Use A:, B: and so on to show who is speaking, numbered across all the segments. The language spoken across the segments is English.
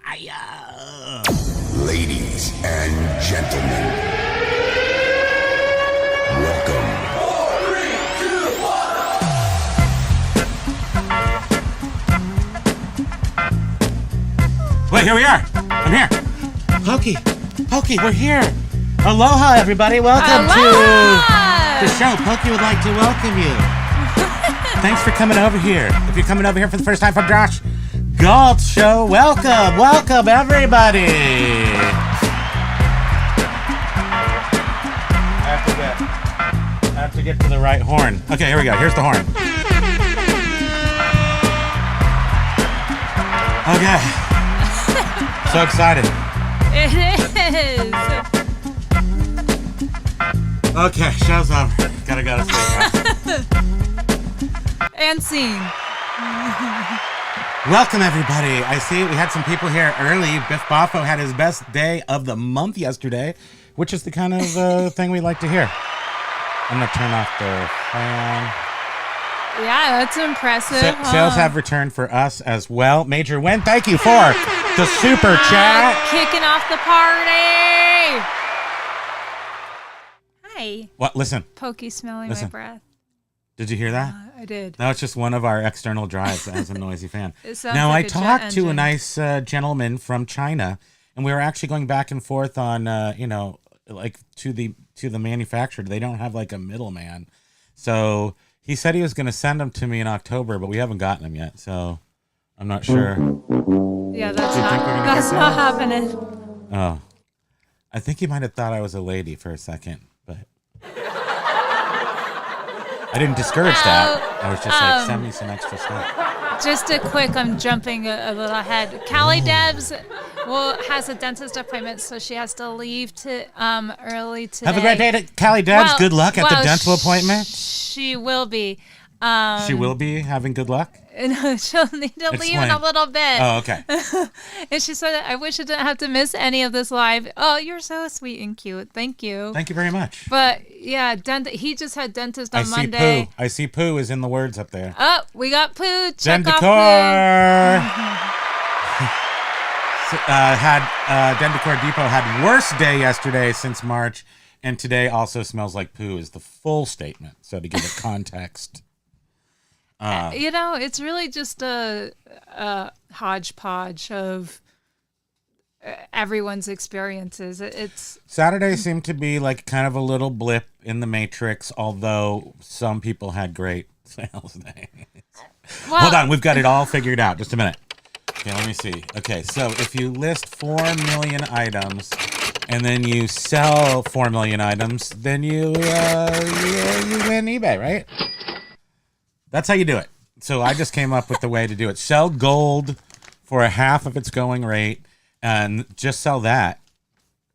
A: Hiya.
B: Ladies and gentlemen, welcome. 4, 3, 2, 1.
A: Wait, here we are. I'm here. Pokey, we're here. Aloha, everybody. Welcome to the show. Pokey would like to welcome you. Thanks for coming over here. If you're coming over here for the first time from Josh Galt's show, welcome, everybody. I have to get to the right horn. Okay, here we go. Here's the horn. Okay. So excited.
C: It is.
A: Okay, show's over. Gotta go to sleep.
C: And scene.
A: Welcome, everybody. I see we had some people here early. Biff Boffo had his best day of the month yesterday, which is the kind of thing we like to hear. I'm going to turn off the fan.
C: Yeah, that's impressive.
A: Sales have returned for us as well. Major Win, thank you for the super chat.
C: Kicking off the party. Hi.
A: What? Listen.
C: Pokey smelling my breath.
A: Did you hear that?
C: I did.
A: That was just one of our external drives that has a noisy fan.
C: Now,
A: I talked to a nice gentleman from China, and we were actually going back and forth on, like to the manufacturer. They don't have like a middleman. So he said he was going to send them to me in October, but we haven't gotten them yet. So I'm not sure.
C: Yeah, that's not happening.
A: Oh, I think he might have thought I was a lady for a second, but I didn't discourage that. I was just like, send me some extra stuff.
C: Just a quick, I'm jumping a little ahead. Callie Debs has a dentist appointment, so she has to leave early today.
A: Have a great day, Callie Debs. Good luck at the dental appointment.
C: She will be.
A: She will be having good luck?
C: She'll need to leave in a little bit.
A: Oh, okay.
C: And she said, I wish I didn't have to miss any of this live. Oh, you're so sweet and cute. Thank you.
A: Thank you very much.
C: But, yeah, he just had dentist on Monday.
A: I see poo is in the words up there.
C: Oh, we got poo. Check off
A: Dendicor. Dendicor Depot had worst day yesterday since March, and today also smells like poo is the full statement. So to give it context.
C: It's really just a hodgepodge of everyone's experiences. It's
A: Saturday seemed to be like kind of a little blip in the matrix, although some people had great sales days. Well, hold on, we've got it all figured out. Just a minute. Okay, let me see. Okay, so if you list 4 million items and then you sell 4 million items, then you win eBay, right? That's how you do it. So I just came up with the way to do it. Sell gold for a half of its going rate and just sell that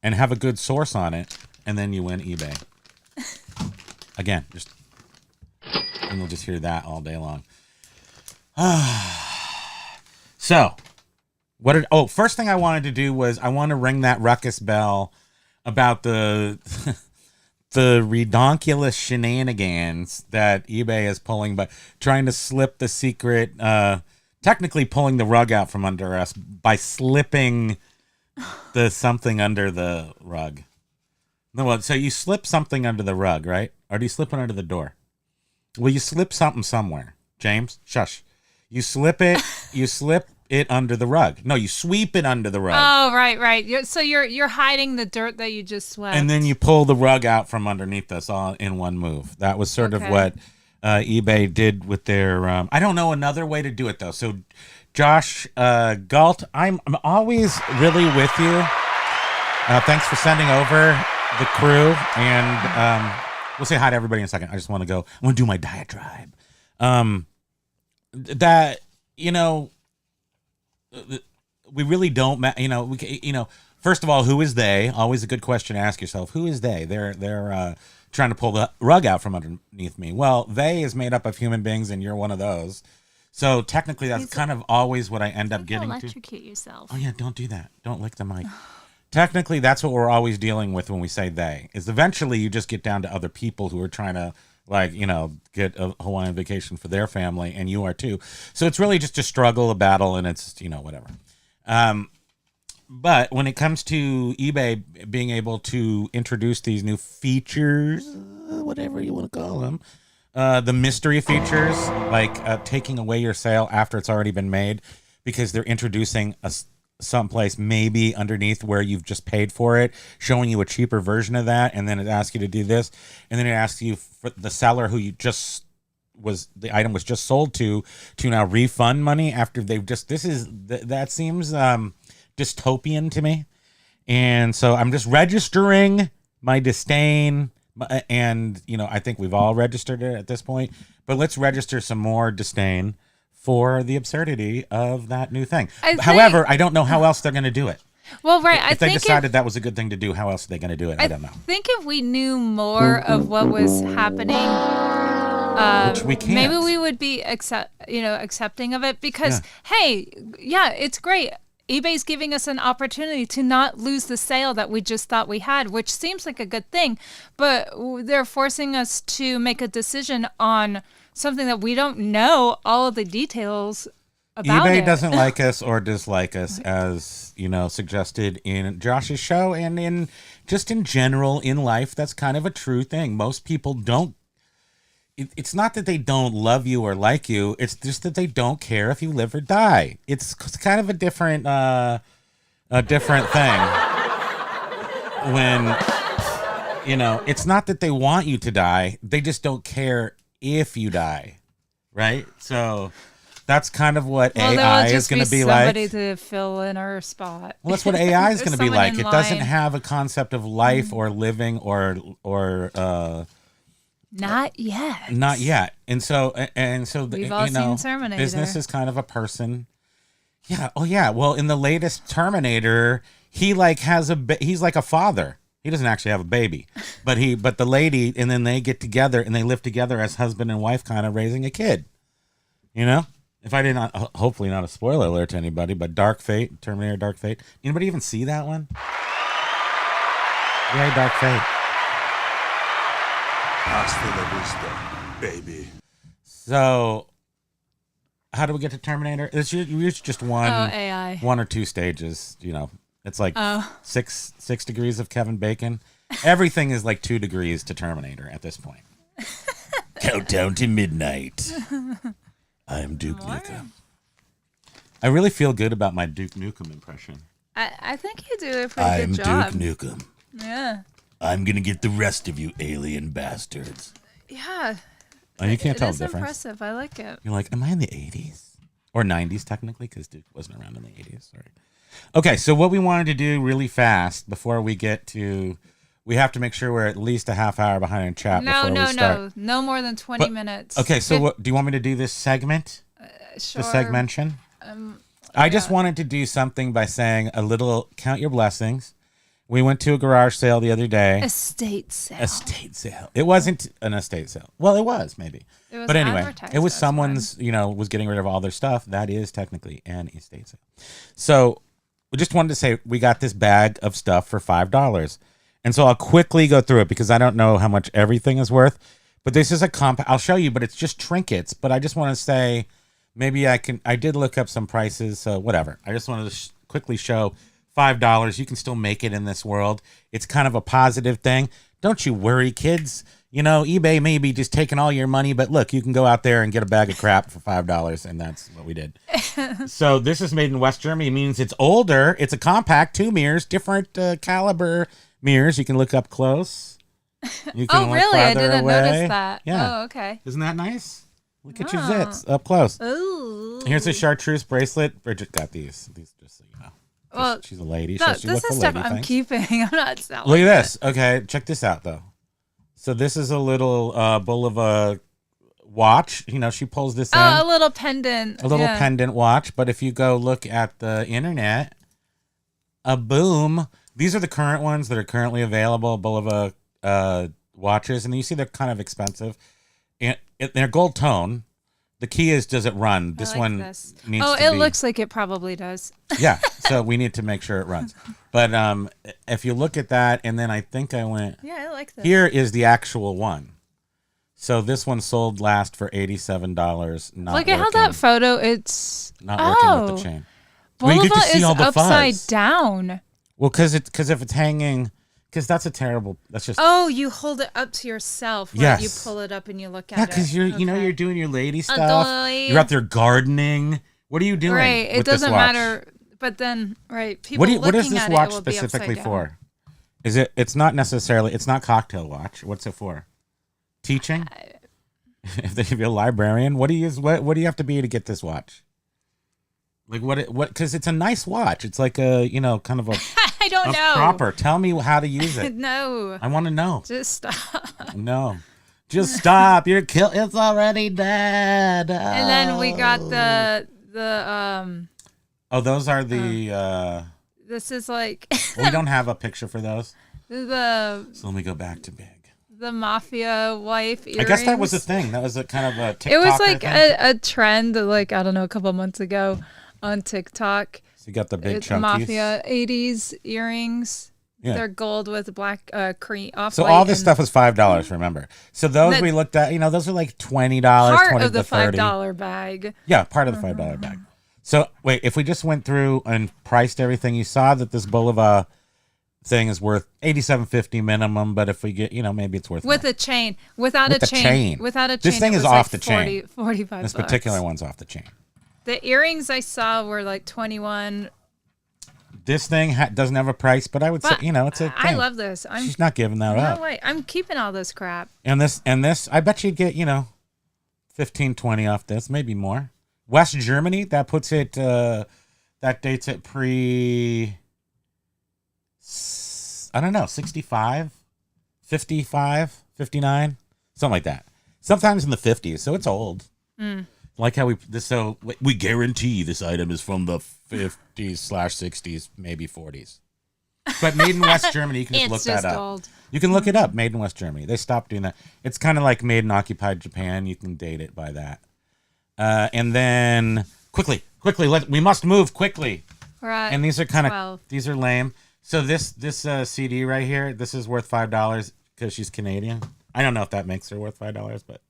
A: and have a good source on it, and then you win eBay. Again, and you'll just hear that all day long. So, first thing I wanted to do was I want to ring that ruckus bell about the the redonkulous shenanigans that eBay is pulling, but trying to slip the secret, technically pulling the rug out from under us by slipping the something under the rug. No, so you slip something under the rug, right? Or do you slip it under the door? Well, you slip something somewhere. James, shush. You slip it under the rug. No, you sweep it under the rug.
C: Oh, right. So you're hiding the dirt that you just swept.
A: And then you pull the rug out from underneath us all in one move. That was sort of what eBay did with their... I don't know another way to do it, though. So, Josh Galt, I'm always really with you. Thanks for sending over the crew. And we'll say hi to everybody in a second. I just want to go... I want to do my diatribe. We really don't, first of all, who is they? Always a good question to ask yourself. Who is they? They're trying to pull the rug out from underneath me. Well, they is made up of human beings, and you're one of those. So technically, that's kind of always what I end up getting to.
C: Electrocute yourself.
A: Oh, yeah, don't do that. Don't lick the mic. Technically, that's what we're always dealing with when we say they, is eventually you just get down to other people who are trying to get a Hawaiian vacation for their family, and you are too. So it's really just a struggle, a battle, and it's, whatever. But when it comes to eBay being able to introduce these new features, whatever you want to call them, the mystery features, like taking away your sale after it's already been made, because they're introducing someplace maybe underneath where you've just paid for it, showing you a cheaper version of that, and then it asks you to do this, and then it asks you for the seller who you just the item was just sold to now refund money after they've just that seems dystopian to me. And so I'm just registering my disdain, and I think we've all registered it at this point, but let's register some more disdain for the absurdity of that new thing. However, I don't know how else they're going to do it.
C: Well, right.
A: If they decided that was a good thing to do, how else are they going to do it? I don't know. I
C: think if we knew more of what was happening,
A: which we can't.
C: Maybe we would be accepting of it, because hey, it's great. eBay's giving us an opportunity to not lose the sale that we just thought we had, which seems like a good thing, but they're forcing us to make a decision on something that we don't know all of the details about.
A: eBay doesn't like us or dislike us, as suggested in Josh's show, and in general in life. That's kind of a true thing. Most people don't. It's not that they don't love you or like you. It's just that they don't care if you live or die. It's kind of a different thing. When it's not that they want you to die. They just don't care if you die, right? So that's kind of what AI is going to be like.
C: Somebody to fill in our spot.
A: Well, that's what AI is going to be like. It doesn't have a concept of life or living or
C: not yet.
A: Not yet. And so
C: we've all seen Terminator.
A: Business is kind of a person. Yeah. Oh yeah. Well, in the latest Terminator, he he's like a father. He doesn't actually have a baby, but the lady, and then they get together and they live together as husband and wife, kind of raising a kid. If I did not, hopefully not a spoiler alert to anybody, but Terminator Dark Fate. Anybody even see that one? Yeah, Dark Fate.
B: Hasta la vista, baby.
A: So, how do we get to Terminator? It's just one
C: AI.
A: 1 or 2 stages. It's like 6 degrees of Kevin Bacon. Everything is like 2 degrees to Terminator at this point. Countdown to midnight. I'm Duke Nukem. I really feel good about my Duke Nukem impression.
C: I think you do a pretty good job.
A: I'm Duke Nukem.
C: Yeah.
A: I'm going to get the rest of you alien bastards.
C: Yeah.
A: Oh, you can't tell the difference.
C: It's impressive. I like it.
A: You're like, am I in the 80s? Or 90s, technically, because Duke wasn't around in the 80s. Sorry. Okay, so what we wanted to do really fast before we get to... We have to make sure we're at least a half hour behind in chat before we start.
C: No more than 20 minutes.
A: Okay, so do you want me to do this segment?
C: Sure.
A: The segmentation? I just wanted to do something by saying a little count your blessings. We went to a garage sale the other day.
C: Estate sale.
A: It wasn't an estate sale. Well, it was, maybe.
C: It was
A: but anyway, it was someone's, was getting rid of all their stuff. That is technically an estate sale. So we just wanted to say we got this bag of stuff for $5. And so I'll quickly go through it because I don't know how much everything is worth. But this is a I'll show you, but it's just trinkets. But I just want to say maybe I did look up some prices, so whatever. I just wanted to quickly show $5. You can still make it in this world. It's kind of a positive thing. Don't you worry, kids. eBay may be just taking all your money, but look, you can go out there and get a bag of crap for $5, and that's what we did. So this is made in West Germany. It means it's older. It's a compact, 2 mirrors, different caliber mirrors. You can look up close. You can look
C: really? I
A: farther
C: didn't
A: away.
C: notice that.
A: Yeah.
C: Oh, okay.
A: Isn't that nice? Look at your zits up close.
C: Ooh.
A: Here's a chartreuse bracelet. Bridget got these just so you know.
C: Well,
A: she's a lady.
C: No,
A: so
C: this is stuff I'm keeping. I'm not selling.
A: Look at this. Okay, check this out though. So this is a little bowl of a watch. She pulls this in.
C: Oh, a little pendant.
A: A little pendant watch. But if you go look at the internet, a boom. These are the current ones that are currently available. Bulova watches, and you see they're kind of expensive. And they're gold tone. The key is, does it run? This one needs to be.
C: Oh, it looks like it probably does.
A: Yeah, so we need to make sure it runs. But if you look at that, and then I think I went.
C: Yeah, I like this.
A: Here is the actual one. So this one sold last for $87. Not
C: look at how that photo. It's
A: not working with the chain. Well, you get to
C: Bulova
A: see
C: is
A: all the
C: upside
A: fuzz.
C: down.
A: Well, because if it's hanging, because that's just.
C: Oh, you hold it up to yourself. Right?
A: Yes.
C: You pull it up and you look at
A: Yeah,
C: it.
A: because you're
C: Okay.
A: you're doing your lady stuff.
C: Adoy.
A: You're out there gardening. What are you doing?
C: Right. It
A: with this
C: doesn't
A: watch?
C: matter. But then, right. People
A: What
C: looking
A: is this
C: at
A: watch
C: it will be upside
A: specifically
C: down.
A: for? Is it? It's not necessarily. It's not cocktail watch. What's it for? Teaching. If they give you a librarian, what do you use? What do you have to be to get this watch? Like what? Because it's a nice watch. It's like a kind of a.
C: I don't know.
A: Proper. Tell me how to use it.
C: No.
A: I want to know.
C: Just stop.
A: No. Just stop. You're killed. It's already dead.
C: And then we got the
A: Oh, those are the.
C: This is like
A: We don't have a picture for those.
C: the
A: So let me go back to big.
C: mafia wife earrings.
A: I guess that was a thing. That was a kind of a TikToker
C: It was like
A: thing.
C: a trend, like, I don't know, a couple months ago on TikTok.
A: So you got the big
C: It's
A: chunkies.
C: mafia 80s earrings.
A: Yeah.
C: They're gold with black cream off.
A: So all this stuff was $5. Remember. So those
C: The-
A: we looked at. Those are like $20,
C: part
A: 20
C: of the
A: to 30.
C: $5 bag.
A: Yeah, part of the $5 bag. So wait, if we just went through and priced everything, you saw that this Bulova thing is worth $87.50 minimum. But if we get, maybe it's worth
C: With
A: more.
C: a chain. Without
A: With
C: a
A: the
C: chain.
A: chain.
C: Without a chain.
A: This thing
C: it
A: is
C: was
A: off
C: like
A: the chain.
C: 45
A: This
C: bucks.
A: particular one's off the chain.
C: The earrings I saw were like 21.
A: This thing doesn't have a price, but I would say,
C: But
A: it's a thing.
C: I love this.
A: She's not giving that
C: No
A: up.
C: way. I'm keeping all this crap.
A: And this, I bet you get, 15, 20 off this, maybe more. West Germany, that puts it, that dates it I don't know, 65, 55, 59, something like that. Sometimes in the 50s, so it's old. Like how we guarantee this item is from the 50s/60s, maybe 40s. But made in West Germany, you can just look
C: It's just
A: that up.
C: old.
A: You can look it up, made in West Germany. They stopped doing that. It's kind of like made in occupied Japan. You can date it by that. And then quickly, we must move quickly.
C: Right.
A: And these are kind of
C: 12.
A: these are lame. So this CD right here, this is worth $5 because she's Canadian. I don't know if that makes her worth $5, but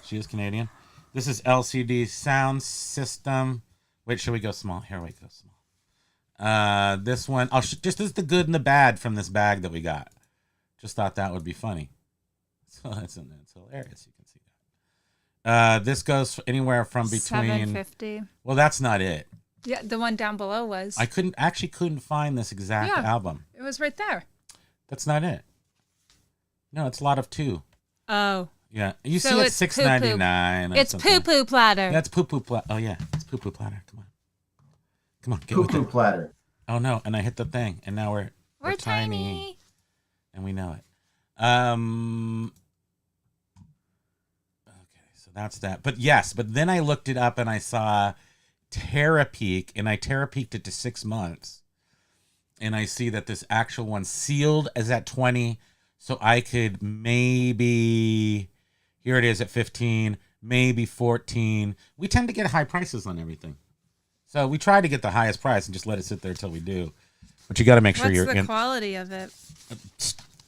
A: she is Canadian. This is LCD sound system. Wait, should we go small? Here we go small. This one, this is the good and the bad from this bag that we got. Just thought that would be funny. So it's hilarious. You can see that. This goes anywhere from between.
C: $7.50.
A: Well, that's not it.
C: Yeah, the one down below was.
A: I couldn't find this exact album.
C: It was right there.
A: That's not it. No, it's a lot of two.
C: Oh.
A: Yeah, you
C: So
A: see
C: it's
A: it's $6.99.
C: It's poo poo platter.
A: That's poo poo platter. Oh yeah, it's poo poo platter. Come on, get with
D: Poo-poo
A: it.
D: platter.
A: Oh no, and I hit the thing, and now we're
C: tiny.
A: and we know it. Okay, so that's that. But then I looked it up and I saw Terapeak, and I Terapeaked it to 6 months, and I see that this actual one sealed is at 20, so I could maybe, here it is at 15, maybe 14. We tend to get high prices on everything, so we try to get the highest price and just let it sit there until we do. But you got to make sure
C: What's
A: you're
C: the
A: in.
C: quality of it?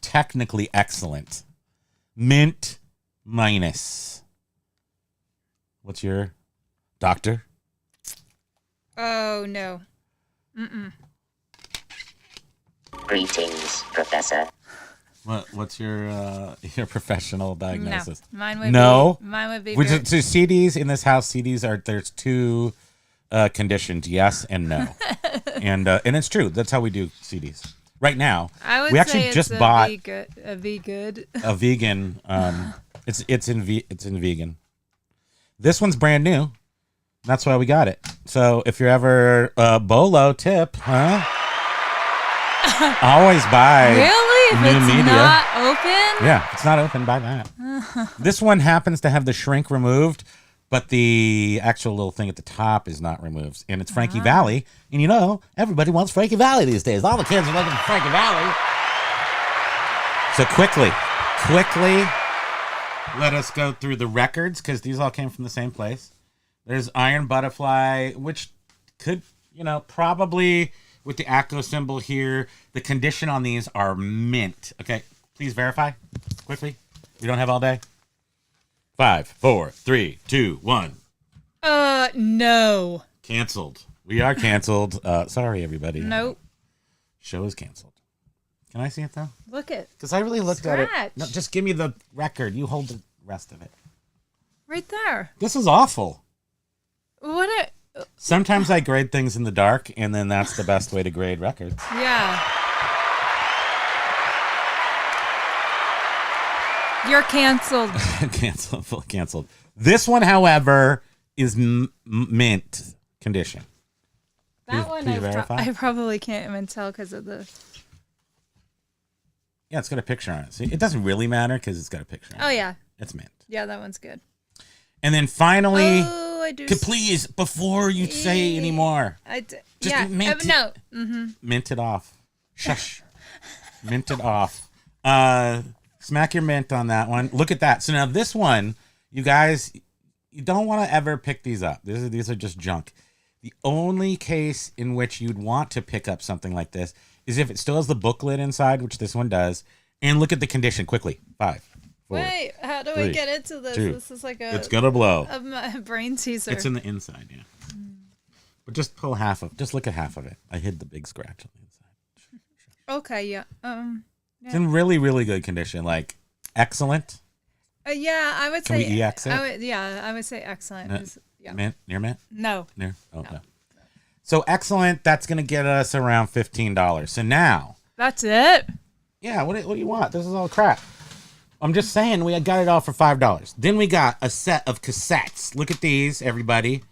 A: Technically excellent. Mint minus. What's your doctor?
C: Oh, no.
E: Greetings, Professor.
A: What's your professional diagnosis?
C: No. Mine would
A: No?
C: be. Mine would be.
A: Which
C: very-
A: is, so CDs in this house, there's two conditions, yes and no. and it's true. That's how we do CDs. Right now,
C: I would
A: we actually
C: say
A: just
C: it's
A: bought
C: a good.
A: a vegan. It's in vegan. This one's brand new. That's why we got it. So if you're ever Bolo tip, huh? Always buy
C: Really? If
A: new
C: it's
A: media.
C: not open?
A: Yeah, it's not open. Buy that. This one happens to have the shrink removed, but the actual little thing at the top is not removed. And it's Frankie Valley. And everybody wants Frankie Valley these days. All the kids are looking for Frankie Valley. So quickly, let us go through the records, because these all came from the same place. There's Iron Butterfly, which could, probably with the ACO symbol here. The condition on these are mint. Okay, please verify quickly. We don't have all day. 5, 4, 3, 2, 1.
C: No.
A: Canceled. We are canceled. Sorry, everybody.
C: Nope.
A: Show is canceled. Can I see it, though?
C: Look it.
A: Because I really looked at it.
C: Scratch.
A: No, just give me the record. You hold the rest of it.
C: Right there.
A: This is awful.
C: What a...
A: Sometimes I grade things in the dark, and then that's the best way to grade records.
C: Yeah. You're canceled.
A: Canceled. This one, however, is mint condition.
C: That one
A: please verify?
C: I probably can't even tell because of the...
A: Yeah, it's got a picture on it. See, it doesn't really matter because it's got a picture on it.
C: Oh, yeah.
A: It's mint.
C: Yeah, that one's good.
A: And then finally,
C: I do.
A: please, before you say any more, just mint it.
C: No. Mm-hmm.
A: Mint it off. Shush. Mint it off. Smack your mint on that one. Look at that. So now this one, you guys, you don't want to ever pick these up. These are just junk. The only case in which you'd want to pick up something like this is if it still has the booklet inside, which this one does. And look at the condition quickly. 5, 4.
C: Wait, how do
A: 3,
C: we get into this?
A: 2.
C: This is like a...
A: It's gonna blow.
C: A brain teaser.
A: It's in the inside, yeah. But just pull half of. Just look at half of it. I hid the big scratch on the inside.
C: Okay, yeah.
A: It's in really, really good condition. Like excellent.
C: Yeah, I would
A: Can
C: say.
A: we EX it?
C: I would say excellent. Yeah.
A: Mint near mint.
C: No.
A: Near. Oh no. So excellent. That's gonna get us around $15. So now.
C: That's it.
A: Yeah. What do you want? This is all crap. I'm just saying we got it all for $5. Then we got a set of cassettes. Look at these, everybody.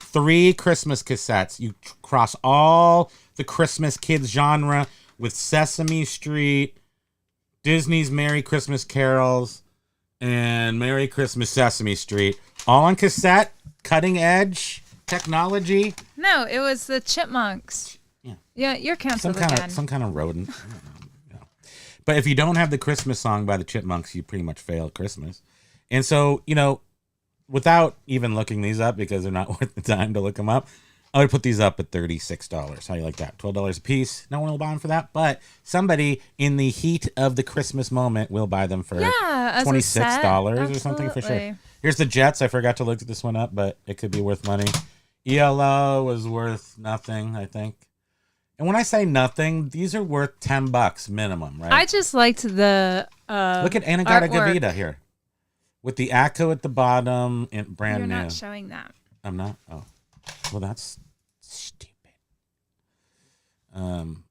A: 3 Christmas cassettes. You cross all the Christmas kids genre with Sesame Street, Disney's Merry Christmas Carols, and Merry Christmas Sesame Street. All on cassette, cutting edge technology.
C: No, it was the Chipmunks.
A: Yeah.
C: Yeah, you're canceled again.
A: Some kind of rodent. I don't know, you know. But if you don't have the Christmas song by the Chipmunks, you pretty much fail at Christmas. And so, without even looking these up because they're not worth the time to look them up, I would put these up at $36. How you like that? $12 a piece. No one will buy them for that, but somebody in the heat of the Christmas moment will buy them for $26 or something for sure. Here's the Jets. I forgot to look this one up, but it could be worth money. ELO was worth nothing, I think. And when I say nothing, these are worth $10 minimum, right?
C: I just liked the
A: look at Anagata
C: artwork.
A: Gavita here with the ACO at the bottom and brand new.
C: You're not showing that.
A: I'm not. Oh, well, that's stupid. I'm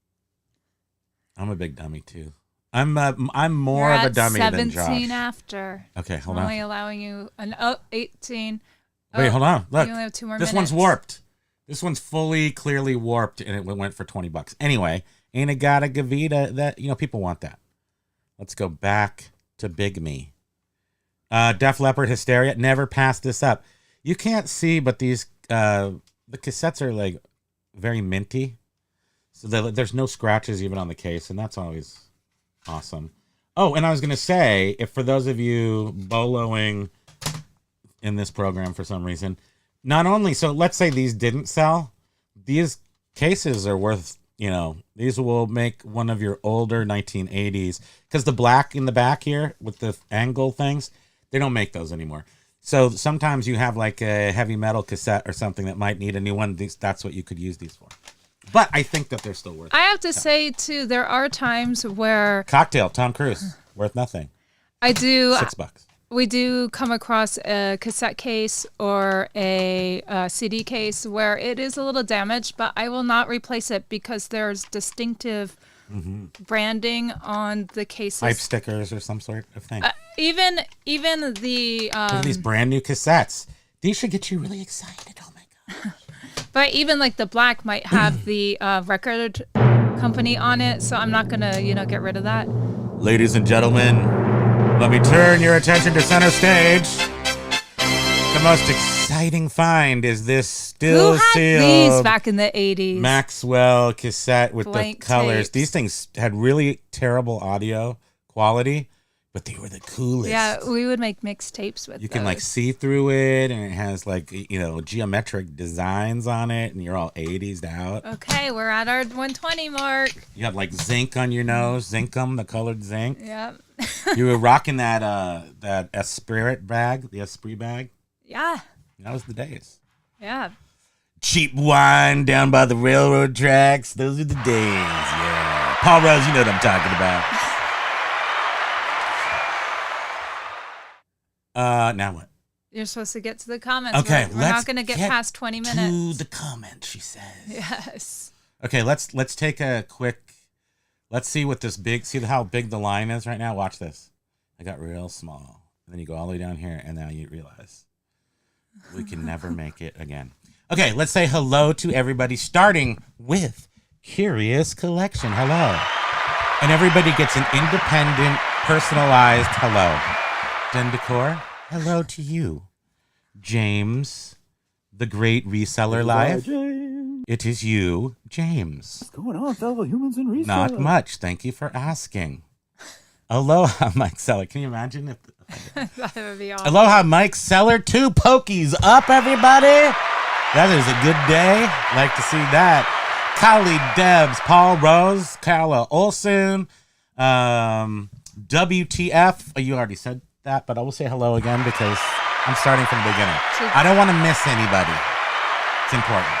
A: a big dummy too. I'm more
C: You're
A: of a
C: at
A: dummy than
C: 17
A: Josh.
C: after.
A: Okay, hold
C: I'm
A: on.
C: only allowing you 18.
A: Wait, hold on. Look,
C: you only have 2 more
A: this
C: minutes.
A: one's warped. This one's clearly warped, and it went for $20. Anyway, Anagata Gavita. That people want that. Let's go back to Big Me. Def Leppard Hysteria. Never passed this up. You can't see, but these the cassettes are like very minty, so there's no scratches even on the case, and that's always awesome. Oh, and I was gonna say, if for those of you boloing in this program for some reason, not only so let's say these didn't sell, these cases are worth. These will make one of your older 1980s because the black in the back here with the angle things, they don't make those anymore. So sometimes you have like a heavy metal cassette or something that might need a new one. That's what you could use these for. But I think that they're still worth it.
C: I have to say, too, there are times where...
A: Cocktail, Tom Cruise, worth nothing.
C: I do...
A: $6.
C: We do come across a cassette case or a CD case where it is a little damaged, but I will not replace it because there's distinctive branding on the cases.
A: Pipe stickers or some sort of thing.
C: Even the...
A: Look at these brand new cassettes. These should get you really excited. Oh, my God.
C: But even like the black might have the record company on it, so I'm not going to, get rid of that.
A: Ladies and gentlemen, let me turn your attention to center stage. The most exciting find is this still
C: Who had
A: sealed
C: these back in the 80s?
A: Maxwell cassette with
C: Blank
A: the colors.
C: tapes.
A: These things had really terrible audio quality, but they were the coolest.
C: Yeah, we would make mixtapes with
A: You can like see through it, and it has like geometric designs on it, and you're all 80s out.
C: Okay, we're at our 120 mark.
A: You have like zinc on your nose, zinkum, the colored zinc.
C: Yeah.
A: You were rocking that Esprit bag, the Esprit bag.
C: Yeah.
A: That was the days.
C: Yeah.
A: cheap wine down by the railroad tracks. Those are the days, yeah. Paul Rose, you know what I'm talking about. Now what?
C: You're supposed to get to the comments.
A: Okay,
C: We're not going to get past 20 minutes.
A: To the comments, she says.
C: Yes.
A: Okay, let's take a quick. Let's see what this big. See how big the line is right now. Watch this. I got real small, and then you go all the way down here, and now you realize we can never make it again. Okay, let's say hello to everybody, starting with Curious Collection. Hello, and everybody gets an independent, personalized hello. Den Decor. Hello to you, James, the great reseller live. It is you, James.
D: What's going on, fellow humans and resellers?
A: Not much. Thank you for asking. Aloha, Mike Seller. Can you imagine if
C: That would be awesome.
A: Aloha, Mike Seller. 2 pokies up, everybody. That is a good day. Like to see that. Kylie Debs, Paul Rose, Carla Olson, WTF. You already said that, but I will say hello again because I'm starting from the beginning. I don't want to miss anybody. It's important.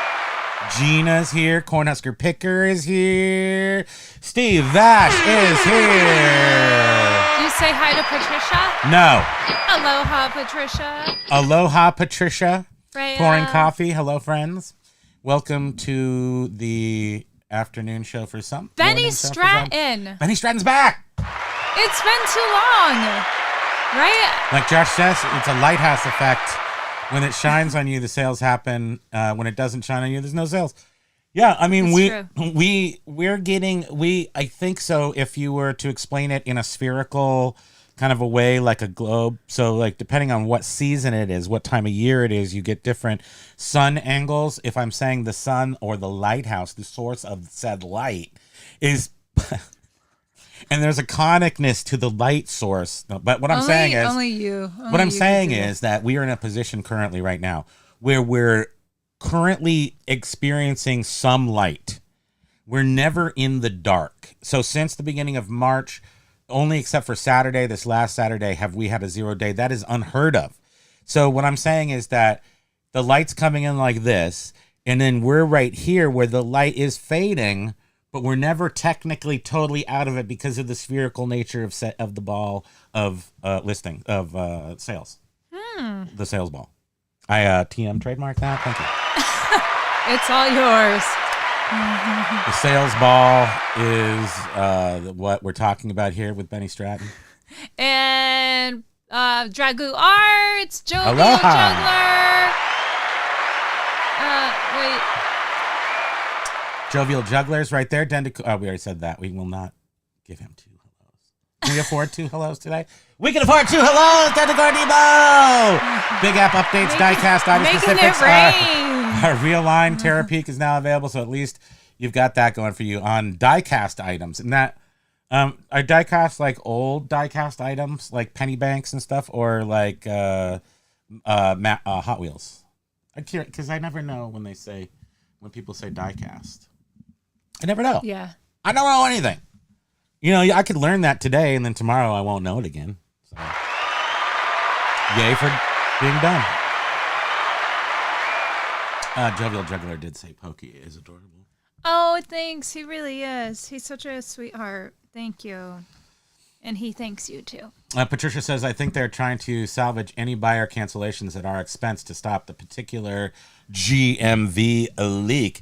A: Gina's here. Cornhusker Picker is here. Steve Vash is here.
C: Do you say hi to Patricia?
A: No.
C: Aloha, Patricia.
A: Aloha, Patricia.
C: Freya.
A: Pouring coffee. Hello, friends. Welcome to the afternoon show for some.
C: Benny Stratton.
A: Benny Stratton's back.
C: It's been too long. Right?
A: Like Josh says, it's a lighthouse effect. When it shines on you, the sales happen. When it doesn't shine on you, there's no sales. Yeah, I mean,
C: It's
A: I think so. If you were to explain it in a spherical kind of a way, like a globe. So like, depending on what season it is, what time of year it is, you get different sun angles. If I'm saying the sun or the lighthouse, the source of said light is, and there's a conicness to the light source. But what I'm saying is, what I'm saying is that we are in a position currently right now where we're currently experiencing some light. We're never in the dark. So since the beginning of March, only except for Saturday, this last Saturday, have we had a 0 day. That is unheard of. So what I'm saying is that the light's coming in like this, and then we're right here where the light is fading, but we're never technically totally out of it because of the spherical nature of the ball of sales. The sales ball. I TM trademark that. Thank you.
C: It's all yours.
A: The sales ball is what we're talking about here with Benny Stratton.
C: And Dragoo Arts, Jovial
A: Aloha.
C: Juggler. Wait.
A: Jovial Jugglers right there. We already said that. We will not give him 2 hellos. Can we afford 2 hellos today? We can afford 2 hellos, Tentacor Debo! Big app updates, diecast item specifics.
C: Making it rain.
A: Our realigned Terra Peak is now available, so at least you've got that going for you on diecast items. And that, are diecast like old diecast items, like penny banks and stuff, or like Hot Wheels? I'm curious, because I never know when people say diecast. I never know.
C: Yeah.
A: I don't know anything. You know, I could learn that today, and then tomorrow I won't know it again. So, yay for being done. Jovial Juggler did say Pokey is adorable.
C: Oh, thanks. He really is. He's such a sweetheart. Thank you. And he thanks you, too.
A: Patricia says, I think they're trying to salvage any buyer cancellations at our expense to stop the particular GMV leak.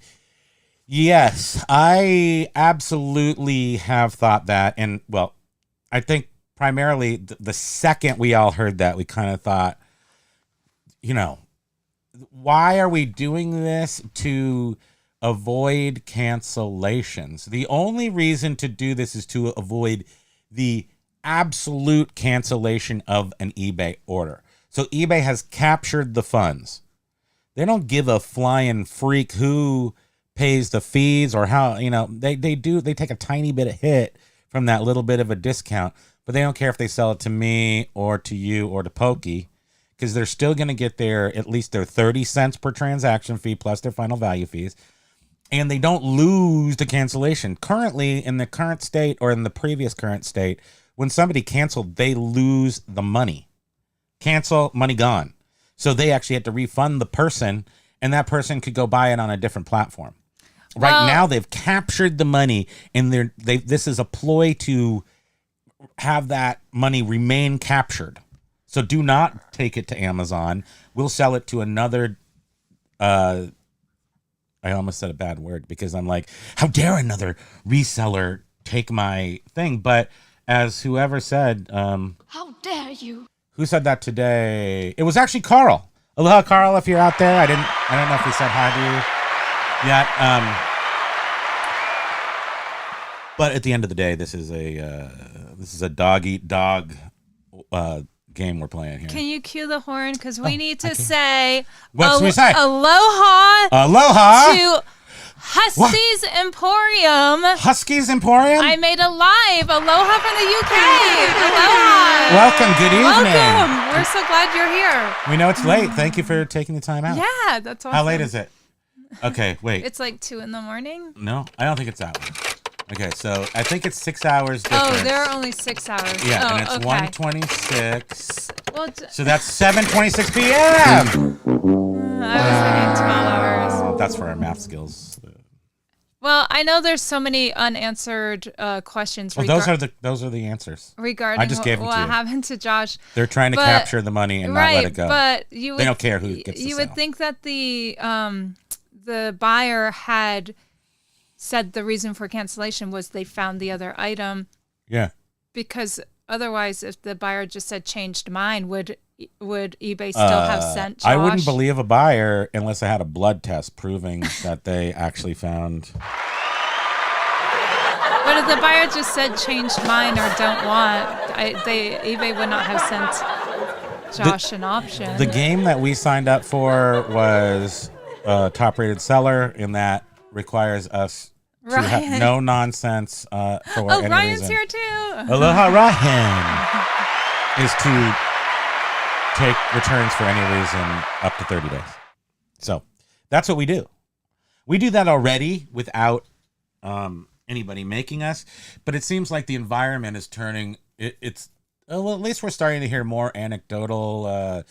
A: Yes, I absolutely have thought that. And, well, I think primarily the second we all heard that, we kind of thought, you know, why are we doing this to avoid cancellations? The only reason to do this is to avoid the absolute cancellation of an eBay order. So eBay has captured the funds. They don't give a flying freak who pays the fees or how, you know, they take a tiny bit of hit from that little bit of a discount, but they don't care if they sell it to me or to you or to Pokey, because they're still going to get at least their 30 cents per transaction fee plus their final value fees. And they don't lose the cancellation. Currently, in the current state or in the previous current state, when somebody canceled, they lose the money. Cancel, money gone. So they actually had to refund the person, and that person could go buy it on a different platform. Right now, they've captured the money, and this is a ploy to have that money remain captured. So do not take it to Amazon. We'll sell it to another. I almost said a bad word because I'm like, how dare another reseller take my thing? But as whoever said,
F: How dare you?
A: Who said that today? It was actually Carl. Aloha, Carl, if you're out there. I don't know if he said hi to you yet. But at the end of the day, this is a dog eat dog game we're playing here.
C: Can you cue the horn? Because we need to say,
A: what should we say?
C: Aloha.
A: Aloha
C: To Husky's Emporium.
A: Husky's Emporium?
C: I made a live Aloha from the UK. Aloha.
A: Welcome. Good evening.
C: Welcome. We're so glad you're here.
A: We know it's late. Thank you for taking the time out.
C: Yeah, that's awesome.
A: How late is it? Okay, wait.
C: It's like 2 a.m.
A: No, I don't think it's that late. Okay, so I think it's 6 hours difference.
C: Oh, there are only 6 hours.
A: Yeah,
C: oh,
A: and it's
C: okay.
A: 1:26.
C: Well,
A: So that's 7:26 p.m.
C: I was thinking 12 hours.
A: Oh, that's for our math skills.
C: Well, I know there's so many unanswered questions.
A: Well, those are the answers.
C: Regarding
A: I just gave them
C: what
A: to you.
C: happened to Josh.
A: They're trying to capture the money and not let it go.
C: But
A: they don't care who gets the
C: You
A: sale.
C: would think that the buyer had said the reason for cancellation was they found the other item.
A: Yeah.
C: Because otherwise, if the buyer just said changed mind, would eBay still have sent Josh?
A: I wouldn't believe a buyer unless I had a blood test proving that they actually found.
C: But if the buyer just said changed mind or don't want, eBay would not have sent Josh an option.
A: The game that we signed up for was a top-rated seller, and that requires us to have no nonsense for any
C: Ryan's
A: reason.
C: here too.
A: Aloha, Ryan is to take returns for any reason up to 30 days. So that's what we do. We do that already without anybody making us, but it seems like the environment is turning. Well, at least we're starting to hear more anecdotal,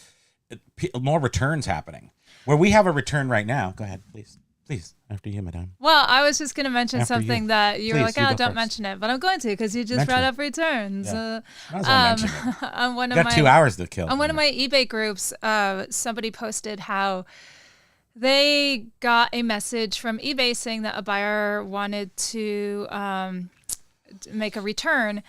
A: more returns happening. Where we have a return right now. Go ahead, please. Please, after you, madame.
C: Well, I was just going to mention
A: After
C: something
A: you.
C: that you were
A: Please,
C: like,
A: you
C: oh,
A: go
C: don't
A: first.
C: mention it. But I'm going to because you just
A: Mention
C: brought
A: it.
C: up returns.
A: Yeah. Might as well mention it.
C: On one
A: You
C: of
A: got
C: my
A: 2 hours to kill.
C: on one of my eBay groups, somebody posted how they got a message from eBay saying that a buyer wanted to make a return,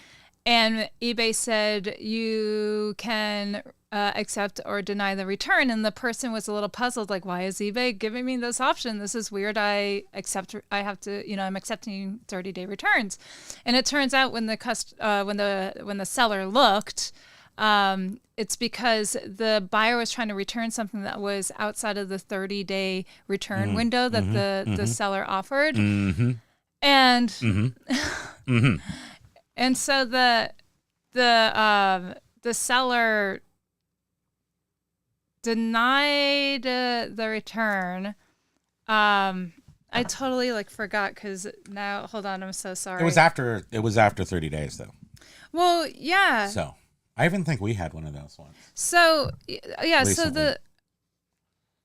C: and eBay said you can accept or deny the return, and the person was a little puzzled, like, why is eBay giving me this option? This is weird. I'm accepting 30-day returns. And it turns out when the seller looked, it's because the buyer was trying to return something that was outside of the 30-day return window that the seller offered.
A: Mm-hmm.
C: And
A: Mm-hmm.
C: and so the seller denied the return. I totally forgot because now, hold on, I'm so sorry.
A: It was after 30 days though.
C: Well, yeah.
A: So I even think we had one of those ones.
C: So yeah,
A: Recently.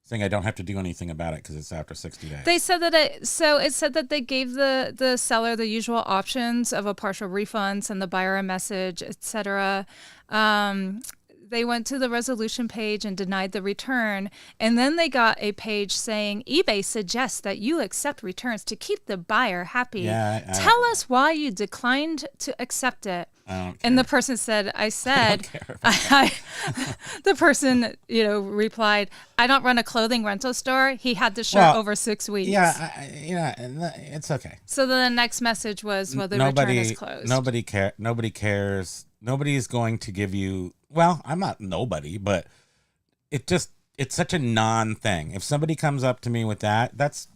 A: Saying I don't have to do anything about it because it's after 60 days.
C: They said that it said that they gave the seller the usual options of a partial refund, send the buyer a message, etc. They went to the resolution page and denied the return, and then they got a page saying eBay suggests that you accept returns to keep the buyer happy.
A: Yeah,
C: Tell us why you declined to accept it. And the person said, the person, replied, I don't run a clothing rental store. He had the shirt over 6 weeks.
A: Yeah, it's okay.
C: So then the next message was, well, the return is closed.
A: Nobody cares. Nobody is going to give you, well, I'm not nobody, but it's such a non-thing. If somebody comes up to me with that's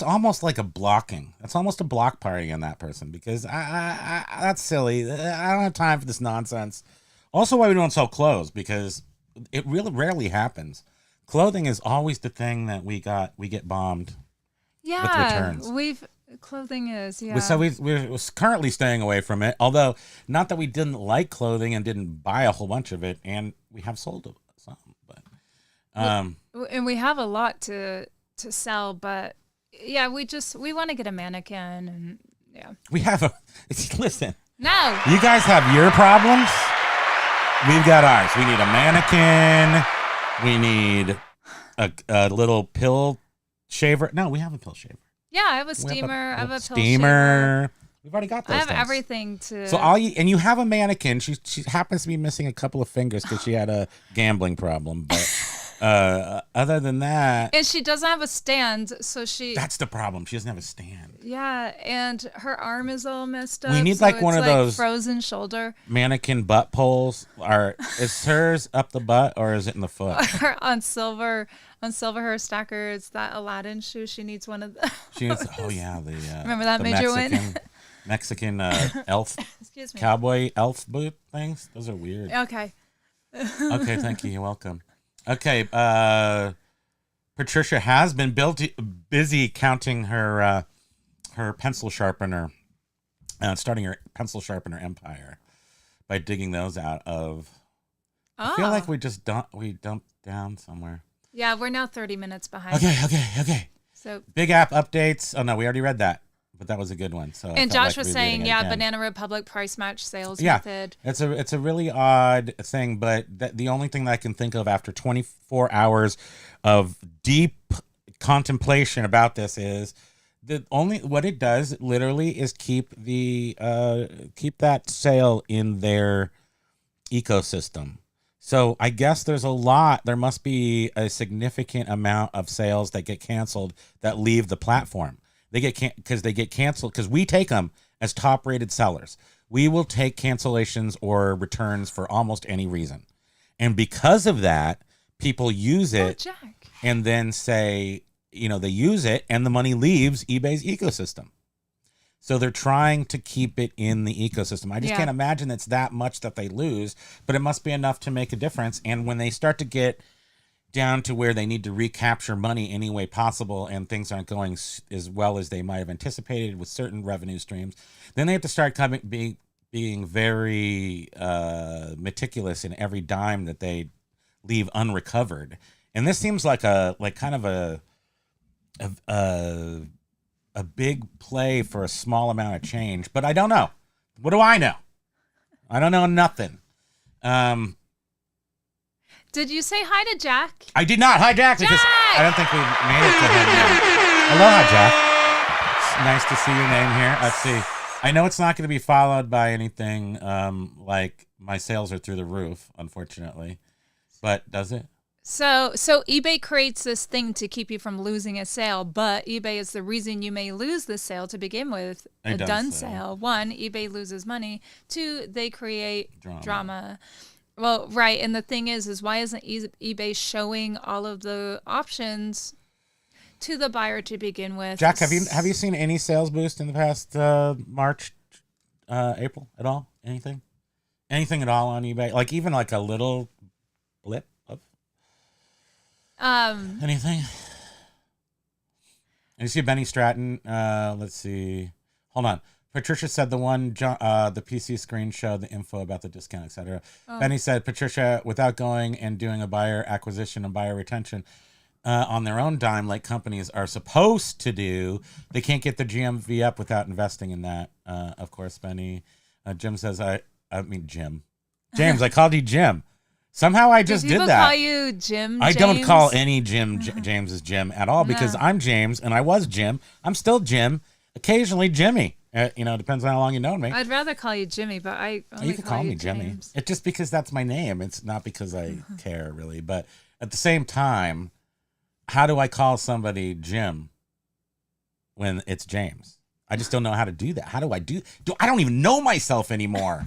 A: almost like a blocking. That's almost a block party on that person because I that's silly. I don't have time for this nonsense. Also, why we don't sell clothes, because it really rarely happens. Clothing is always the thing that we get bombed with returns.
C: Clothing is, yeah.
A: So we're currently staying away from it. Although, not that we didn't like clothing and didn't buy a whole bunch of it, and we have sold some. But
C: And we have a lot to sell, but yeah, we want to get a mannequin, and yeah.
A: We have listen.
C: No.
A: You guys have your problems. We've got ours. We need a mannequin. We need a little pill shaver. No, we have a pill shaver.
C: Yeah, I have a steamer. I have a pill
A: steamer.
C: shaver.
A: We've already got those.
C: I have
A: things.
C: everything to.
A: So you have a mannequin. She happens to be missing a couple of fingers because she had a gambling problem. But other than that,
C: and she doesn't have a stand, so
A: that's the problem. She doesn't have a stand.
C: Yeah, and her arm is all messed up.
A: We need
C: so
A: like one of those
C: frozen shoulder
A: mannequin butt poles. Is hers up the butt or is it in the foot?
C: on silver her stacker. It's that Aladdin shoe. She needs one of those.
A: She needs. Oh yeah, the
C: remember that major one.
A: Mexican elf,
C: excuse me,
A: cowboy elf boot things. Those are weird.
C: Okay.
A: Okay, thank you. You're welcome. Okay, Patricia has been busy counting her pencil sharpener, starting her pencil sharpener empire by digging those out of. I feel like we dumped down somewhere.
C: Yeah, we're now 30 minutes behind.
A: Okay.
C: So
A: big app updates. Oh no, we already read that. But that was a good one. So
C: and Josh was saying, Banana Republic price match sales method.
A: It's a really odd thing, but the only thing that I can think of after 24 hours of deep contemplation about this is what it does literally is keep that sale in their ecosystem. So I guess there must be a significant amount of sales that get canceled that leave the platform. They get canceled because we take them as top-rated sellers. We will take cancellations or returns for almost any reason, and because of that, people use it and then say, they use it and the money leaves eBay's ecosystem. So they're trying to keep it in the ecosystem. I just can't imagine it's that much that they lose, but it must be enough to make a difference. And when they start to get down to where they need to recapture money any way possible and things aren't going as well as they might have anticipated with certain revenue streams, then they have to start being very meticulous in every dime that they leave unrecovered. And this seems like a big play for a small amount of change, but I don't know. What do I know? I don't know nothing.
C: Did you say hi to Jack?
A: I did not. Hi, Jack, because I don't think we made it to him yet. Aloha, Jack. It's nice to see your name here. Let's see. I know it's not going to be followed by anything like my sales are through the roof, unfortunately. But does it?
C: So eBay creates this thing to keep you from losing a sale, but eBay is the reason you may lose the sale to begin with. A done sale. 1, eBay loses money. 2, they create drama. Well, right, and the thing is why isn't eBay showing all of the options to the buyer to begin with?
A: Jack, have you seen any sales boost in the past March, April at all? Anything at all on eBay? Like even like a little blip of anything? And you see Benny Stratton. Let's see. Hold on. Patricia said the PC screen showed the info about the discount, etc. Benny said, Patricia, without going and doing a buyer acquisition and buyer retention on their own dime, like companies are supposed to do, they can't get the GMV up without investing in that. Of course, Benny. Jim says, Jim. James, I called you Jim. Somehow I just did that.
C: Call you Jim?
A: I don't call any James as Jim at all because I'm James and I was Jim. I'm still Jim. Occasionally Jimmy. Depends on how long you know me.
C: I'd rather call you Jimmy, but
A: you can call me Jimmy. It's just because that's my name. It's not because I care really. But at the same time, how do I call somebody Jim when it's James? I just don't know how to do that. How do I do? I don't even know myself anymore.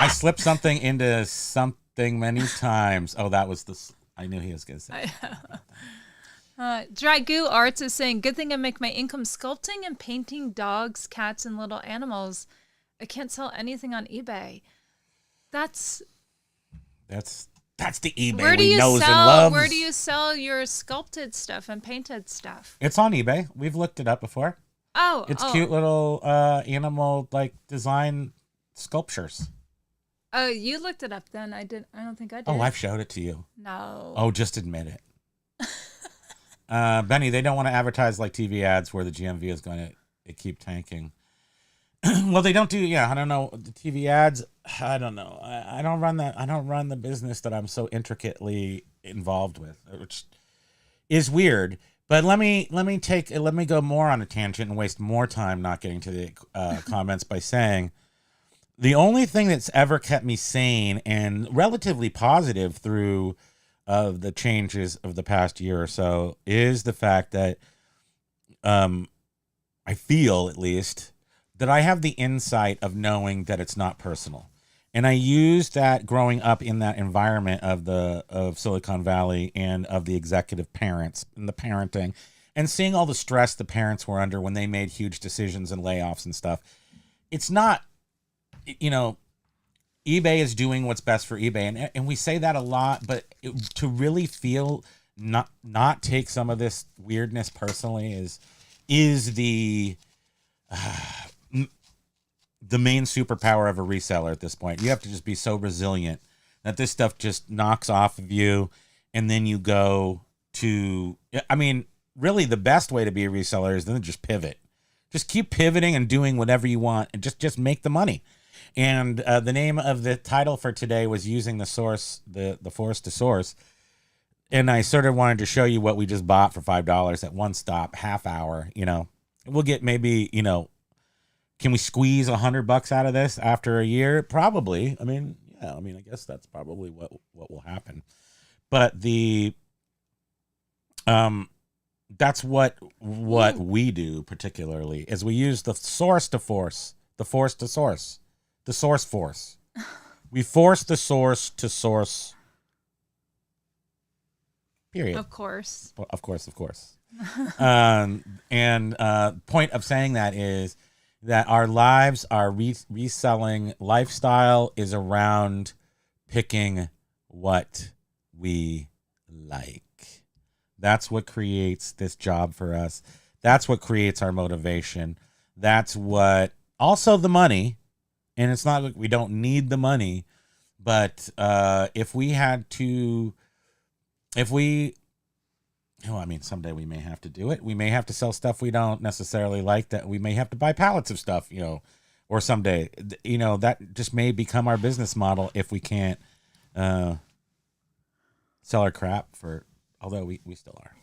A: I slipped something into something many times. Oh, that was I knew he was going to say.
C: Dragoo Arts is saying, good thing I make my income sculpting and painting dogs, cats, and little animals. I can't sell anything on eBay. That's the eBay we knows and loves. Where do you sell your sculpted stuff and painted stuff?
A: It's on eBay. We've looked it up before. It's cute little animal like design sculptures.
C: Oh, you looked it up then. I don't think I did.
A: Oh, I've showed it to you.
C: No.
A: Oh, just admit it. Benny, they don't want to advertise like TV ads where the GMV is going to keep tanking. Well, they don't do. Yeah, I don't know the TV ads. I don't know. I don't run that. I don't run the business that I'm so intricately involved with, which is weird. But let me go more on a tangent and waste more time not getting to the comments by saying the only thing that's ever kept me sane and relatively positive through the changes of the past year or so is the fact that I feel, at least, that I have the insight of knowing that it's not personal. And I used that growing up in that environment of Silicon Valley and of the executive parents and the parenting and seeing all the stress the parents were under when they made huge decisions and layoffs and stuff. It's not, eBay is doing what's best for eBay. And we say that a lot, but to really feel not take some of this weirdness personally is the main superpower of a reseller at this point. You have to just be so resilient that this stuff just knocks off of you. And then you go to, really the best way to be a reseller is then just pivot. Just keep pivoting and doing whatever you want and just make the money. And the name of the title for today was using the source, the force to source. And I sort of wanted to show you what we just bought for $5 at one stop, half hour. We'll get maybe, can we squeeze $100 out of this after a year? Probably. I guess that's probably what will happen. But that's what we do particularly is we use the source to force, the force to source. The source force. We force the source to source. Period.
C: Of course.
A: Of course. Point of saying that is that our lives, our reselling lifestyle is around picking what we like. That's what creates this job for us. That's what creates our motivation. That's what also the money. And it's not like we don't need the money, but someday we may have to do it. We may have to sell stuff we don't necessarily like, that we may have to buy pallets of stuff, or someday, that just may become our business model if we can't sell our crap although we still are.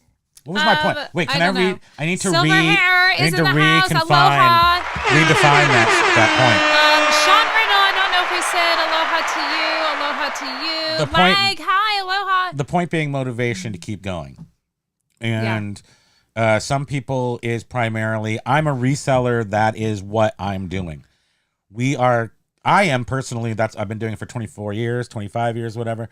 A: What was my point? Wait, can I read? Know. I need to
C: Silver
A: read.
C: Hair
A: I need to
C: redefine
A: that
C: Sean Riddle, I don't know if we said aloha to you. Hi, aloha.
A: The point being motivation to keep going. And some people is primarily, I'm a reseller. That is what I'm doing. I am personally, I've been doing it for 24 years, 25 years, whatever.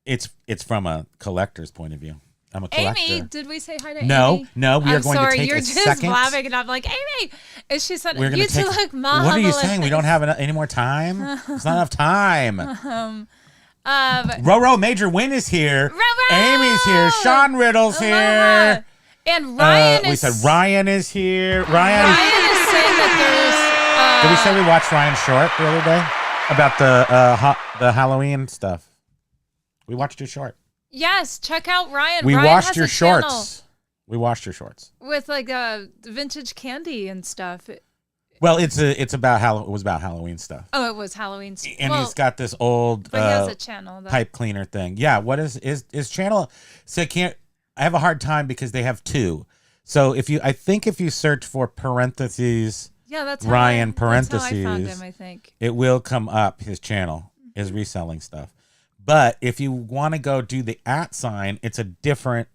A: It's from a collector's point of view. I'm a collector.
C: Amy, did we say hi to Amy?
A: No, we are going to take
C: you're
A: a
C: just
A: second.
C: laughing, and I'm like, Amy, and she said, you two look marvelous.
A: What are you saying? We don't have any more time? It's not enough time. Roro Major Win is here. Amy's here. Sean Riddle's here.
C: And Ryan
A: we said Ryan is here. Ryan
C: is saying that there's...
A: Did we say we watched Ryan's short the other day? About the Halloween stuff. We watched his short.
C: Yes, check out Ryan.
A: We
C: Ryan
A: watched
C: has
A: your
C: a channel
A: shorts. We watched your shorts
C: with like vintage candy and stuff.
A: Well, it was about Halloween stuff.
C: Oh, it was Halloween stuff.
A: And he's got this old
C: but he has a channel
A: pipe cleaner thing. Yeah, what is his channel? So I have a hard time because they have two. So if you search for parentheses,
C: that's
A: Ryan parentheses,
C: that's how I found him, I think.
A: It will come up, his channel, his reselling stuff. But if you want to go do the @sign, it's a different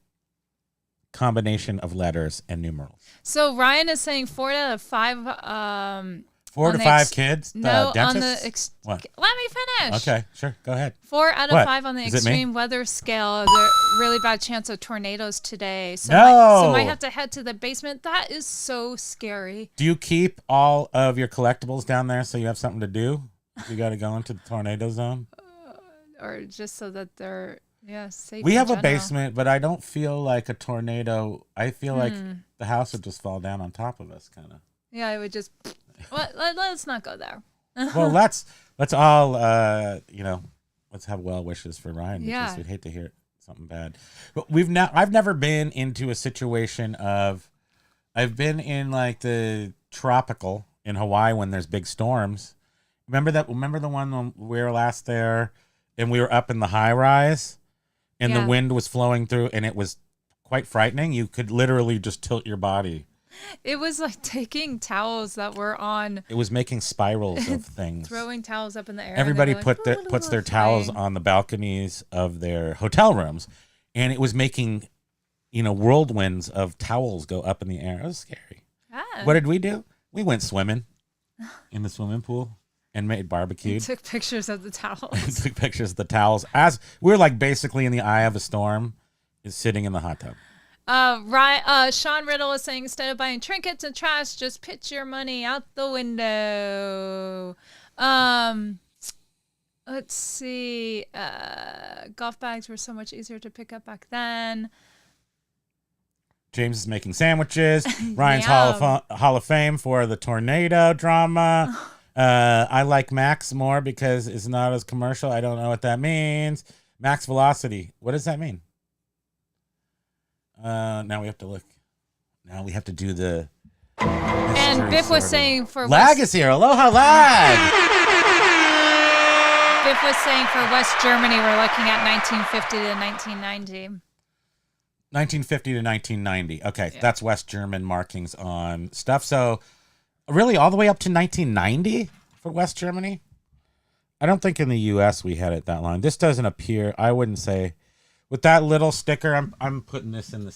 A: combination of letters and numerals.
C: So Ryan is saying 4 out of 5.
A: 4 to 5 kids?
C: No,
A: dentists?
C: What? Let me finish.
A: Okay, sure. Go ahead.
C: 4 out of 5 on the extreme weather scale. There's really bad chance of tornadoes today. So might have to head to the basement. That is so scary.
A: Do you keep all of your collectibles down there so you have something to do? You got to go into the tornado zone?
C: Or just so that they're safe.
A: We have a basement, but I don't feel like a tornado. I feel like the house would just fall down on top of us, kind of.
C: Yeah, it would just. Let's not go there.
A: Well, let's all let's have well wishes for Ryan because we'd hate to hear something bad. But I've never been into a situation of. I've been in like the tropical in Hawaii when there's big storms. Remember the one when we were last there and we were up in the high rise and the wind was flowing through and it was quite frightening. You could literally just tilt your body.
C: It was like taking towels that were on.
A: It was making spirals of things.
C: Throwing towels up in the air.
A: Everybody puts their towels on the balconies of their hotel rooms, and it was making, whirlwinds of towels go up in the air. It was scary.
C: Ah.
A: What did we do? We went swimming in the swimming pool and made barbecue.
C: Took pictures of the towels.
A: Took pictures of the towels as we were like basically in the eye of a storm, is sitting in the hot tub.
C: Sean Riddle is saying, instead of buying trinkets and trash, just pitch your money out the window. Let's see. Golf bags were so much easier to pick up back then.
A: James is making sandwiches. Ryan's Hall of Fame for the tornado drama. I like Max more because it's not as commercial. I don't know what that means. Max velocity. What does that mean? Now we have to look. Now we have to do the.
C: And Biff was saying for
A: Lag is here. Aloha lag.
C: Biff was saying for West Germany, we're looking at 1950 to 1990.
A: 1950 to 1990. Okay, that's West German markings on stuff. So, really, all the way up to 1990 for West Germany? I don't think in the U.S. we had it that long. This doesn't appear, I wouldn't say. With that little sticker, I'm putting this in the...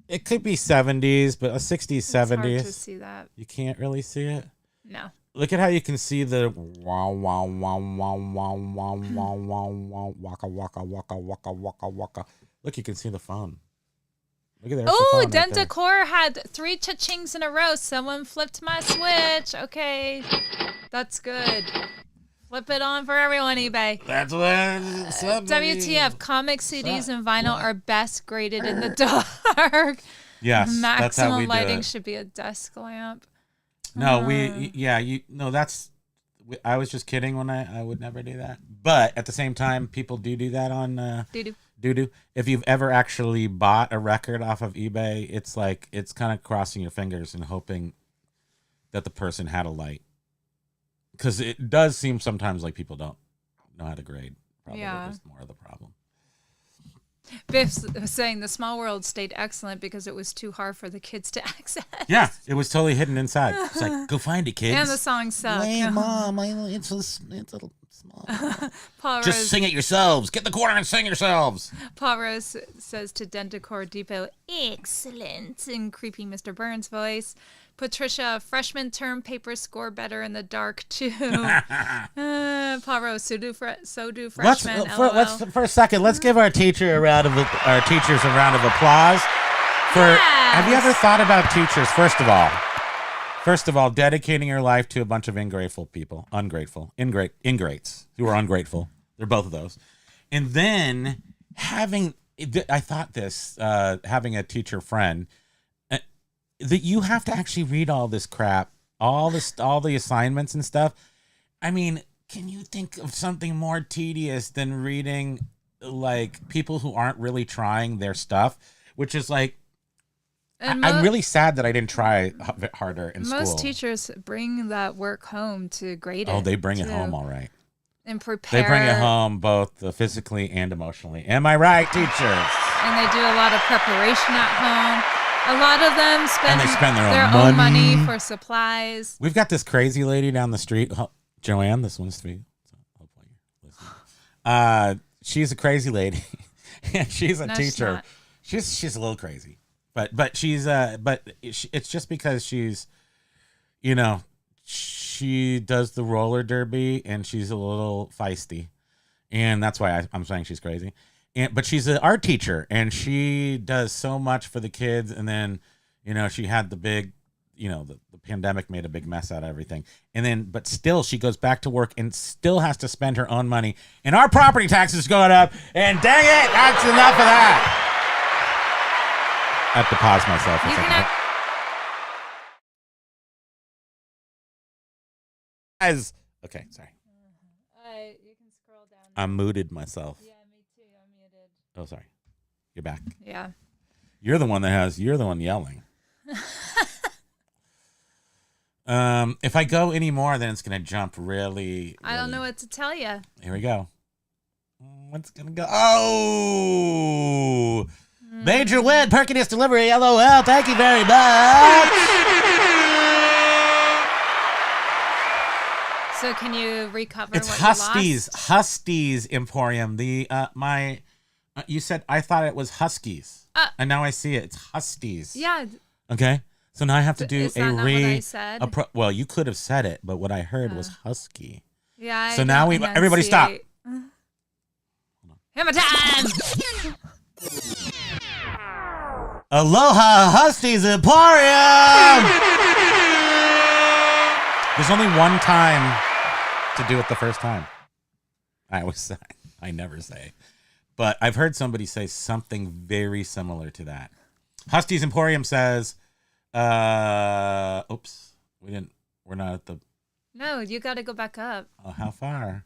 A: It could be 70s, but a 60s, 70s.
C: It's hard to see that.
A: You can't really see it?
C: No.
A: Look at how you can see the wow, wow, wow, wow, wow, wow, wow, wow, wow, waka, waka, waka, waka, waka, waka. Look, you can see the phone. Look at there.
C: Oh, Dentacor had 3 cha-chings in a row. Someone flipped my switch. Okay, that's good. Flip it on for everyone, eBay.
A: That's what.
C: WTF, comic CDs and vinyl are best graded in the dark.
A: Yes, that's how we
C: Maximum lighting
A: do it.
C: should be a desk lamp.
A: No, I was just kidding when I would never do that. But at the same time, people do that on doo-doo. If you've ever actually bought a record off of eBay, it's like, it's kind of crossing your fingers and hoping that the person had a light. Because it does seem sometimes like people don't know how to grade. Probably is more of the problem.
C: Biff's saying the Small World stayed excellent because it was too hard for the kids to access.
A: Yeah, it was totally hidden inside. It's like, go find it, kids.
C: And the song sucked.
A: Wait, Mom, it's a little small.
C: Paul
A: Just
C: Rose,
A: sing it yourselves. Get in the corner and sing yourselves.
C: Paul Rose says to Dentacor Depot, excellent, in creepy Mr. Burns voice. Patricia, freshman term papers score better in the dark too. Paul Rose, so do freshmen.
A: Let's for a second. Let's give our teachers a round of applause. Have you ever thought about teachers? First of all, dedicating your life to a bunch of ingrates who are ungrateful. They're both of those, and then having a teacher friend. That you have to actually read all this crap, all the assignments and stuff. I mean, can you think of something more tedious than reading like people who aren't really trying their stuff? Which is like, I'm really sad that I didn't try harder in school.
C: Most teachers bring that work home to grade it.
A: Oh, they bring it home, all right.
C: And prepare.
A: They bring it home both physically and emotionally. Am I right, teachers?
C: And they do a lot of preparation at home. A lot of them spend their own money for supplies.
A: We've got this crazy lady down the street. Joanne, this one's for you. So hopefully you're listening. She's a crazy lady. She's a teacher. She's a little crazy. But she's it's just because she's, she does the roller derby and she's a little feisty. And that's why I'm saying she's crazy. But she's an art teacher, and she does so much for the kids. And then, she had the big, the pandemic made a big mess out of everything. And then, but still, she goes back to work and still has to spend her own money. And our property taxes going up. And dang it, that's enough of that. I have to pause myself for a second. Okay, sorry.
C: You can scroll down.
A: I muted myself.
C: Yeah, me too. I'm muted.
A: Oh, sorry. You're back.
C: Yeah.
A: You're the one yelling. If I go any more, then it's gonna jump really.
C: I don't know what to tell you.
A: Here we go. What's gonna go? Oh, major win, Perkiness delivery. LOL. Thank you very much.
C: So can you recover
A: It's
C: what
A: Huskies.
C: you lost?
A: Huskies Emporium. The you said I thought it was Huskies, and now I see it. It's Huskies.
C: Yeah.
A: Okay. So now I have to do
C: Is that not what I said?
A: Well, you could have said it, but what I heard was Husky.
C: Yeah.
A: So now everybody stop.
C: Hammer time!
A: Aloha Huskies Emporium. There's only one time to do it the first time. I never say. But I've heard somebody say something very similar to that. Huskies Emporium says, oops, we're not at the.
C: No, you got to go back up.
A: Oh, how far?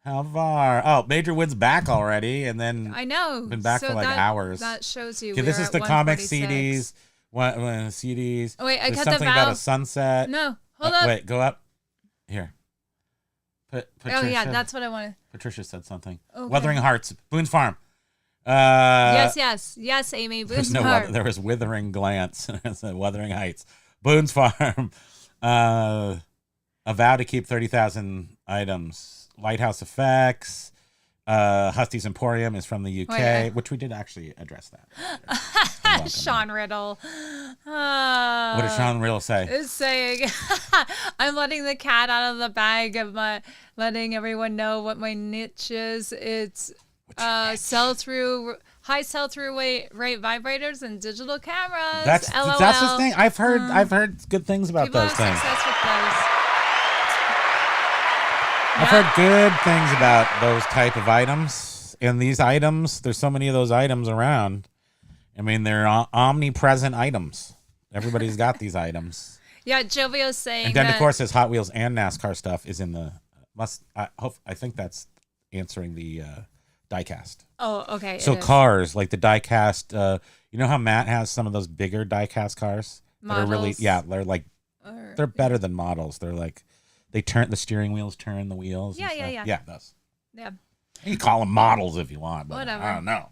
A: How far? Oh, Major Wood's back already, and then
C: I know.
A: been back for like hours.
C: That shows you.
A: Okay, this is the comic CDs.
C: 146.
A: CDs.
C: Oh, wait, I
A: There's
C: got
A: something
C: the
A: about a
C: valve.
A: sunset.
C: No, hold up.
A: Wait, go up. Here. Patricia,
C: Oh, yeah, that's what I wanted.
A: Patricia said something.
C: Okay.
A: Wuthering Hearts, Boone's Farm.
C: Yes, Amy.
A: There's
C: Boone's
A: no
C: Farm.
A: there was Withering Glance. Wuthering Heights. Boone's Farm. A Vow to Keep 30,000 Items. Lighthouse Effects. Huskies Emporium is from the UK, which we did actually address that.
C: Sean Riddle.
A: What did Sean Riddle say?
C: Is saying, I'm letting the cat out of the bag of letting everyone know what my niche is. It's high sell-through rate vibrators and digital cameras.
A: That's
C: LOL.
A: that's his thing. I've heard good things about
C: People
A: those
C: have
A: things.
C: success with those.
A: I've heard good things about those type of items. And these items, there's so many of those items around. I mean, they're omnipresent items. Everybody's got these items.
C: Yeah, Jovio's saying
A: And then, of course, says Hot Wheels and NASCAR stuff is in the I think that's answering the diecast.
C: Oh, okay.
A: So cars, like the diecast, you know how Matt has some of those bigger diecast cars? That are really, they're like, they're better than models. They're like, they turn, the steering wheels turn the wheels.
C: Yeah.
A: Yeah, those.
C: Yeah.
A: You can call them models if you want, but
C: Whatever.
A: I don't know.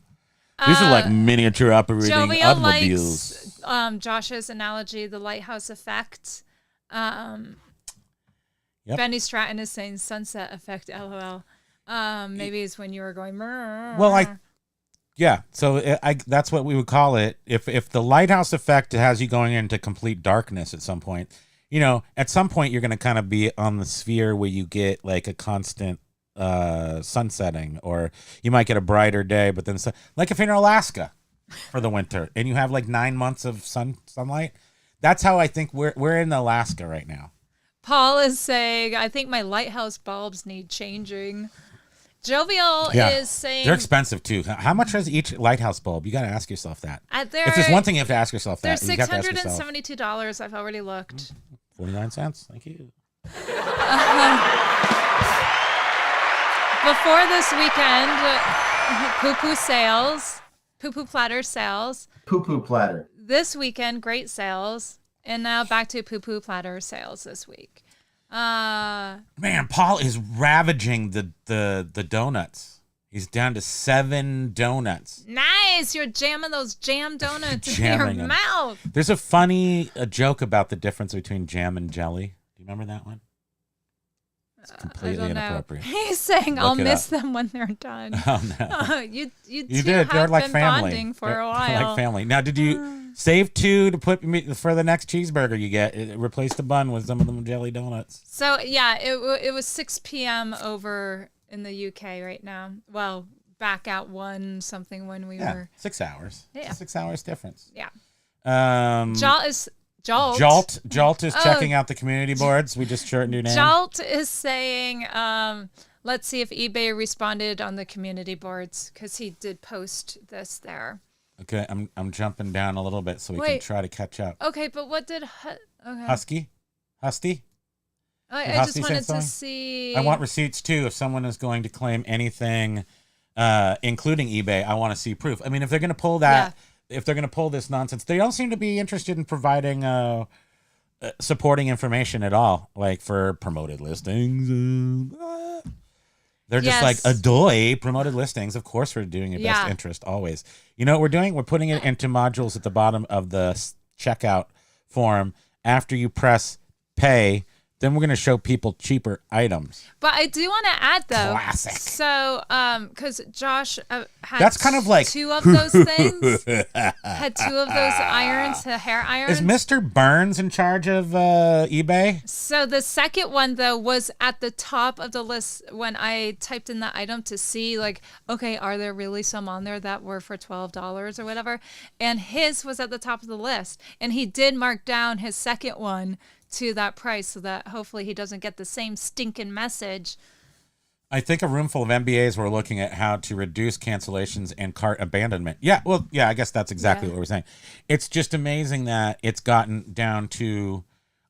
A: These are like miniature operating
C: Jovio
A: automobiles.
C: likes Josh's analogy, the lighthouse effect.
A: Yep.
C: Benny Stratton is saying sunset effect, LOL. Maybe it's when you were going.
A: Well, so that's what we would call it. If the lighthouse effect has you going into complete darkness at some point, you know, at some point you're going to kind of be on the sphere where you get like a constant sunsetting, or you might get a brighter day, but then like if you're in Alaska for the winter and you have like 9 months of sunlight, that's how I think we're in Alaska right now.
C: Paul is saying, I think my lighthouse bulbs need changing. Jovial is saying
A: they're expensive too. How much is each lighthouse bulb? You got to ask yourself that. If there's one thing you have to ask yourself,
C: they're
A: that you got to ask yourself.
C: $672. I've already looked.
A: 49 cents. Thank you.
C: Before this weekend, poo-poo platter sales.
D: Poo-poo platter.
C: This weekend, great sales. And now back to poo-poo platter sales this week.
A: Man, Paul is ravaging the donuts. He's down to 7 donuts.
C: Nice. You're jamming those jam donuts in your mouth.
A: There's a funny joke about the difference between jam and jelly. Do you remember that one? It's completely inappropriate.
C: He's saying I'll miss them when they're done.
A: Oh, no.
C: You two
A: did.
C: have
A: They're like
C: been
A: family.
C: bonding for a while.
A: They're like family. Now, did you save 2 to put for the next cheeseburger you get? Replace the bun with some of them jelly donuts.
C: So, yeah, it was 6 p.m. over in the UK right now. Well, back at 1 something when we were.
A: 6 hours.
C: Yeah.
A: 6 hours difference.
C: Yeah.
A: Jolt is checking out the community boards. We just shortened your name.
C: Jolt is saying, let's see if eBay responded on the community boards, because he did post this there.
A: Okay, I'm jumping down a little bit so we can try to catch up.
C: Okay, but what did
A: Husky?
C: I
A: House,
C: just
A: you saying
C: wanted to
A: something?
C: see.
A: I want receipts too. If someone is going to claim anything, including eBay, I want to see proof. I mean, if they're going to pull that, if they're going to pull this nonsense, they don't seem to be interested in providing supporting information at all, like for promoted listings. They're just like, adoy promoted listings. Of course, we're doing your best interest always. You know what we're doing? We're putting it into modules at the bottom of the checkout form. After you press pay, then we're going to show people cheaper items.
C: But I do want to add, though.
A: Classic.
C: So, because Josh had
A: that's kind of like
C: 2 of those things. Had 2 of those irons, hair irons.
A: Is Mr. Burns in charge of eBay?
C: So the second one, though, was at the top of the list when I typed in the item to see, like, okay, are there really some on there that were for $12 or whatever? And his was at the top of the list. And he did mark down his second one to that price so that hopefully he doesn't get the same stinking message.
A: I think a room full of MBAs were looking at how to reduce cancellations and cart abandonment. Yeah, well, yeah, I guess that's exactly what we're saying. It's just amazing that it's gotten down to,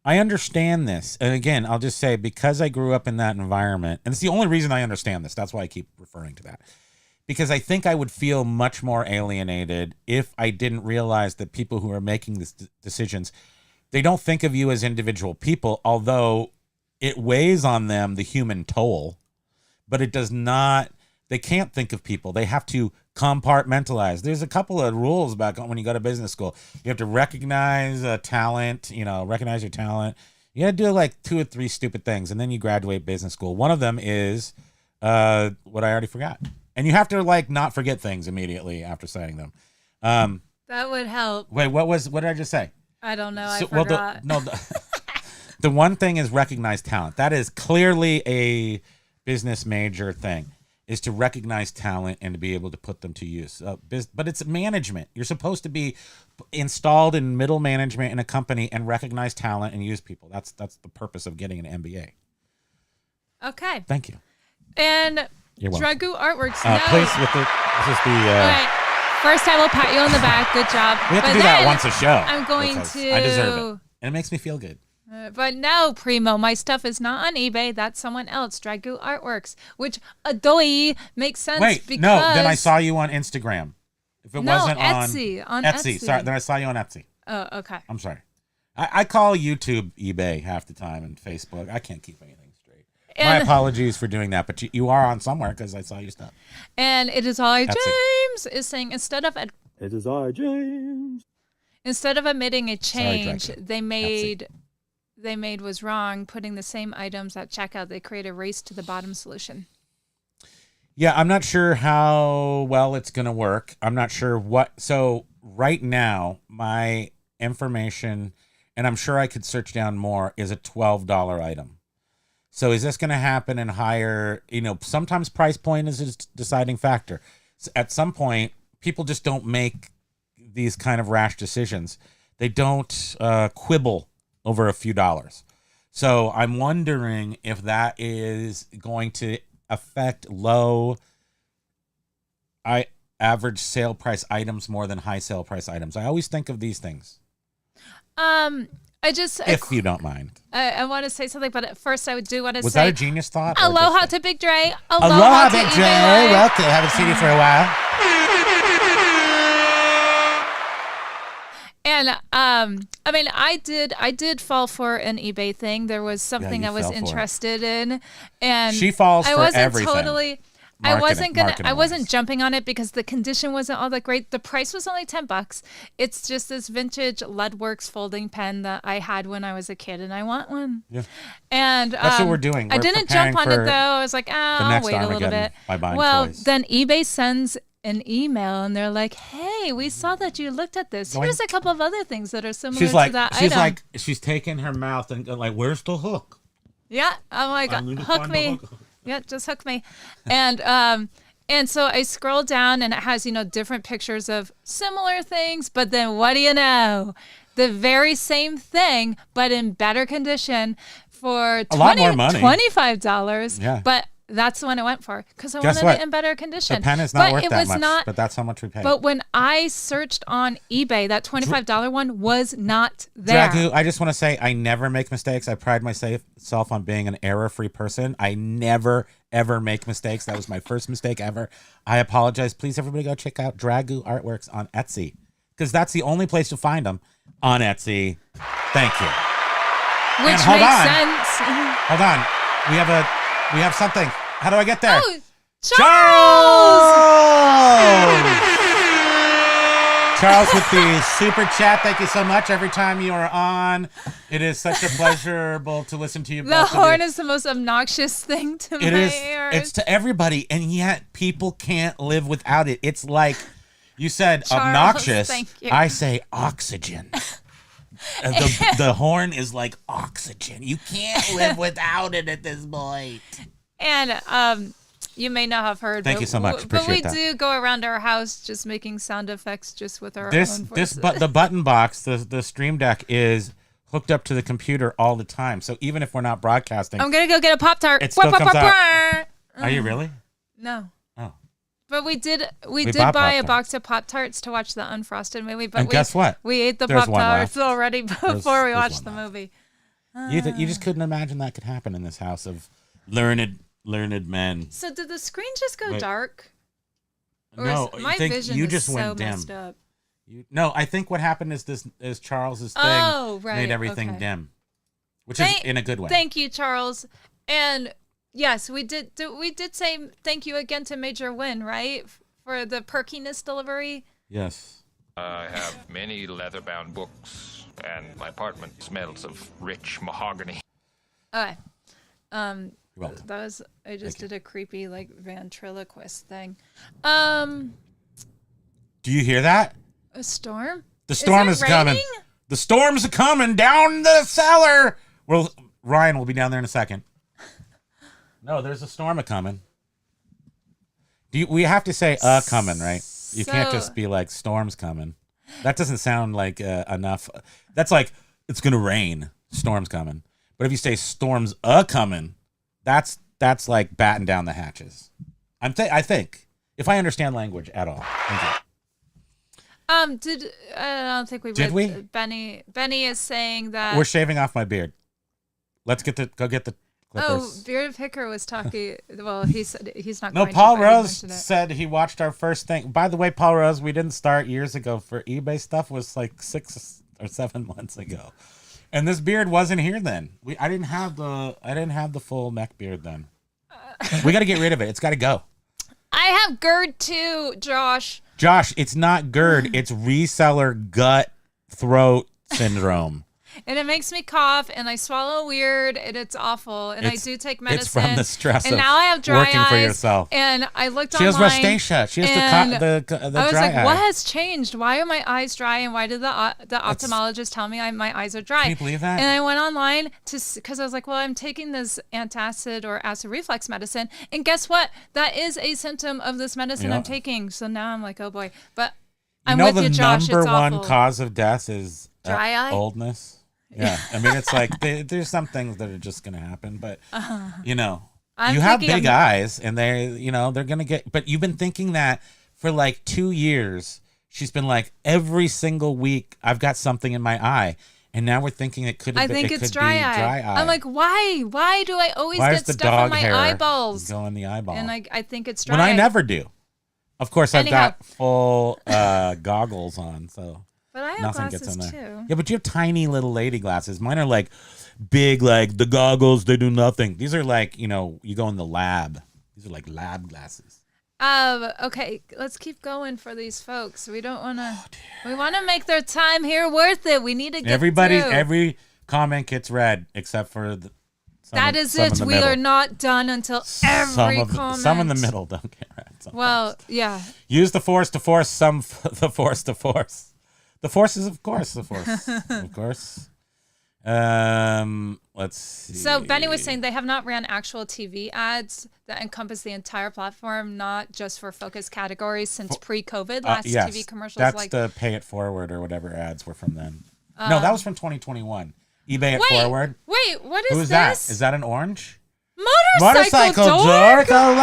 A: I understand this. And again, I'll just say, because I grew up in that environment, and it's the only reason I understand this. That's why I keep referring to that. Because I think I would feel much more alienated if I didn't realize that people who are making these decisions, they don't think of you as individual people, although it weighs on them the human toll, but it does not, they can't think of people. They have to compartmentalize. There's a couple of rules about when you go to business school. You have to recognize talent, recognize your talent. You got to do like 2 or 3 stupid things, and then you graduate business school. One of them is what I already forgot. And you have to like not forget things immediately after citing them.
C: That would help.
A: Wait, what did I just say?
C: I don't know. I forgot.
A: The one thing is recognize talent. That is clearly a business major thing, is to recognize talent and to be able to put them to use. But it's management. You're supposed to be installed in middle management in a company and recognize talent and use people. That's the purpose of getting an MBA.
C: Okay.
A: Thank you.
C: And
A: You're welcome.
C: Dragu Artworks.
A: Please, this is the...
C: Okay. First, I will pat you on the back. Good job.
A: We have to do that once a show.
C: I'm going to...
A: I deserve it. And it makes me feel good.
C: But no, Primo, my stuff is not on eBay. That's someone else, Dragu Artworks, which adoy makes sense.
A: Wait,
C: because...
A: no, then I saw you on Instagram. If it wasn't
C: Etsy, on Etsy.
A: Sorry, then I saw you on Etsy.
C: Oh, okay.
A: I'm sorry. I call YouTube eBay half the time and Facebook. I can't keep anything straight. My apologies for doing that, but you are on somewhere because I saw your stuff.
C: And it is I,
A: Etsy.
C: James, is saying
D: It is I, James.
C: instead of admitting a change
A: Dragu.
C: they made was wrong, putting the same items at checkout, they create a race to the bottom solution.
A: Yeah, I'm not sure how well it's going to work. I'm not sure what. So right now, my information, and I'm sure I could search down more, is a $12 item. So is this going to happen in higher, sometimes price point is a deciding factor. So at some point, people just don't make these kind of rash decisions. They don't quibble over a few dollars. So I'm wondering if that is going to affect low average sale price items more than high sale price items. I always think of these things. If you don't mind.
C: I want to say something, but at first I do want to say...
A: Was that a genius thought?
C: Aloha to Big Dre.
A: Aloha,
C: to
A: Big Dre.
C: eBay.
A: Welcome. Haven't seen you for a while.
C: And I did fall for an eBay thing. There was something I was interested in, and
A: she falls
C: I
A: for
C: wasn't
A: everything.
C: I wasn't jumping on it because the condition wasn't all that great. The price was only $10. It's just this vintage Leadworks folding pen that I had when I was a kid, and I want one.
A: Yeah.
C: And
A: that's what we're doing.
C: I didn't jump on it though. I was like, I'll wait a little bit.
A: By buying toys.
C: Then eBay sends an email and they're like, hey, we saw that you looked at this. Here's a couple of other things that are similar to that item.
A: She's taking her mouth and like, where's the hook?
C: Yeah. I'm like, hook me. Yeah, just hook me. And so I scroll down and it has, different pictures of similar things. But then what do you know? The very same thing, but in better condition for
A: a lot more money.
C: $25.
A: Yeah.
C: But that's the one I went for because I
A: Guess
C: wanted
A: what?
C: it in better condition.
A: The pen is not
C: But
A: worth
C: it
A: that
C: was
A: much,
C: not,
A: but that's how much we paid.
C: But when I searched on eBay, that $25 one was not there.
A: Dragu, I just want to say I never make mistakes. I pride myself on being an error-free person. I never, ever make mistakes. That was my first mistake ever. I apologize. Please, everybody go check out Dragu Artworks on Etsy because that's the only place to find them on Etsy. Thank you.
C: Which
A: And hold
C: makes
A: on.
C: sense.
A: Hold on. We have something. How do I get there?
C: Oh, Charles!
A: Charles with the super chat. Thank you so much. Every time you are on, it is such a pleasurable to listen to you.
C: The horn is the most obnoxious thing to my ears.
A: It's to everybody, and yet people can't live without it. It's like you said,
C: Charles,
A: obnoxious.
C: thank you.
A: I say oxygen. The horn is like oxygen. You can't live without it at this point.
C: And you may not have heard.
A: Thank you so much.
C: But we
A: Appreciate that.
C: do go around our house just making sound effects just with our own voices.
A: The button box, the Stream Deck is hooked up to the computer all the time. So even if we're not broadcasting,
C: I'm gonna go get a Pop-Tart.
A: it still comes out. Are you really?
C: No.
A: Oh.
C: But we did
A: bought
C: buy a
A: Pop-Tarts.
C: box of Pop-Tarts to watch the Unfrosted movie. But
A: And guess what?
C: We ate the
A: There's one
C: Pop-Tarts
A: left.
C: already before we
A: there's
C: watched the
A: one left.
C: movie.
A: You just couldn't imagine that could happen in this house of learned men.
C: So did the screen just go
A: Wait.
C: dark? Or
A: No,
C: is, my
A: I think
C: vision
A: you
C: is
A: just
C: so
A: went dim.
C: messed up.
A: No, I think what happened is Charles's thing
C: Oh, right.
A: made everything
C: okay.
A: dim, which is in a good way.
C: Thank you, Charles. And yes, we did say thank you again to Major Win, right? For the perkiness delivery.
A: Yes.
G: I have many leather-bound books, and my apartment smells of rich mahogany.
C: Okay.
A: You're welcome.
C: That was I just did a creepy like ventriloquist thing.
A: Do you hear that?
C: A storm?
A: The storm
C: it
A: is coming.
C: raining?
A: The storm's coming down the cellar. Well, Ryan will be down there in a second. No, there's a storm a coming. We have to say coming, right? You can't
C: So-
A: just be like storm's coming. That doesn't sound like enough. That's like it's gonna rain. Storm's coming. But if you say storm's coming, that's like batting down the hatches. I think if I understand language at all. Thank you.
C: I don't think we
A: Did we?
C: Benny is saying that
A: We're shaving off my beard. Let's go get the
C: Oh,
A: clippers.
C: Beard Picker was talking. Well, he said he's not.
A: No,
C: going
A: Paul
C: to, but he
A: Rose
C: mentioned it.
A: said he watched our first thing. By the way, Paul Rose, we didn't start years ago for eBay stuff. Was like 6 or 7 months ago, and this beard wasn't here then. I didn't have the full neck beard then. We got to get rid of it. It's got to go.
C: I have GERD too, Josh.
A: Josh, it's not GERD. It's reseller gut throat syndrome.
C: And it makes me cough, and I swallow weird, and it's awful. And I do take medicine.
A: It's from the stress
C: and
A: of
C: now I have dry
A: working
C: eyes.
A: for yourself.
C: And I looked
A: She has
C: online.
A: rosacea. She has
C: and
A: the
C: I was
A: dry
C: like,
A: eye.
C: what has changed? Why are my eyes dry? And why did the ophthalmologist tell me my eyes are dry?
A: Can you believe that?
C: And I went online because I was like, well, I'm taking this antacid or acid reflux medicine. And guess what? That is a symptom of this medicine
A: Yeah.
C: I'm taking. So now I'm like, oh boy. But
A: You
C: I'm
A: know
C: with
A: the
C: you, Josh.
A: number
C: It's
A: one
C: awful.
A: cause of death is
C: Dry eye?
A: oldness. Yeah, I mean it's like there's some things that are just gonna happen, but you know,
C: I'm
A: you have
C: thinking
A: big eyes, and they're gonna get. But you've been thinking that for like 2 years. She's been like every single week I've got something in my eye, and now we're thinking it could.
C: I think it's dry eye. I'm like, why? Why do I always
A: why
C: get
A: is the
C: stuff
A: dog
C: in my
A: hair
C: eyeballs?
A: go in the eyeball?
C: And I think it's dry
A: when I
C: eye.
A: never do. Of course, I've
C: Anyhow.
A: got full goggles on, so.
C: But I have
A: Nothing
C: glasses
A: gets in there.
C: too.
A: Yeah, but you have tiny little lady glasses. Mine are like big, like the goggles, they do nothing. These are like, you go in the lab. These are like lab glasses.
C: Okay, let's keep going for these folks. We don't want to. We want to make their time here worth it. We need to get
A: Everybody,
C: through.
A: every comment gets read except for
C: That is it. We are not done until every comment.
A: Some in the middle don't get read.
C: Well, yeah.
A: Use the force to force some. The force to force. The force is, of course, the force. Of course. Let's see.
C: So Benny was saying they have not ran actual TV ads that encompass the entire platform, not just for focus categories since pre-COVID. Last
A: yes,
C: TV commercials
A: that's
C: like
A: the pay it forward or whatever ads were from then. No, that was from 2021. eBay it forward.
C: Wait, what
A: Who
C: is
A: is
C: this?
A: that? Is that an orange?
C: Motorcycle
A: Dork, aloha!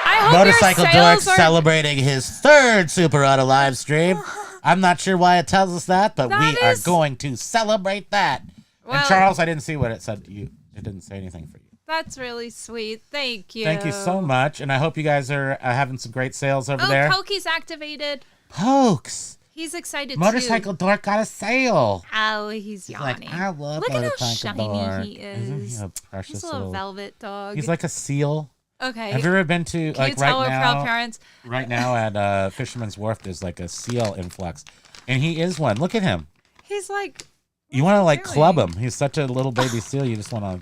C: I hope
A: Motorcycle
C: your
A: Dork
C: sales are...
A: celebrating his third Super Auto live stream. I'm not sure why it tells us that, but we are going to celebrate that.
C: Well,
A: and Charles, I didn't see what it said. It didn't say anything for you.
C: That's really sweet. Thank you.
A: Thank you so much, and I hope you guys are having some great sales over there.
C: Oh, Pokey's activated.
A: Pokes.
C: He's excited
A: Motorcycle
C: too.
A: Dork got a sale.
C: Oh, he's yawning.
A: Like, I love
C: Look at how
A: Motorcycle Dork.
C: shiny he is.
A: Isn't he a precious
C: He's a little velvet dog.
A: He's like a seal.
C: Okay.
A: Have you ever been to
C: Can
A: like
C: you tell
A: right
C: our
A: now?
C: proud parents?
A: Right now at Fisherman's Wharf, there's like a seal influx, and he is one. Look at him.
C: He's like.
A: You want to like club him. He's such a little baby seal. You just want to.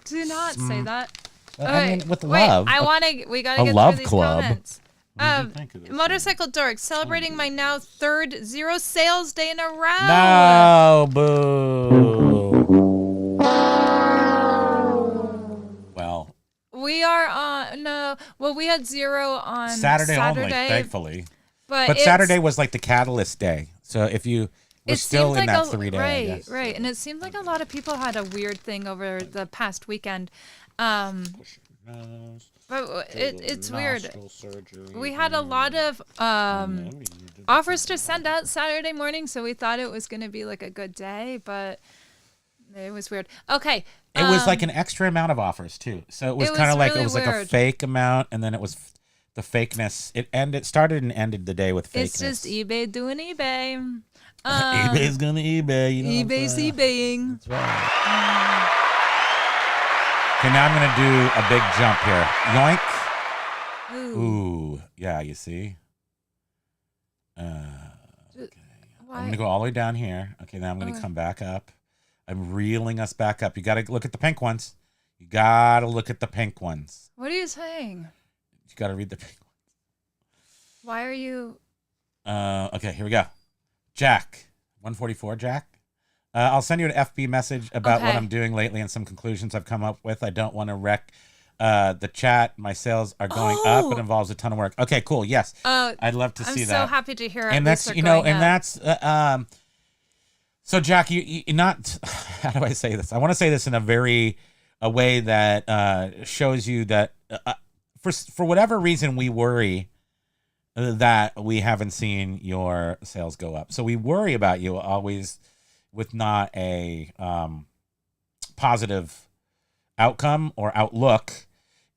C: Do not say that.
A: I mean, with love.
C: We gotta
A: A
C: get
A: love
C: through these
A: club.
C: comments. Motorcycle Dork celebrating my now third 0 sales day in a row.
A: No, boo. Well.
C: We are on Well, we had 0 on
A: Saturday only, thankfully.
C: But
A: Saturday was like the catalyst day. So if you were still in that 3 day, I guess.
C: Right. And it seemed like a lot of people had a weird thing over the past weekend. But it's weird. We had a lot of offers to send out Saturday morning, so we thought it was going to be like a good day, but it was weird. Okay.
A: It was like an extra amount of offers too. So it was kind of like
C: really
A: it was like a
C: weird.
A: fake amount, and then it was the fakeness. It started and ended the day with fakeness.
C: It's just eBay doing eBay.
A: eBay's gonna eBay. You know
C: eBay's eBaying.
A: That's right. Okay, now I'm going to do a big jump here. Yoink. Ooh. Yeah, you see? Okay. I'm going to go all the way down here. Okay, now I'm going to come back up. I'm reeling us back up. You got to look at the pink ones. You got to look at the pink ones.
C: What are you saying?
A: You got to read the pink ones.
C: Why are you...
A: Okay, here we go. Jack. 144, Jack. I'll send you an FB message about what I'm doing lately and some conclusions I've come up with. I don't want to wreck the chat. My sales are going up. It involves a ton of work. Okay, cool. Yes. I'd love to see that.
C: I'm so happy to hear it.
A: And that's, so Jack, you not, how do I say this? I want to say this in a way that shows you that for whatever reason we worry that we haven't seen your sales go up. So we worry about you always with not a positive outcome or outlook,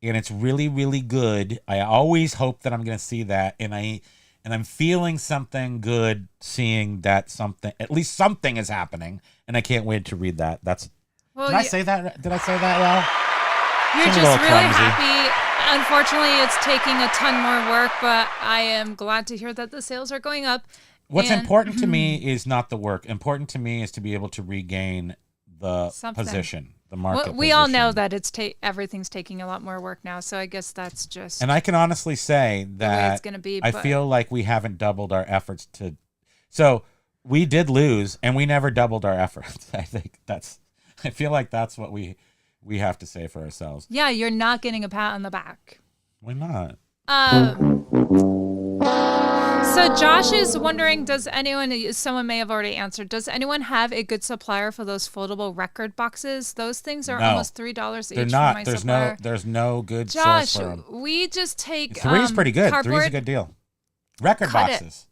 A: and it's really, really good. I always hope that I'm going to see that, and I'm feeling something good, seeing that something, at least something is happening, and I can't wait to read that. Did I say that? Did I say that well?
C: You're just really happy. Unfortunately, it's taking a ton more work, but I am glad to hear that the sales are going up.
A: What's important to me is not the work. Important to me is to be able to regain the position, the market.
C: We all know that everything's taking a lot more work now, so I guess that's just.
A: And I can honestly say that
C: it's gonna be,
A: I feel like we haven't doubled our efforts to. So we did lose, and we never doubled our efforts. I feel like that's what we have to say for ourselves.
C: Yeah, you're not getting a pat on the back.
A: Why not?
C: So Josh is wondering, someone may have already answered, does anyone have a good supplier for those foldable record boxes? Those things are almost $3 each.
A: They're not.
C: For my supplier.
A: There's no good
C: Josh,
A: source for them.
C: we just take
A: 3's pretty good.
C: cardboard.
A: 3's a good deal. Record boxes.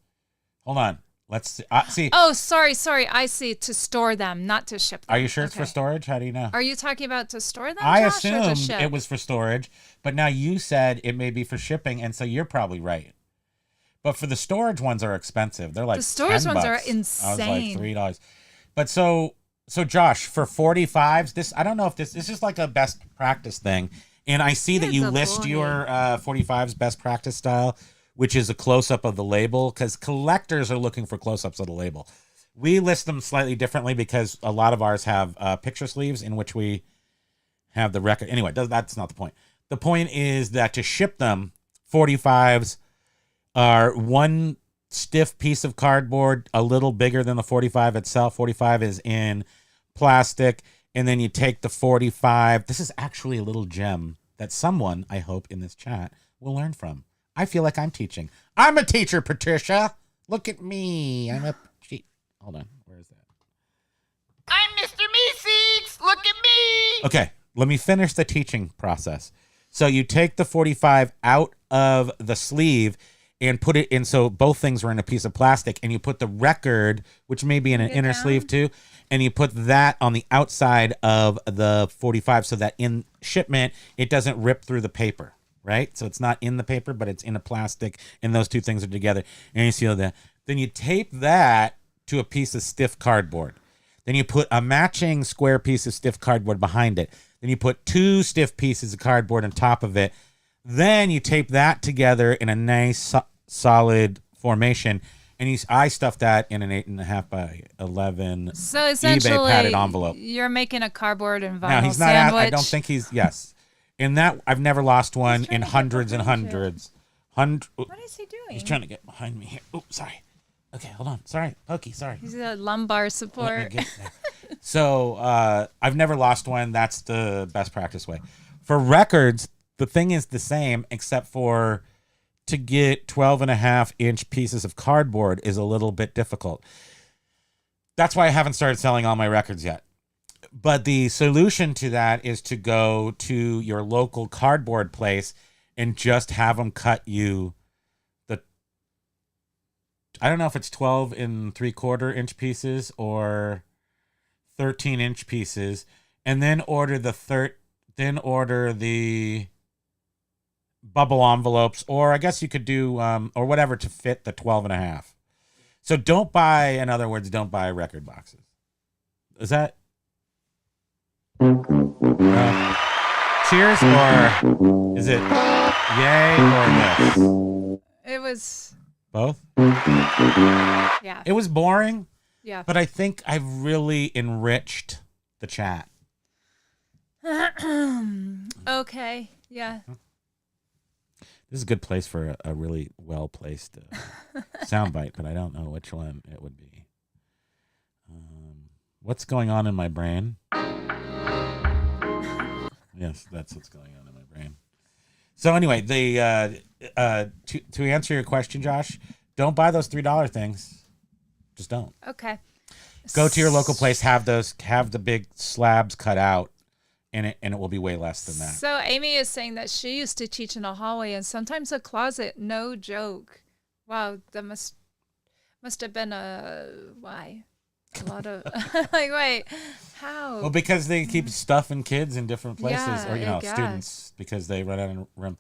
A: Hold on. Let's see. See.
C: Oh, sorry. I see. To store them, not to ship them.
A: Are you sure it's for storage? How do you know?
C: Are you talking about to store them,
A: I
C: Josh, or to
A: assumed
C: ship?
A: it was for storage, but now you said it may be for shipping, and so you're probably right. But for the storage ones are expensive. They're like
C: the storage
A: $10.
C: ones are insane.
A: I was like $3. But so Josh, for 45s, I don't know if this is just like a best practice thing. And I see that you list your 45s best practice style, which is a close-up of the label, because collectors are looking for close-ups of the label. We list them slightly differently because a lot of ours have picture sleeves in which we have the record. Anyway, that's not the point. The point is that to ship them, 45s are one stiff piece of cardboard, a little bigger than the 45 itself. 45 is in plastic, and then you take the 45. This is actually a little gem that someone, I hope, in this chat will learn from. I feel like I'm teaching. I'm a teacher, Patricia. Look at me. Hold on. Where is that?
H: Look at me!
A: Okay, let me finish the teaching process. So you take the 45 out of the sleeve and put it in, so both things were in a piece of plastic, and you put the record, which may be in an inner sleeve too, and you put that on the outside of the 45 so that in shipment, it doesn't rip through the paper, right? So it's not in the paper, but it's in a plastic, and those two things are together, and you seal that. Then you tape that to a piece of stiff cardboard. Then you put a matching square piece of stiff cardboard behind it. Then you put 2 stiff pieces of cardboard on top of it. Then you tape that together in a nice solid formation, and I stuffed that in an 8.5 by 11
C: so essentially
A: eBay padded envelope.
C: You're making a cardboard and vinyl
A: Now he's not.
C: sandwich.
A: I don't think he's. Yes, in that I've never lost one in hundreds and hundreds.
C: What is he doing?
A: He's trying to get behind me here. Oh, sorry. Okay, hold on. Sorry, Pokey. Sorry.
C: He's a lumbar
A: Let
C: support.
A: me get there. So I've never lost one. That's the best practice way. For records, the thing is the same, except for to get 12.5-inch pieces of cardboard is a little bit difficult. That's why I haven't started selling all my records yet. But the solution to that is to go to your local cardboard place and just have them cut you I don't know if it's 12 3/4-inch pieces or 13-inch pieces, and then order the bubble envelopes, or I guess you could do or whatever to fit the 12.5. So don't buy, in other words, don't buy record boxes. Is that cheers, or is it yay or this?
C: It was
A: Both?
C: yeah.
A: It was boring.
C: Yeah.
A: But I think I've really enriched the chat.
C: Okay. Yeah.
A: This is a good place for a really well-placed soundbite, but I don't know which one it would be. What's going on in my brain? Yes, that's what's going on in my brain. So anyway, to answer your question, Josh, don't buy those $3 things. Just don't.
C: Okay.
A: Go to your local place, have the big slabs cut out, and it will be way less than that.
C: So Amy is saying that she used to teach in a hallway and sometimes a closet. No joke. Wow, that must have been a lot of like wait, how?
A: Well, because they keep stuffing kids in different places,
C: Yeah,
A: or students, because they run out of room.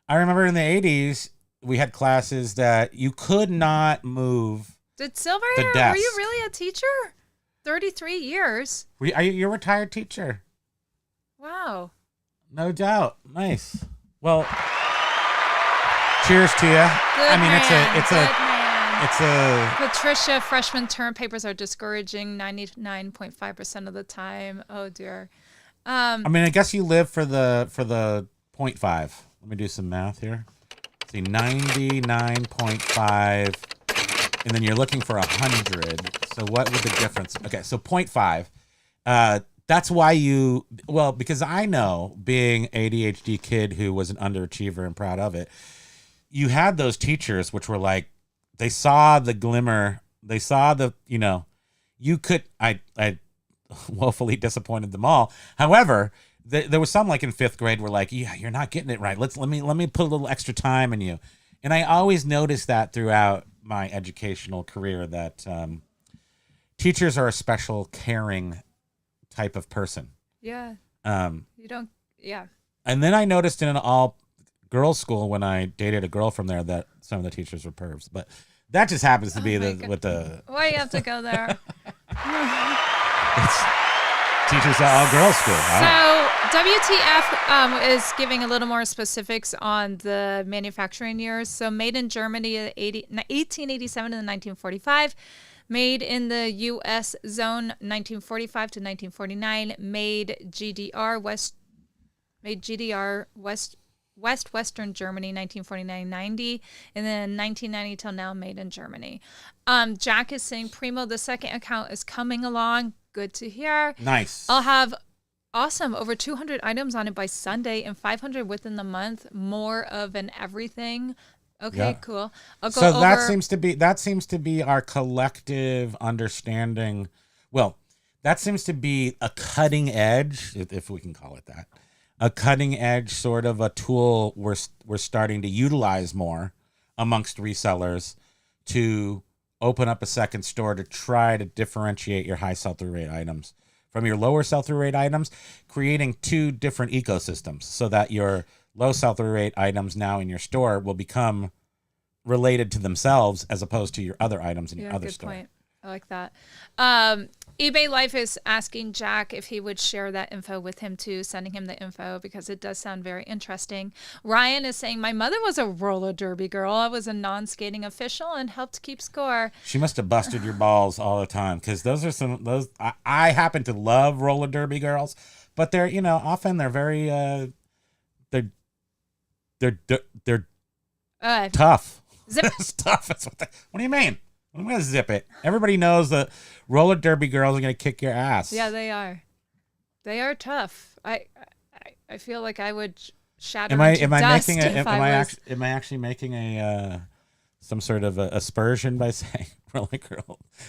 A: I remember in the 80s we had classes that you could not move.
C: Did Silver
A: the
C: were
A: desk.
C: you really a teacher? 33 years.
A: Are you a retired teacher?
C: Wow.
A: No doubt. Nice. Well, cheers to you.
C: Good man.
A: It's a
C: Patricia, freshman term papers are discouraging 99.5% of the time. Oh dear.
A: I guess you live for the 0.5. Let me do some math here. See, 99.5, and then you're looking for 100. So what would the difference? Okay, so 0.5. That's why because I know, being ADHD kid who was an underachiever and proud of it, you had those teachers which were like, they saw the glimmer, they saw the, I woefully disappointed them all. However, there was some like in 5th grade were like, yeah, you're not getting it right. Let me put a little extra time in you. And I always noticed that throughout my educational career that teachers are a special caring type of person.
C: Yeah. You don't. Yeah.
A: And then I noticed in an all girls school when I dated a girl from there that some of the teachers were pervs, but that just happens to be with the.
C: Why you have to go there?
A: It's teachers at all girls school.
C: So WTF is giving a little more specifics on the manufacturing years. So made in Germany 1887 to 1945. Made in the U.S. zone 1945 to 1949. Made GDR Western Germany 1949-90, and then 1990 till now made in Germany. Jack is saying Primo, the second account is coming along. Good to hear.
A: Nice.
C: I'll have over 200 items on it by Sunday and 500 within the month. More of an everything. Okay, yeah. Cool. I'll go
A: that seems to be our collective understanding. Well, that seems to be a cutting edge, if we can call it that, a cutting edge sort of a tool we're starting to utilize more amongst resellers to open up a second store to try to differentiate your high sell-through rate items from your lower sell-through rate items, creating two different ecosystems so that your low sell-through rate items now in your store will become related to themselves as opposed to your other items in your other store.
C: Point. I like that. eBay Life is asking Jack if he would share that info with him too, sending him the info because it does sound very interesting. Ryan is saying, my mother was a roller derby girl. I was a non-skating official and helped keep score.
A: She must have busted your balls all the time because I happen to love roller derby girls, but they're, often they're very, they're tough.
C: Zip.
A: It's tough. What do you mean? I'm going to zip it. Everybody knows that roller derby girls are going to kick your ass.
C: Yeah, they are. They are tough. I feel like I would shatter
A: am I
C: dust
A: making
C: if
A: am I actually making a some sort of aspersion by saying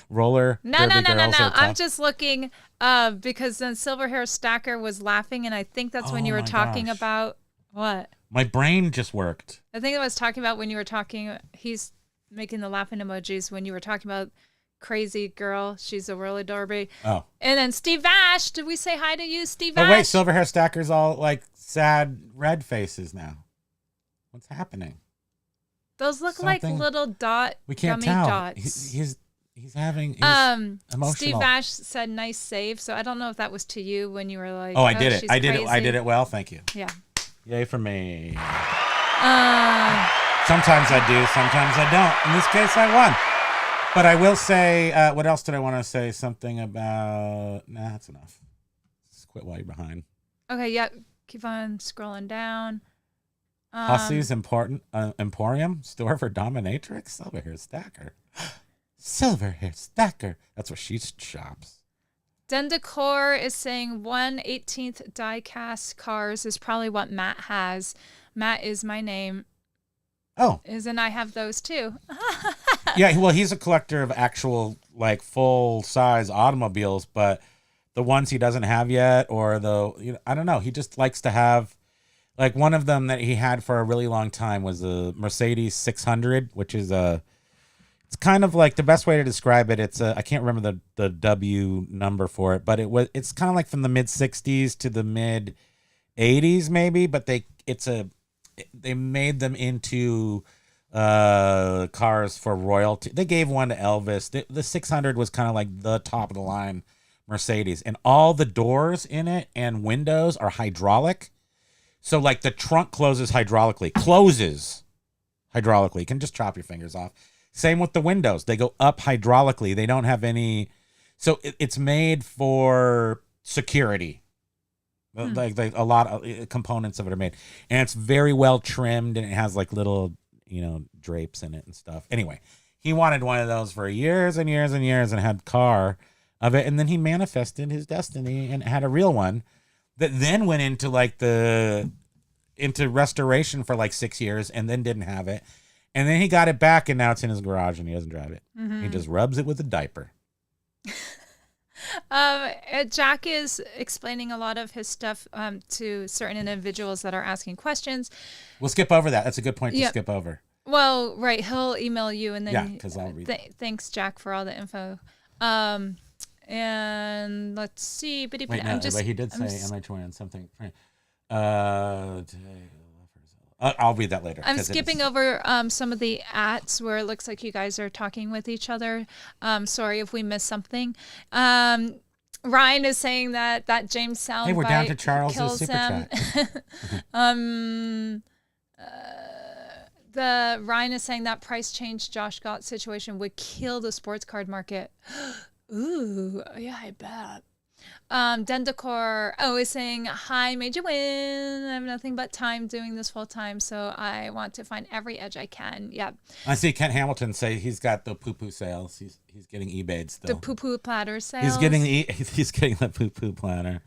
A: roller
C: No.
A: derby girls are tough?
C: I'm just looking because then Silver Hair Stacker was laughing, and I think that's when you were talking about what?
A: My brain just worked.
C: I think I was talking about when you were talking. He's making the laughing emojis when you were talking about crazy girl. She's a roller derby. Oh. And then Steve Vash. Did we say hi to you, Steve Vash?
A: Oh, wait. Silver Hair Stacker's all like sad red faces now. What's happening?
C: Those look like little
A: we can't
C: gummy
A: tell.
C: dots.
A: He's having emotional.
C: Steve Vash said nice save. So I don't know if that was to you when you were like,
A: I did it. I did
C: crazy.
A: it. I did it well. Thank you.
C: Yeah.
A: Yay for me. Sometimes I do, sometimes I don't. In this case, I won. But I will say, what else did I want to say? Something about... Nah, that's enough. Just quit while you're behind.
C: Okay, yeah. Keep on scrolling down.
A: Hussey's Emporium, store for dominatrix, Silver Hair Stacker. Silver Hair Stacker. That's where she shops.
C: Dendecor is saying 1/18th die-cast cars is probably what Matt has. Matt is my name.
A: Oh.
C: And I have those too.
A: Yeah, well, he's a collector of actual, like, full-size automobiles, but the ones he doesn't have yet, or I don't know, he just likes to have, like, one of them that he had for a really long time was a Mercedes 600, which is it's kind of like, the best way to describe it, I can't remember the W number for it, but it's kind of like from the mid-60s to the mid-80s maybe, but they made them into cars for royalty. They gave one to Elvis. The 600 was kind of like the top of the line Mercedes, and all the doors in it and windows are hydraulic. So like the trunk closes hydraulically. You can just chop your fingers off. Same with the windows. They go up hydraulically. They don't have any. So it's made for security. Like a lot of components of it are made, and it's very well trimmed, and it has like little, drapes in it and stuff. Anyway, he wanted one of those for years and years and years, and had car of it, and then he manifested his destiny and had a real one that then went into into restoration for like 6 years, and then didn't have it, and then he got it back, and now it's in his garage, and he doesn't drive it. Mm-hmm. He just rubs it with a diaper.
C: Jack is explaining a lot of his stuff to certain individuals that are asking questions.
A: We'll skip over that. That's a good point to skip over.
C: Well, right. He'll email you, and then
A: because I'll read
C: thanks, Jack, for all the info. And let's see. But
A: he did say MH1 and something. I'll read that later.
C: I'm skipping over some of the ats where it looks like you guys are talking with each other. Sorry if we missed something. Ryan is saying that James sound.
A: Hey, we're down to Charles's super chat.
C: The Ryan is saying that price change Josh Gott situation would kill the sports card market. Ooh, yeah, I bet. Dendecor is saying, hi, made you win. I have nothing but time doing this full time, so I want to find every edge I can. Yep.
A: I see Kent Hamilton say he's got the poo-poo sales. He's getting eBayed still.
C: The poo-poo platter sales.
A: He's getting the poo-poo platter.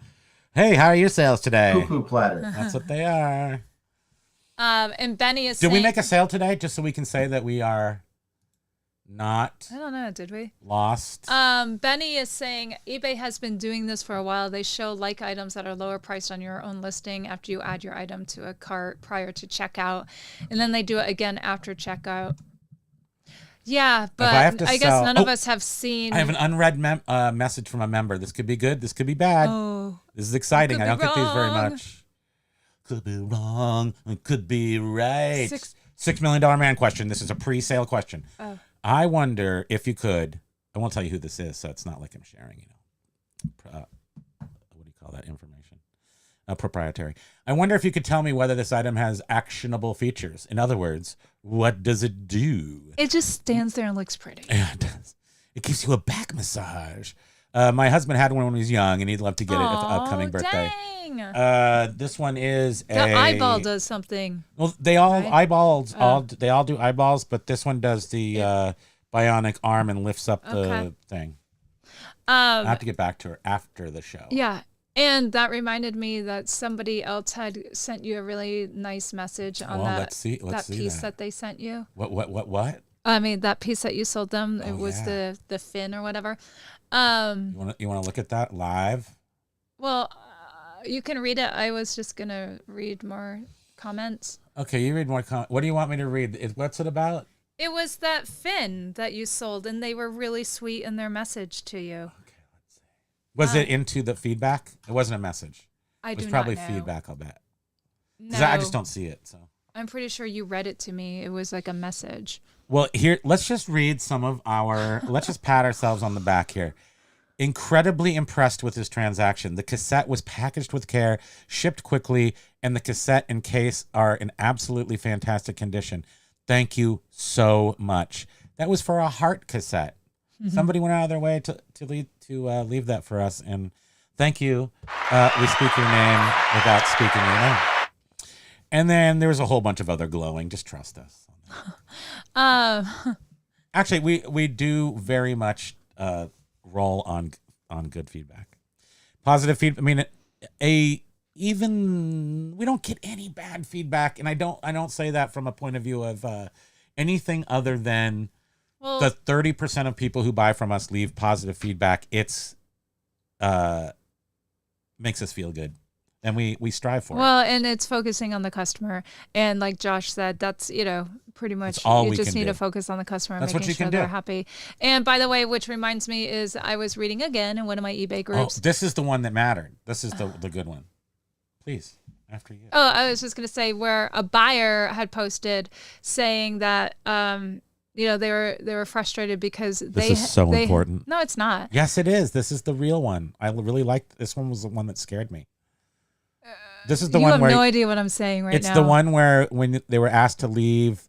A: Hey, how are your sales today?
H: Poo-poo platter.
A: That's what they are.
C: And Benny is saying...
A: Did we make a sale today just so we can say that we are not
C: I don't know. Did we?
A: lost.
C: Benny is saying eBay has been doing this for a while. They show like items that are lower priced on your own listing after you add your item to a cart prior to checkout, and then they do it again after checkout. Yeah, but I guess none of us have seen.
A: I have an unread message from a member. This could be good. This could be bad.
C: Oh,
A: This is exciting. I don't get these very
C: wrong.
A: much. Could be wrong. It could be right.
C: $6
A: $6 million man question. This is a pre-sale question.
C: Oh.
A: I wonder if you could. I won't tell you who this is, so it's not like I'm sharing. What do you call that information? Proprietary. I wonder if you could tell me whether this item has actionable features. In other words, what does it do?
C: It just stands there and looks pretty.
A: Yeah, it does. It gives you a back massage. My husband had one when he was young, and he'd love to get it at the upcoming birthday.
C: Dang.
A: This one is
C: The eyeball does something.
A: Well, they all
C: right?
A: eyeballs. They all do eyeballs, but this one does the bionic arm and lifts up the thing. I have to get back to her after the show.
C: Yeah. And that reminded me that somebody else had sent you a really nice message on that piece that they sent you.
A: What?
C: I mean, that piece that you sold them, it was the fin or whatever.
A: You want to look at that live?
C: Well, you can read it. I was just going to read more comments.
A: Okay, you read more comments. What do you want me to read? What's it about?
C: It was that fin that you sold, and they were really sweet in their message to you.
A: Okay, let's see. Was it into the feedback? It wasn't a message. It was probably feedback, I'll bet. Because I just don't see it. So
C: I'm pretty sure you read it to me. It was like a message.
A: Well, here, let's just read some of let's just pat ourselves on the back here. Incredibly impressed with this transaction. The cassette was packaged with care, shipped quickly, and the cassette and case are in absolutely fantastic condition. Thank you so much. That was for a heart cassette. Mm-hmm. Somebody went out of their way to leave that for us, and thank you. We speak your name without speaking your name. And then there was a whole bunch of other glowing. Just trust us. Actually, we do very much roll on good feedback, positive feedback. I mean, even we don't get any bad feedback, and I don't say that from a point of view of anything other than the 30% of people who buy from us leave positive feedback. It's makes us feel good. And we strive for it.
C: Well, and it's focusing on the customer. And like Josh said, that's, pretty much you just need to focus on the customer and making sure they're happy. And by the way, which reminds me is I was reading again in one of my eBay groups.
A: Oh, this is the one that mattered. This is the good one. Please, after you.
C: Oh, I was just going to say where a buyer had posted saying that, they were frustrated because
A: this is so important.
C: No, it's not.
A: Yes, it is. This is the real one. I really liked this one. Was the one that scared me. This is the one where
C: you have no idea what I'm saying right now.
A: It's the one where when they were asked to leave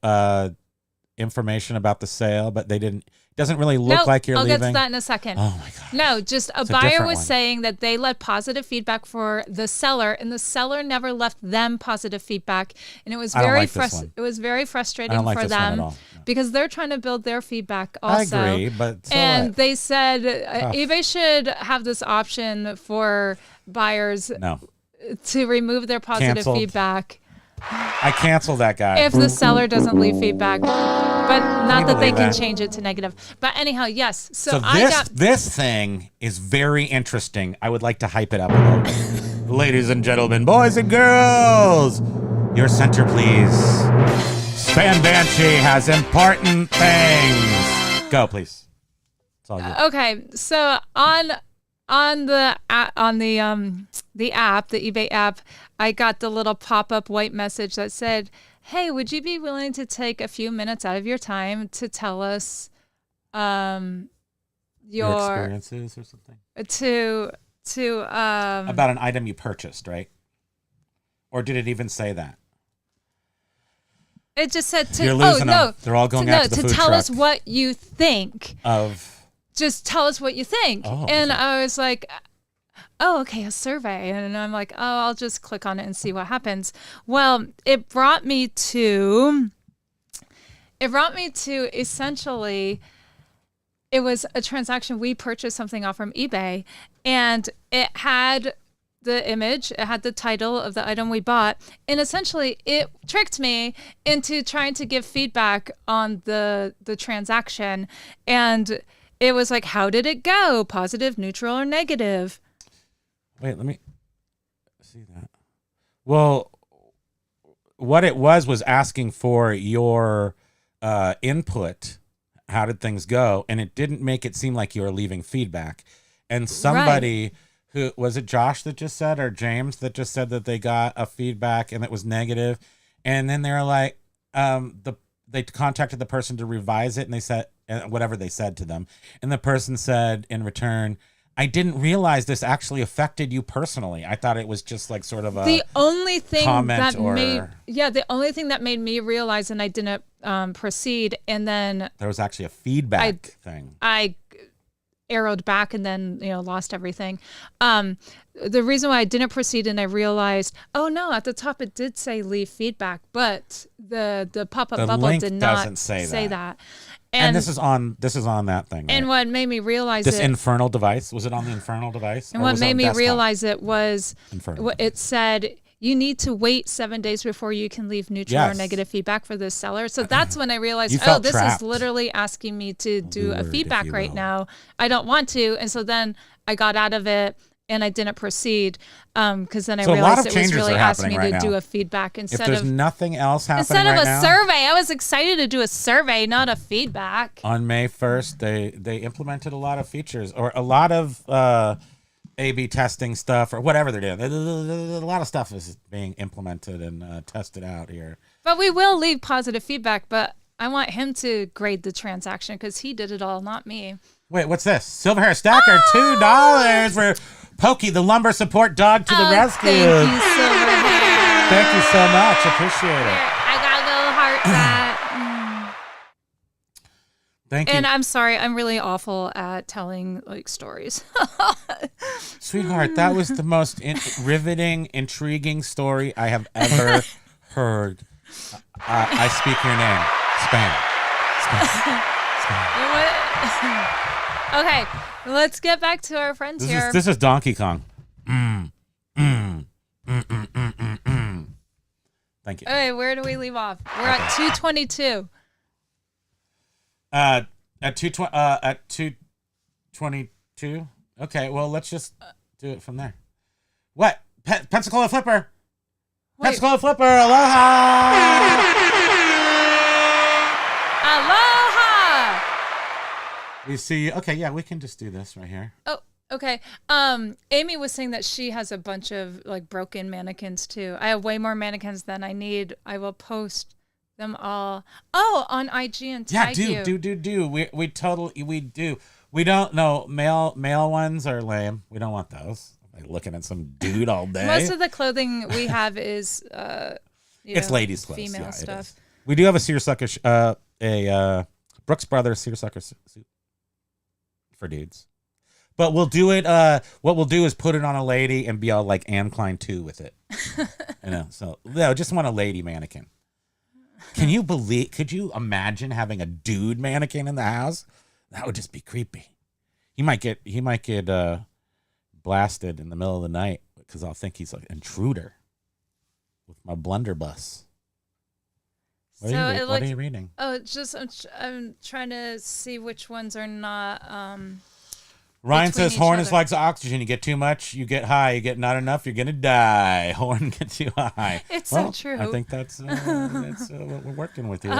A: information about the sale, but they didn't. It doesn't really look like you're leaving.
C: I'll get to that in a second.
A: Oh my god!
C: No, just a buyer was saying that they left positive feedback for the seller, and the seller never left them positive feedback, and it was very frustrating for them because they're trying to build their feedback also.
A: I agree, but
C: they said eBay should have this option for buyers.
A: No.
C: To remove their positive feedback.
A: I cancel that guy.
C: If the seller doesn't leave feedback. But not that they can change it to negative. But anyhow, yes. So
A: this thing is very interesting. I would like to hype it up a little bit. Ladies and gentlemen, boys and girls, your center, please. Span Banshee has important things. Go, please. It's all good.
C: Okay, so on the app, the eBay app, I got the little pop-up white message that said, "Hey, would you be willing to take a few minutes out of your time to tell us your
A: experiences or something?"
C: To
A: about an item you purchased, right? Or did it even say that?
C: It just said
A: You're losing them. They're all going out to the food
C: tell
A: truck.
C: us what you think
A: of.
C: Just tell us what you think. And I was like, oh, okay, a survey. And I'm like, oh, I'll just click on it and see what happens. Well, it brought me to essentially, it was a transaction. We purchased something off from eBay, and it had the image. It had the title of the item we bought. And essentially, it tricked me into trying to give feedback on the transaction. And it was like, how did it go? Positive, neutral, or negative?
A: Wait, let me see that. Well, what it was asking for your input. How did things go? And it didn't make it seem like you were leaving feedback. And somebody who was it Josh that just said, or James that just said that they got a feedback and it was negative. And then they're like, they contacted the person to revise it, and they said whatever they said to them. And the person said in return, I didn't realize this actually affected you personally. I thought it was just like sort of a
C: the only thing
A: comment
C: the only thing that made me realize, and I didn't proceed, and then
A: there was actually a feedback thing.
C: I arrowed back and then lost everything. The reason why I didn't proceed, and I realized, oh no, at the top it did say leave feedback, but the pop-up bubble did not say that. And
A: this is on that thing. Right?
C: And what made me realize
A: this infernal device, was it on the infernal device?
C: And what made me realize it was it said you need to wait 7 days before you can leave neutral or negative feedback for this seller. So that's when I realized, this is literally asking me to do a feedback right now. I don't want to. And so then I got out of it and I didn't proceed because then I realized it was really asking me to do a feedback instead of...
A: If there's nothing else happening
C: instead of
A: right
C: a
A: now,
C: survey. I was excited to do a survey, not a feedback.
A: On May 1st, they implemented a lot of features or a lot of A/B testing stuff or whatever they're doing. A lot of stuff is being implemented and tested out here.
C: But we will leave positive feedback, but I want him to grade the transaction because he did it all, not me.
A: Wait, what's this? Silverhair Stacker, $2 for Pokey, the lumber support dog to the rescue.
C: Thank you, Silverhair.
A: Thank you so much. Appreciate it.
C: I got a little heart that.
A: Thank you.
C: And I'm sorry, I'm really awful at telling stories.
A: Sweetheart, that was the most riveting, intriguing story I have ever heard. I speak your name. Spam.
C: Okay, let's get back to our friends here.
A: This is Donkey Kong. Thank you.
C: Okay, where do we leave off? We're at 222.
A: At 222. Okay, well let's just do it from there. What? Pensacola Flipper.
C: Wait.
A: Pensacola Flipper. Aloha.
C: Aloha.
A: We see. Okay, yeah, we can just do this right here.
C: Oh, okay. Amy was saying that she has a bunch of broken mannequins too. I have way more mannequins than I need. I will post them all. Oh, on IG and tag you.
A: Do. We do. We don't know. Male ones are lame. We don't want those. Like looking at some dude all day.
C: Most of the clothing we have is
A: it's ladies' clothes.
C: Female stuff.
A: We do have a seersucker, a Brooks Brothers seersucker suit for dudes. But we'll do it. What we'll do is put it on a lady and be all like Anne Klein 2 with it. So no, just want a lady mannequin. Could you imagine having a dude mannequin in the house? That would just be creepy. He might get blasted in the middle of the night because I'll think he's like an intruder with my blunderbuss. What are you reading?
C: Oh, it's just I'm trying to see which ones are not.
A: Ryan says horn is like oxygen. You get too much, you get high. You get not enough, you're gonna die. Horn gets you high.
C: It's so true.
A: I think that's what we're working with here.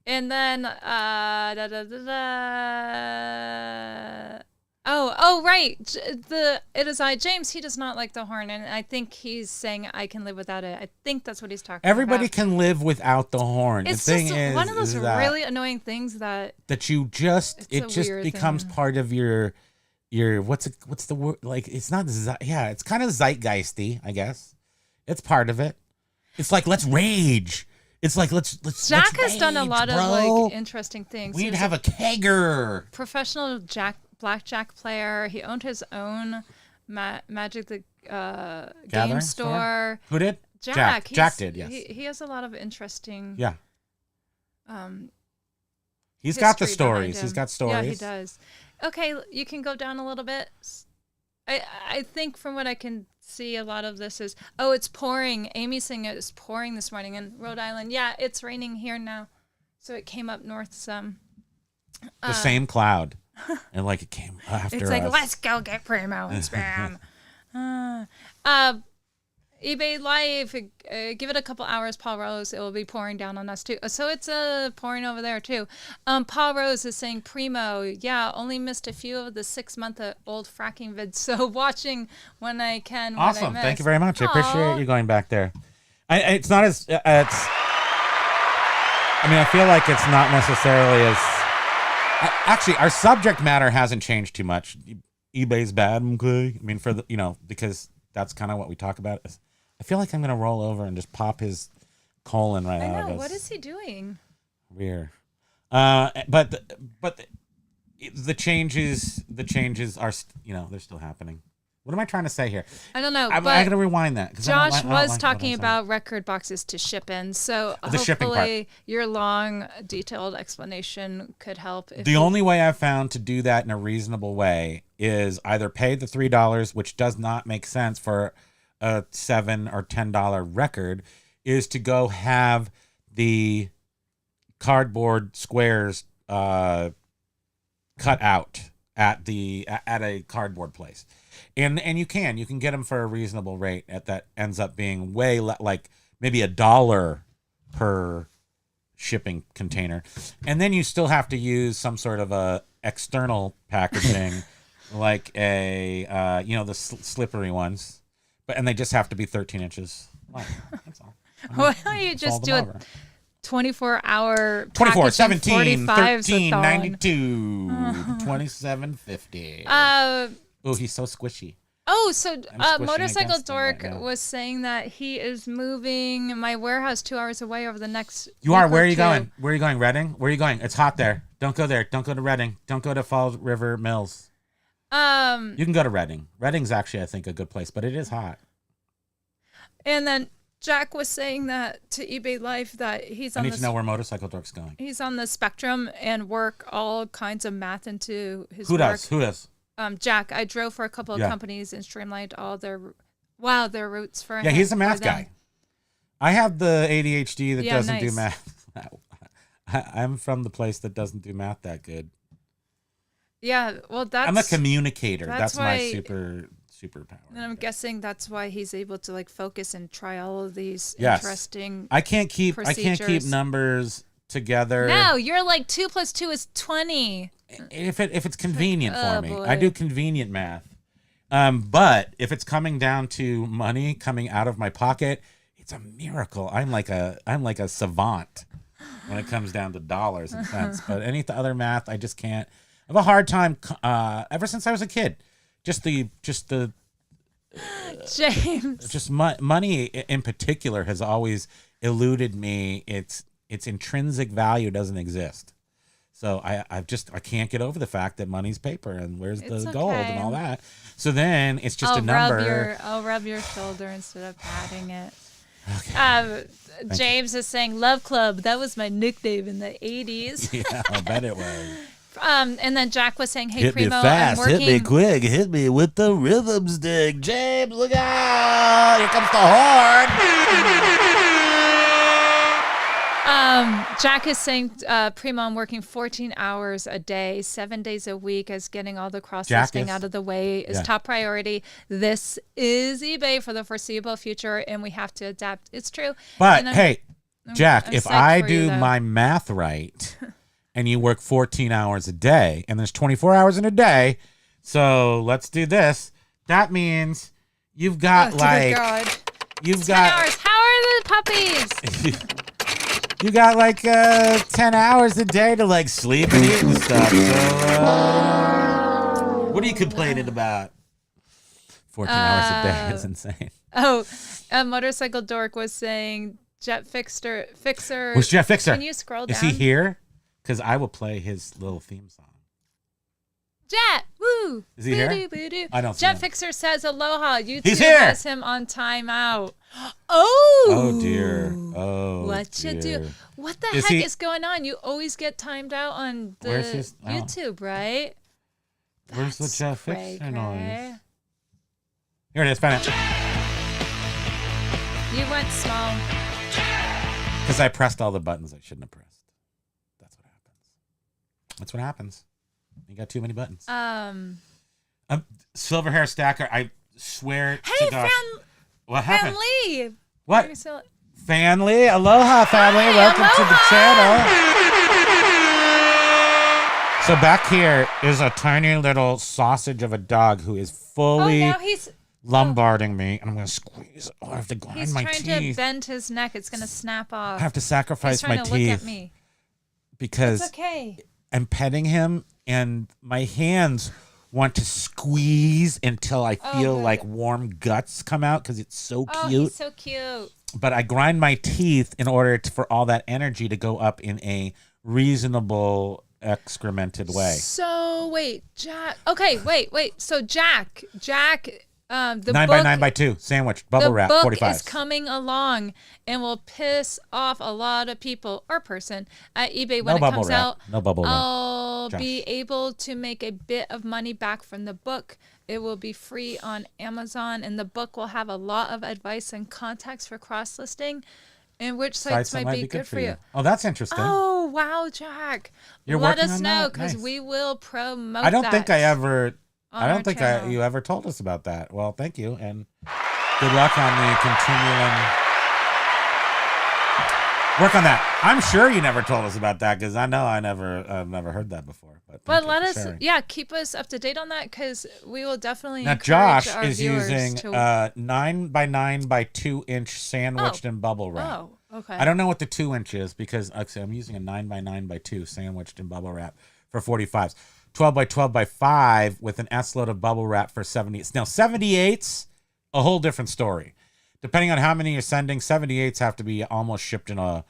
C: And then Oh, right. It is I. James, he does not like the horn, and I think he's saying I can live without it. I think that's what he's talking
A: Everybody
C: about.
A: can live without the horn.
C: It's
A: the thing
C: just one of those really annoying things that
A: you just becomes part of your what's the word? Like it's not it's kind of zeitgeisty, I guess. It's part of it. It's like let's rage. It's like let's
C: Jack
A: has
C: rage, done a lot of interesting things.
A: We'd have a kegger.
C: Professional blackjack player. He owned his own Magic the game store.
A: Who did?
C: Jack.
A: Jack did, yes.
C: He has a lot of interesting...
A: Yeah. He's got the stories. He's got stories.
C: Yeah, he does. Okay, you can go down a little bit. I think from what I can see, a lot of this is, it's pouring. Amy's saying it's pouring this morning in Rhode Island. Yeah, it's raining here now. So it came up north some.
A: The same cloud. And like it came after
C: It's like,
A: us.
C: let's go get Primo and spam. eBay Live, give it a couple hours, Paul Rose. It will be pouring down on us too. So it's pouring over there too. Paul Rose is saying Primo, only missed a few of the 6-month-old fracking vids. So watching when I can.
A: Awesome. Thank you very much. I appreciate you going back there. It's not as, I feel like it's not necessarily as, actually, our subject matter hasn't changed too much. eBay's bad, okay? I mean, for the, because that's kind of what we talk about. I feel like I'm gonna roll over and just pop his colon right out of his
C: what is he doing?
A: rear. But the changes are they're still happening. What am I trying to say here?
C: I don't know.
A: I gotta rewind that.
C: Josh was talking about record boxes to ship in, so
A: the shipping part.
C: hopefully your long, detailed explanation could help.
A: The only way I've found to do that in a reasonable way is either pay the $3, which does not make sense for a $7 or $10 record, is to go have the cardboard squares cut out at a cardboard place. And you can get them for a reasonable rate that ends up being way like maybe $1 per shipping container. And then you still have to use some sort of a external packaging like the slippery ones, and they just have to be 13 inches long. That's all.
C: Why don't you just do a 24-hour
A: 24,
C: package
A: 17,
C: 45s
A: 13,
C: a thon?
A: 92, 27.50. Oh, he's so squishy.
C: So
A: squishing
C: Motorcycle
A: against him right
C: Dork
A: now.
C: was saying that he is moving my warehouse 2 hours away over the next
A: You are.
C: week
A: Where
C: or
A: are you
C: two.
A: going? Where are you going? Reading? Where are you going? It's hot there. Don't go there. Don't go to Reading. Don't go to Fall River Mills. You can go to Reading. Reading's actually, I think, a good place, but it is hot.
C: And then Jack was saying that to eBay Live that he's
A: I
C: on
A: need to know where Motorcycle Dork's going.
C: he's on the spectrum and work all kinds of math into his
A: Who
C: work.
A: does? Who does?
C: Jack, I drove for a couple of
A: Yeah.
C: companies and streamlined all their routes for
A: Yeah,
C: him.
A: he's a math
C: for them.
A: guy. I have the ADHD that
C: Yeah,
A: doesn't do
C: nice.
A: math. I'm from the place that doesn't do math that good.
C: Yeah, well, that's.
A: I'm a communicator. That's my
C: why-
A: superpower.
C: And I'm guessing that's why he's able to focus and try all of these
A: Yes.
C: interesting.
A: I can't keep
C: procedures.
A: numbers together.
C: No, you're like 2 + 2 is 20.
A: If it's convenient for me.
C: boy.
A: I do convenient math. But if it's coming down to money coming out of my pocket, it's a miracle. I'm like a savant when it comes down to dollars and cents. But any other math, I just can't. I have a hard time ever since I was a kid. Just the
C: James.
A: money in particular has always eluded me. Its intrinsic value doesn't exist. So I can't get over the fact that money's paper and where's the
C: It's
A: gold
C: okay.
A: and all that. So then it's just a number.
C: I'll rub your shoulder instead of patting it. Okay. James is saying Love Club. That was my nickname in the 80s.
A: Yeah, I bet it was.
C: And then Jack was saying, "Hey,
A: Hit
C: Primo,
A: me fast,
C: I'm working."
A: hit me quick, hit me with the rhythm stick. James, look out! Here comes the horn.
C: Jack is saying, Primo, I'm working 14 hours a day, 7 days a week, as getting all the cross-listing out of the way is top priority. This is eBay for the foreseeable future, and we have to adapt. It's true.
A: But hey, Jack,
C: I'm
A: if
C: psyched
A: I
C: for you,
A: do
C: though.
A: my math right, and you work 14 hours a day, and there's 24 hours in a day, so let's do this. That means you've got
C: dear God.
A: you've
C: 10
A: got
C: hours. How are the puppies?
A: you got 10 hours a day to sleep and eat and stuff. So what are you complaining about? 14 hours a day is insane.
C: Motorcycle Dork was saying Jet Fixer.
A: Where's Jeff Fixer?
C: Can you scroll down?
A: Is he here? Because I will play his little theme song.
C: Jet, woo!
A: Is he here?
C: Boo-doo.
A: I don't see
C: Jet
A: him.
C: Fixer says aloha. YouTube
A: He's here!
C: has him on timeout. Oh!
A: Oh dear. Oh.
C: What you
A: dear.
C: do? What the
A: Is
C: heck
A: he-
C: is going on? You always get timed out on the
A: Where's his- oh.
C: YouTube, right?
A: Where's the
C: That's
A: Jeff
C: cray-cray.
A: Fixer noise? Here it is. Find it.
C: You went small.
A: Because I pressed all the buttons I shouldn't have pressed. That's what happens. That's what happens. You got too many buttons. Silver hair stacker. I swear
C: Hey,
A: to God. What happened?
C: Lee.
A: What? Family. Aloha, family. Welcome to the channel. So back here is a tiny little sausage of a dog who is fully
C: now he's
A: lombarding me, and I'm going to squeeze. Oh, I have to grind my teeth.
C: He's trying to bend his neck. It's going to snap off.
A: I have to sacrifice my
C: He's
A: teeth.
C: trying to look at me.
A: Because
C: it's okay.
A: I'm petting him, and my hands want to squeeze until I feel like warm guts come out because it's so cute.
C: Oh, he's so cute.
A: But I grind my teeth in order for all that energy to go up in a reasonable excremented way.
C: So wait, Jack. Okay, wait. So Jack. The
A: 9 by 9 by 2 sandwich bubble wrap.
C: The book
A: 45.
C: is coming along and will piss off a lot of people or person at eBay when it comes out.
A: No bubble wrap.
C: I'll be able to make a bit of money back from the book. It will be free on Amazon, and the book will have a lot of advice and context for cross-listing, and which sites might be good for you.
A: Oh, that's interesting.
C: Oh, wow, Jack.
A: You're
C: Let
A: working
C: us
A: on
C: know
A: that?
C: because
A: Nice.
C: we will promote
A: I don't
C: that
A: think I ever.
C: on
A: I
C: our
A: don't think
C: channel.
A: you ever told us about that. Well, thank you, and good luck on the continuing work on that. I'm sure you never told us about that because I know I've never heard that before. But
C: let us,
A: sharing.
C: keep us up to date on that because we will definitely.
A: Now
C: encourage
A: Josh
C: our
A: is
C: viewers
A: using
C: to...
A: 9 by 9 by 2 inch sandwiched in bubble wrap.
C: Oh, okay.
A: I don't know what the 2 inch is because actually I'm using a 9 by 9 by 2 sandwiched in bubble wrap for 45s. 12 by 12 by 5 with an S load of bubble wrap for 78s. Now 78s, a whole different story. Depending on how many you're sending, 78s have to be almost shipped in a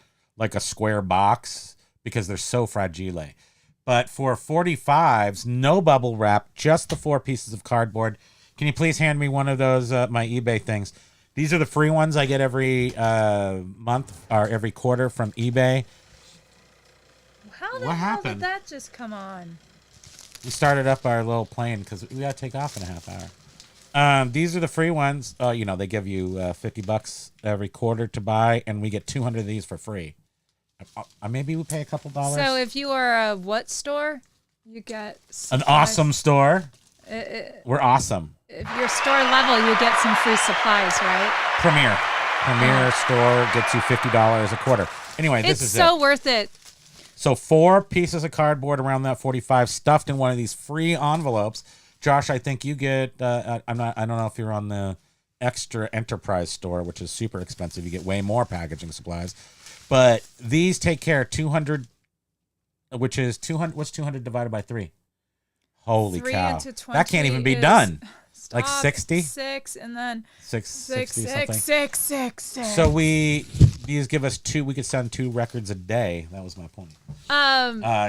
A: square box because they're so fragile. But for 45s, no bubble wrap, just the 4 pieces of cardboard. Can you please hand me one of those, my eBay things? These are the free ones I get every month or every quarter from eBay.
C: How the
A: What
C: hell
A: happened?
C: did that just come on?
A: We started up our little plane because we got to take off in a half hour. These are the free ones. They give you $50 every quarter to buy, and we get 200 of these for free. Maybe we pay a couple dollars.
C: So if you are a what store, you get
A: An awesome store. We're awesome.
C: If you're store level, you get some free supplies, right?
A: Premier store gets you $50 a quarter. Anyway, this is
C: so
A: it.
C: worth it.
A: So 4 pieces of cardboard around that 45 stuffed in one of these free envelopes. Josh, I think you get. I don't know if you're on the extra enterprise store, which is super expensive. You get way more packaging supplies, but these take care of 200, which is 200. What's 200 divided by 3? Holy
C: 3
A: cow!
C: into 20
A: That can't even be
C: is-
A: done. Like
C: Stop,
A: 60?
C: 6 and then
A: 60 something.
C: 6.
A: So these give us 2. We could send 2 records a day. That was my point.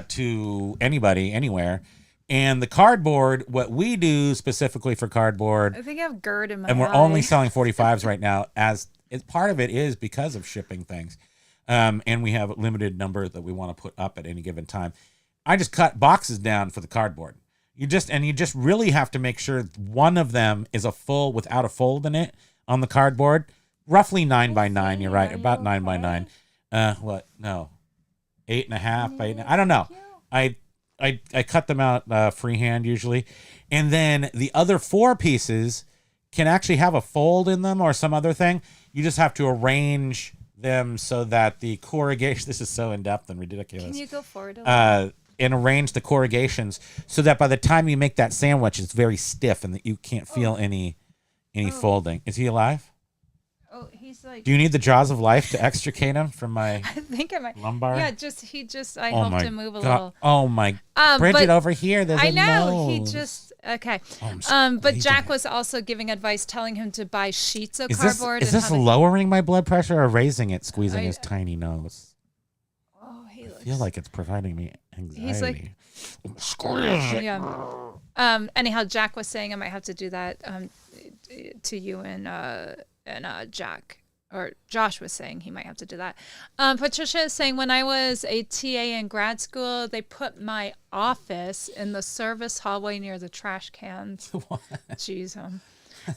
A: To anybody, anywhere. And the cardboard, what we do specifically for cardboard,
C: I think I have GERD in my
A: and we're
C: eye.
A: only selling 45s right now, as part of it is because of shipping things. And we have a limited number that we want to put up at any given time. I just cut boxes down for the cardboard. You just really have to make sure one of them is a full without a fold in it on the cardboard. Roughly 9 by 9. You're right, about 9 by 9. What? No, 8.5 by 8. I don't know. I cut them out freehand usually, and then the other 4 pieces can actually have a fold in them or some other thing. You just have to arrange them so that the corrugation. This is so in depth and ridiculous.
C: Can you go forward a little?
A: And arrange the corrugations so that by the time you make that sandwich, it's very stiff and that you can't feel any folding. Is he alive?
C: Oh, he's like.
A: Do you need the jaws of life to extricate him from my
C: I think I might.
A: lumbar?
C: Yeah, I helped him move a little.
A: Oh my! Bridget,
C: but
A: over here. There's
C: I
A: a
C: know he
A: nose.
C: just okay.
A: I'm
C: But Jack
A: squeezing
C: was also giving advice, telling him to buy sheets of
A: Is
C: cardboard.
A: this
C: and
A: lowering my blood pressure or raising it, squeezing his tiny nose?
C: Oh, he looks.
A: I feel like it's providing me anxiety.
C: He's like- Yeah. Anyhow, Jack was saying I might have to do that to you and Jack. Or Josh was saying he might have to do that. Patricia is saying when I was a TA in grad school, they put my office in the service hallway near the trash cans.
A: What?
C: Jeez.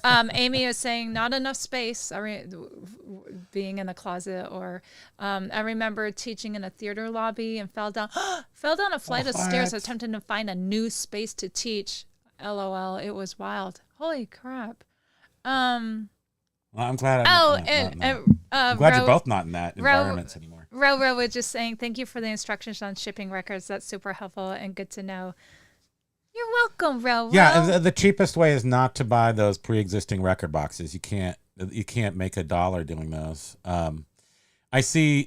C: Amy is saying not enough space. Being in a closet, or I remember teaching in a theater lobby and fell down a flight of stairs attempting to find a new space to teach. LOL, it was wild. Holy crap.
A: Well, I'm glad. I'm glad you're both not in that environments anymore.
C: Ro was just saying, thank you for the instructions on shipping records. That's super helpful and good to know. You're welcome, Ro.
A: Yeah, the cheapest way is not to buy those pre-existing record boxes. You can't make $1 doing those. I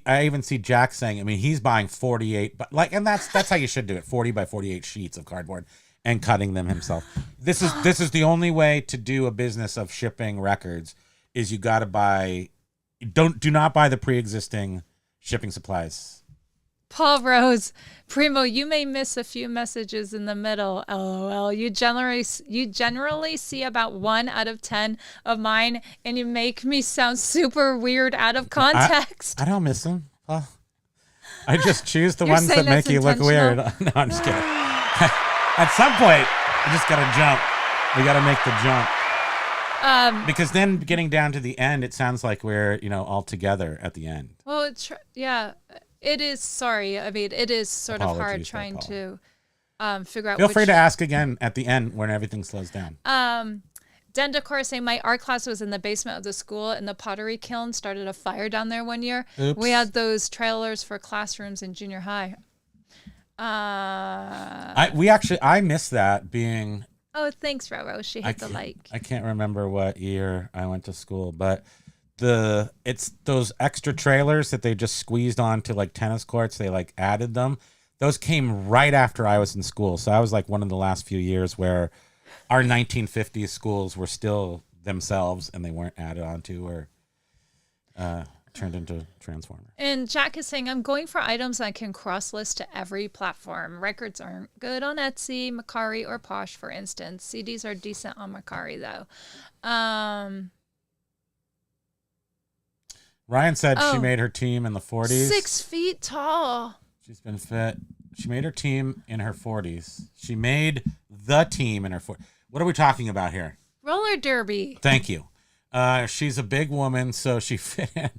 A: even see Jack saying, I mean, he's buying 48, but and that's how you should do it. 40 by 48 sheets of cardboard and cutting them himself. This is the only way to do a business of shipping records. Is you got to buy. Do not buy the pre-existing shipping supplies.
C: Paul Rose, Primo, you may miss a few messages in the middle. LOL. You generally see about 1 out of 10 of mine, and you make me sound super weird out of context.
A: I don't miss them. Well, I just choose the ones that make you look weird. No, I'm just kidding. At some point, I just gotta jump. We gotta make the jump. Because then getting down to the end, it sounds like we're all together at the end.
C: Well, it is. Sorry, I mean it is sort of hard trying to figure out.
A: Feel free to ask again at the end when everything slows down.
C: Den Decor saying my art class was in the basement of the school, and the pottery kiln started a fire down there one year.
A: Oops.
C: We had those trailers for classrooms in junior high.
A: I miss that being.
C: Oh, thanks, Roro. She hit the like.
A: I can't remember what year I went to school, but it's those extra trailers that they just squeezed onto tennis courts. They added them. Those came right after I was in school. So I was one of the last few years where our 1950s schools were still themselves and they weren't added onto or turned into Transformers.
C: And Jack is saying, I'm going for items I can cross-list to every platform. Records aren't good on Etsy, Mercari, or Posh, for instance. CDs are decent on Mercari, though.
A: Ryan said she made her team in the 40s.
C: 6 feet tall.
A: She's been fit. She made her team in her 40s. She made the team in her 40s. What are we talking about here?
C: Roller derby.
A: Thank you. She's a big woman, so she fit in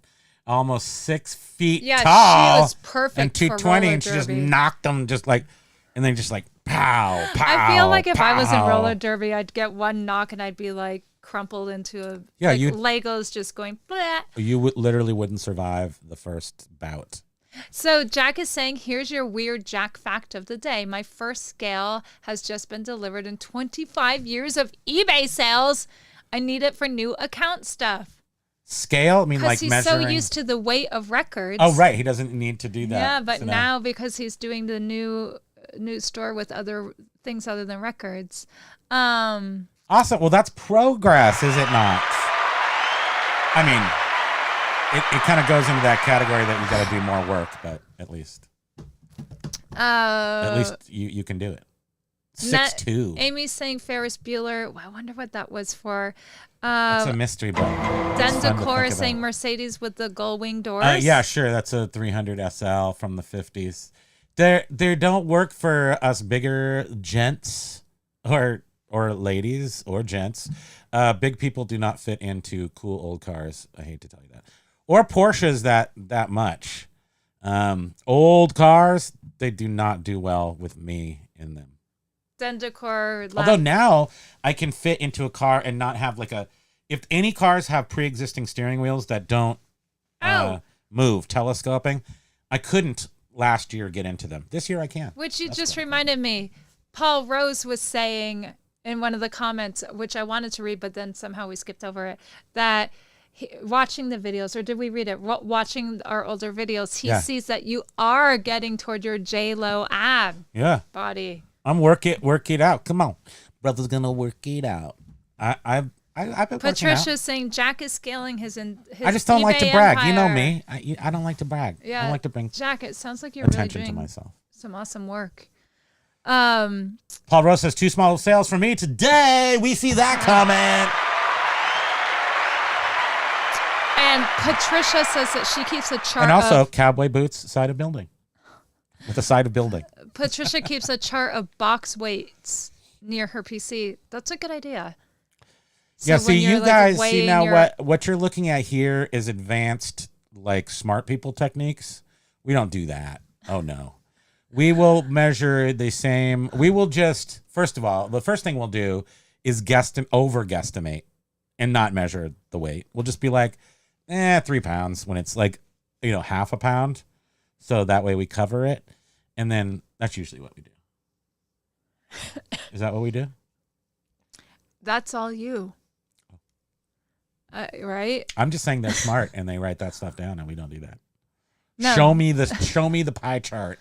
A: almost 6 feet tall.
C: Yeah, she was perfect
A: and 220, and she just knocked them and then just pow, pow.
C: I feel like if
A: pow.
C: I was in roller derby, I'd get one knock and I'd be crumpled into a Legos just going bleh.
A: You literally wouldn't survive the first bout.
C: So Jack is saying, here's your weird Jack fact of the day. My first scale has just been delivered in 25 years of eBay sales. I need it for new account stuff.
A: Scale? I mean,
C: because he's
A: measuring?
C: so used to the weight of records.
A: Oh, right. He doesn't need to do that.
C: Yeah, but now because he's doing the new store with other things other than records.
A: Awesome. Well, that's progress, is it not? I mean, it kind of goes into that category that you got to do more work, but at least you can do it. 6'2".
C: Amy's saying Ferris Bueller. Well, I wonder what that was for.
A: It's a mystery book.
C: Den Decor is saying Mercedes with the gull wing doors.
A: Yeah, sure. That's a 300 SL from the 50s. They don't work for us bigger gents or ladies or gents. Big people do not fit into cool old cars. I hate to tell you that. Or Porsches that much. Old cars, they do not do well with me in them.
C: Den Decor.
A: Although now I can fit into a car and not have if any cars have pre-existing steering wheels that don't move, telescoping, I couldn't last year get into them. This year I can.
C: Which just reminded me, Paul Rose was saying in one of the comments, which I wanted to read, but then somehow we skipped over it, that watching the videos, or did we read it? Watching our older videos, he sees that you are getting toward your J-Lo ab body.
A: I'm work it out. Come on, brother's gonna work it out. I've been
C: Patricia's saying Jack is scaling his
A: I just don't
C: eBay
A: like to brag.
C: empire.
A: You know me. I don't like to brag.
C: Yeah,
A: I don't like to bring
C: Jack. It sounds like you're
A: attention
C: really doing
A: to myself.
C: Some awesome work.
A: Paul Rose says 2 small sales for me today. We see that comment.
C: And Patricia says that she keeps a chart.
A: And also cowboy boots, side of building. With the side of building.
C: Patricia keeps a chart of box weights near her PC. That's a good idea. So
A: Yeah,
C: when
A: see,
C: you're,
A: you
C: like,
A: guys, see
C: weighing
A: now
C: your-
A: what you're looking at here is advanced, like, smart people techniques. We don't do that. Oh, no. We will measure the same. We will just, first of all, the first thing we'll do is over-guesstimate and not measure the weight. We'll just be like, 3 pounds when it's like, half a pound. So that way we cover it. And then that's usually what we do. Is that what we do?
C: That's all you. Right?
A: I'm just saying they're smart and they write that stuff down and we don't do that.
C: No.
A: Show me the pie chart.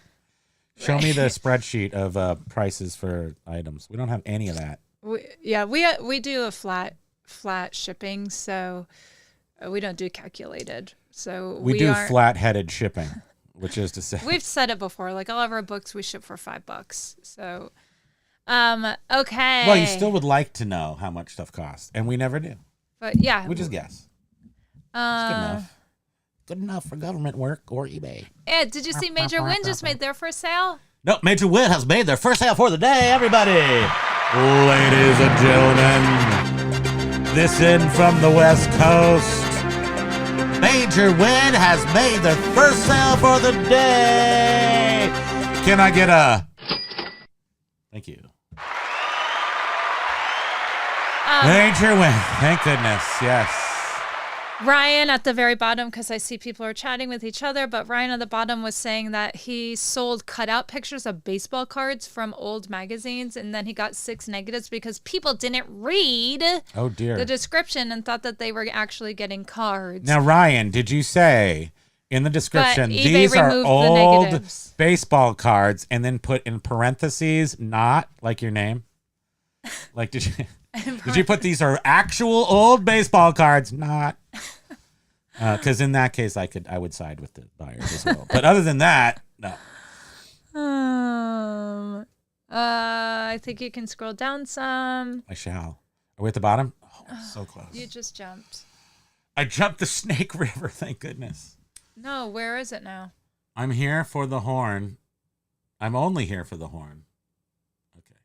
A: Show me the spreadsheet of prices for items. We don't have any of that.
C: We do a flat shipping, so we don't do calculated. So
A: We do flat-headed shipping, which is to say,
C: we've said it before. Like all of our books, we ship for $5. So, okay.
A: well, you still would like to know how much stuff costs, and we never do.
C: But yeah,
A: We just guess. It's good enough. Good enough for government work or eBay.
C: Ed, did you see Major Win just made their first sale?
A: No, Major Win has made their first sale for the day, everybody. Ladies and gentlemen, this in from the West Coast. Major Win has made their first sale for the day. Can I get a... Thank you. Major Win. Thank goodness. Yes.
C: Ryan at the very bottom, because I see people are chatting with each other, but Ryan at the bottom was saying that he sold cutout pictures of baseball cards from old magazines, and then he got 6 negatives because people didn't read the description and thought that they were actually getting cards.
A: Now, Ryan, did you say in the description,
C: But eBay
A: these are
C: removed the
A: old
C: negatives.
A: baseball cards, and then put in parentheses, not like your name? Like, did you put these are actual old baseball cards, not? Because in that case, I would side with the buyers as well. But other than that, no.
C: I think you can scroll down some.
A: I shall. Are we at the bottom? Oh, so close.
C: You just jumped.
A: I jumped the Snake River, thank goodness.
C: No, where is it now?
A: I'm here for the horn. I'm only here for the horn. Okay.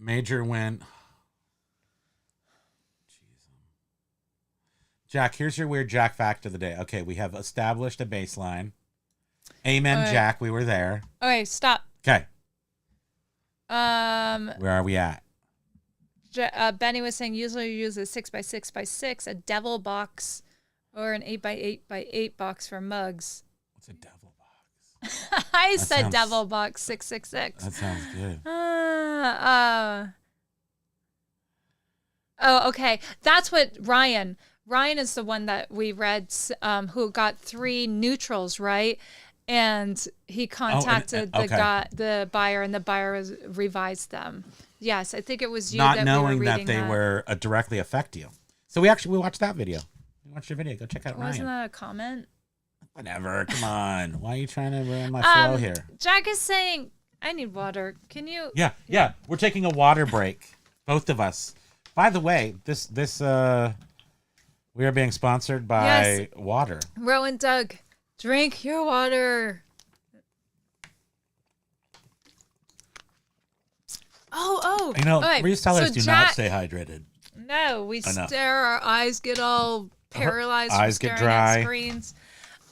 A: Major Win. Jack, here's your weird Jack fact of the day. Okay, we have established a baseline. Amen,
C: All right.
A: Jack. We were there.
C: Okay, stop.
A: Okay.
C: Where
A: are we at?
C: Benny was saying usually you use a 6x6x6, a devil box, or an 8x8x8 box for mugs.
A: What's a devil box?
C: I said devil box 666.
A: That sounds good.
C: Oh, okay. That's what Ryan is the one that we read who got 3 neutrals, right? And he contacted the buyer, and the buyer revised them. Yes, I think it was you
A: not
C: that
A: knowing
C: we were reading
A: that they were directly affect you. So we watched that video. We watched your video. Go check out Ryan.
C: Wasn't that a comment?
A: Whatever. Come on. Why are you trying to ruin my flow here? Jack
C: is saying, I need water. Can you?
A: Yeah. We're taking a water break. Both of us. By the way, this we are being sponsored by water.
C: Rowan Doug, drink your water. Oh.
A: Resellers do not stay hydrated.
C: No, we stare. Our eyes get all paralyzed.
A: Eyes get dry.
C: At screens.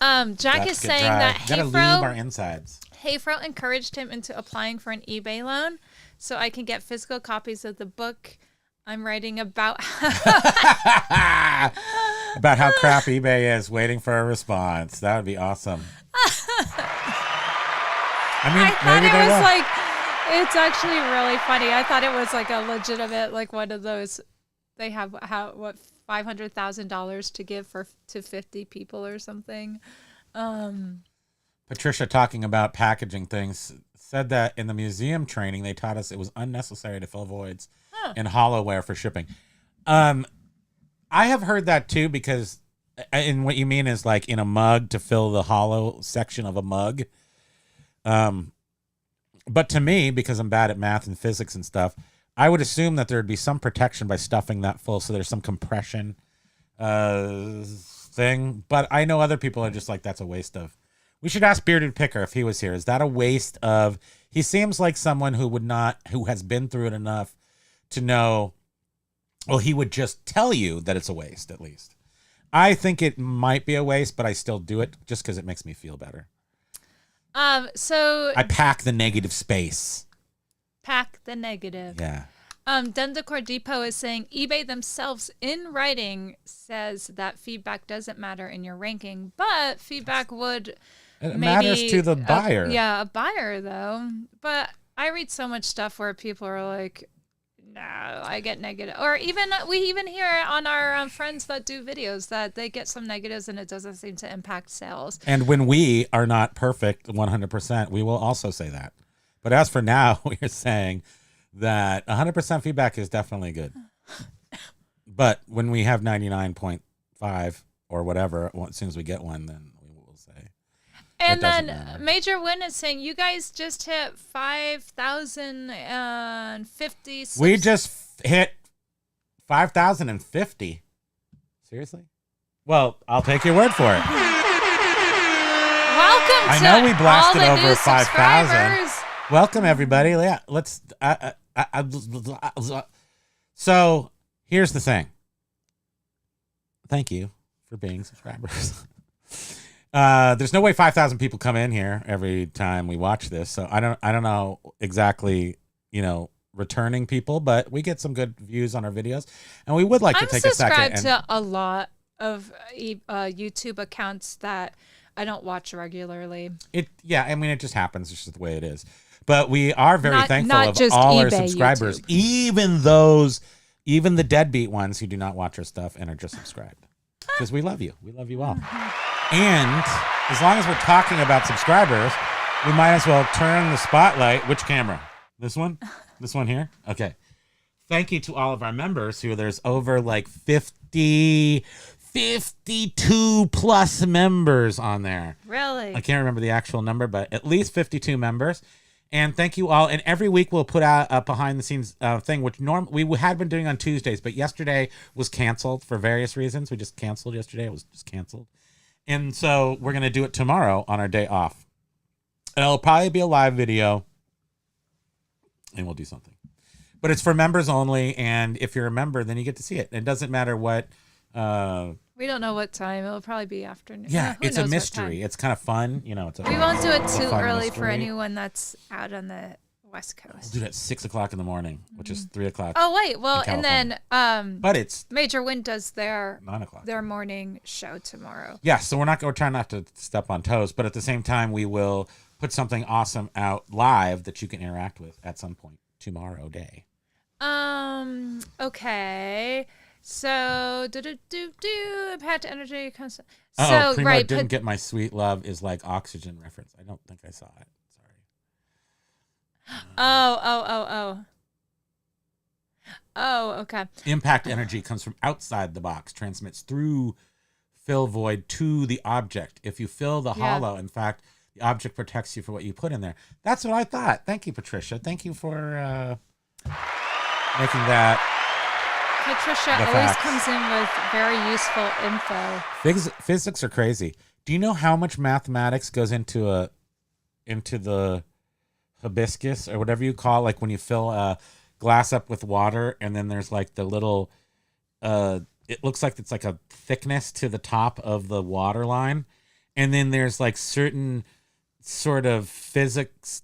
C: Jack is saying that
A: gotta lube our insides.
C: Hayfro encouraged him into applying for an eBay loan, so I can get physical copies of the book I'm writing about.
A: About how crap eBay is, waiting for a response. That would be awesome.
C: I thought it was like, it's actually really funny. I thought it was like a legitimate, like one of those, they have $500,000 to give to 50 people or something.
A: Patricia, talking about packaging things, said that in the museum training, they taught us it was unnecessary to fill voids in hollowware for shipping. I have heard that too, because, and what you mean is like in a mug to fill the hollow section of a mug. But to me, because I'm bad at math and physics and stuff, I would assume that there'd be some protection by stuffing that full, so there's some compression thing. But I know other people are just like, that's a waste of. We should ask Bearded Picker if he was here. Is that a waste of? He seems like someone who has been through it enough to know Well, he would just tell you that it's a waste, at least. I think it might be a waste, but I still do it just because it makes me feel better.
C: So
A: I pack the negative space.
C: Pack the negative.
A: Yeah.
C: Dendacor Depot is saying eBay themselves in writing says that feedback doesn't matter in your ranking, but feedback would
A: It matters to the buyer.
C: A buyer though. But I read so much stuff where people are like, no, I get negative. Or we even hear on our friends that do videos that they get some negatives and it doesn't seem to impact sales.
A: And when we are not perfect 100%, we will also say that. But as for now, we're saying that 100% feedback is definitely good. But when we have 99.5 or whatever, as soon as we get one, then we will say.
C: And then Major Win is saying, you guys just hit 5,050.
A: We just hit 5,050. Seriously? Well, I'll take your word for it.
C: Welcome to
A: I know we blasted
C: all the
A: over
C: new
A: 5,000. Welcome, everybody. Yeah, let's. So here's the thing. Thank you for being subscribers. There's no way 5,000 people come in here every time we watch this, so I don't know exactly, returning people, but we get some good views on our videos, and we would like to take a second.
C: I'm subscribed to a lot of YouTube accounts that I don't watch regularly. It
A: just happens. It's just the way it is. But we are very thankful of
C: just
A: all
C: eBay,
A: our subscribers,
C: YouTube.
A: even the deadbeat ones who do not watch our stuff and are just subscribed. Because we love you. We love you all. And as long as we're talking about subscribers, we might as well turn the spotlight. Which camera? This one? This one here? Okay. Thank you to all of our members who there's over like 52 plus members on there.
C: Really?
A: I can't remember the actual number, but at least 52 members. And thank you all. And every week we'll put out a behind the scenes thing, which we had been doing on Tuesdays, but yesterday was canceled for various reasons. We just canceled yesterday. It was just canceled. And so we're going to do it tomorrow on our day off. And it'll probably be a live video and we'll do something. But it's for members only. And if you're a member, then you get to see it. It doesn't matter what.
C: We don't know what time. It'll probably be afternoon.
A: Yeah, it's a mystery. It's kind of fun.
C: We won't do it too early for anyone that's out on the West Coast.
A: We'll do it at 6 o'clock in the morning, which is 3 o'clock.
C: Oh wait, well, and then
A: but it's
C: Major Win does their
A: 9 o'clock
C: their morning show tomorrow.
A: Yeah, so we're trying not to step on toes, but at the same time, we will put something awesome out live that you can interact with at some point tomorrow day.
C: Okay. So, impact energy.
A: So, Primo didn't get my sweet love is like oxygen reference. I don't think I saw it. Sorry.
C: Oh, okay.
A: Impact energy comes from outside the box, transmits through fill void to the object. If you fill the hollow, in fact, the object protects you for what you put in there. That's what I thought. Thank you, Patricia. Thank you for making that.
C: Patricia always comes in with very useful info.
A: Physics are crazy. Do you know how much mathematics goes into the hibiscus or whatever you call it, like when you fill a glass up with water and then there's like the little it looks like it's like a thickness to the top of the water line, and then there's like certain sort of physics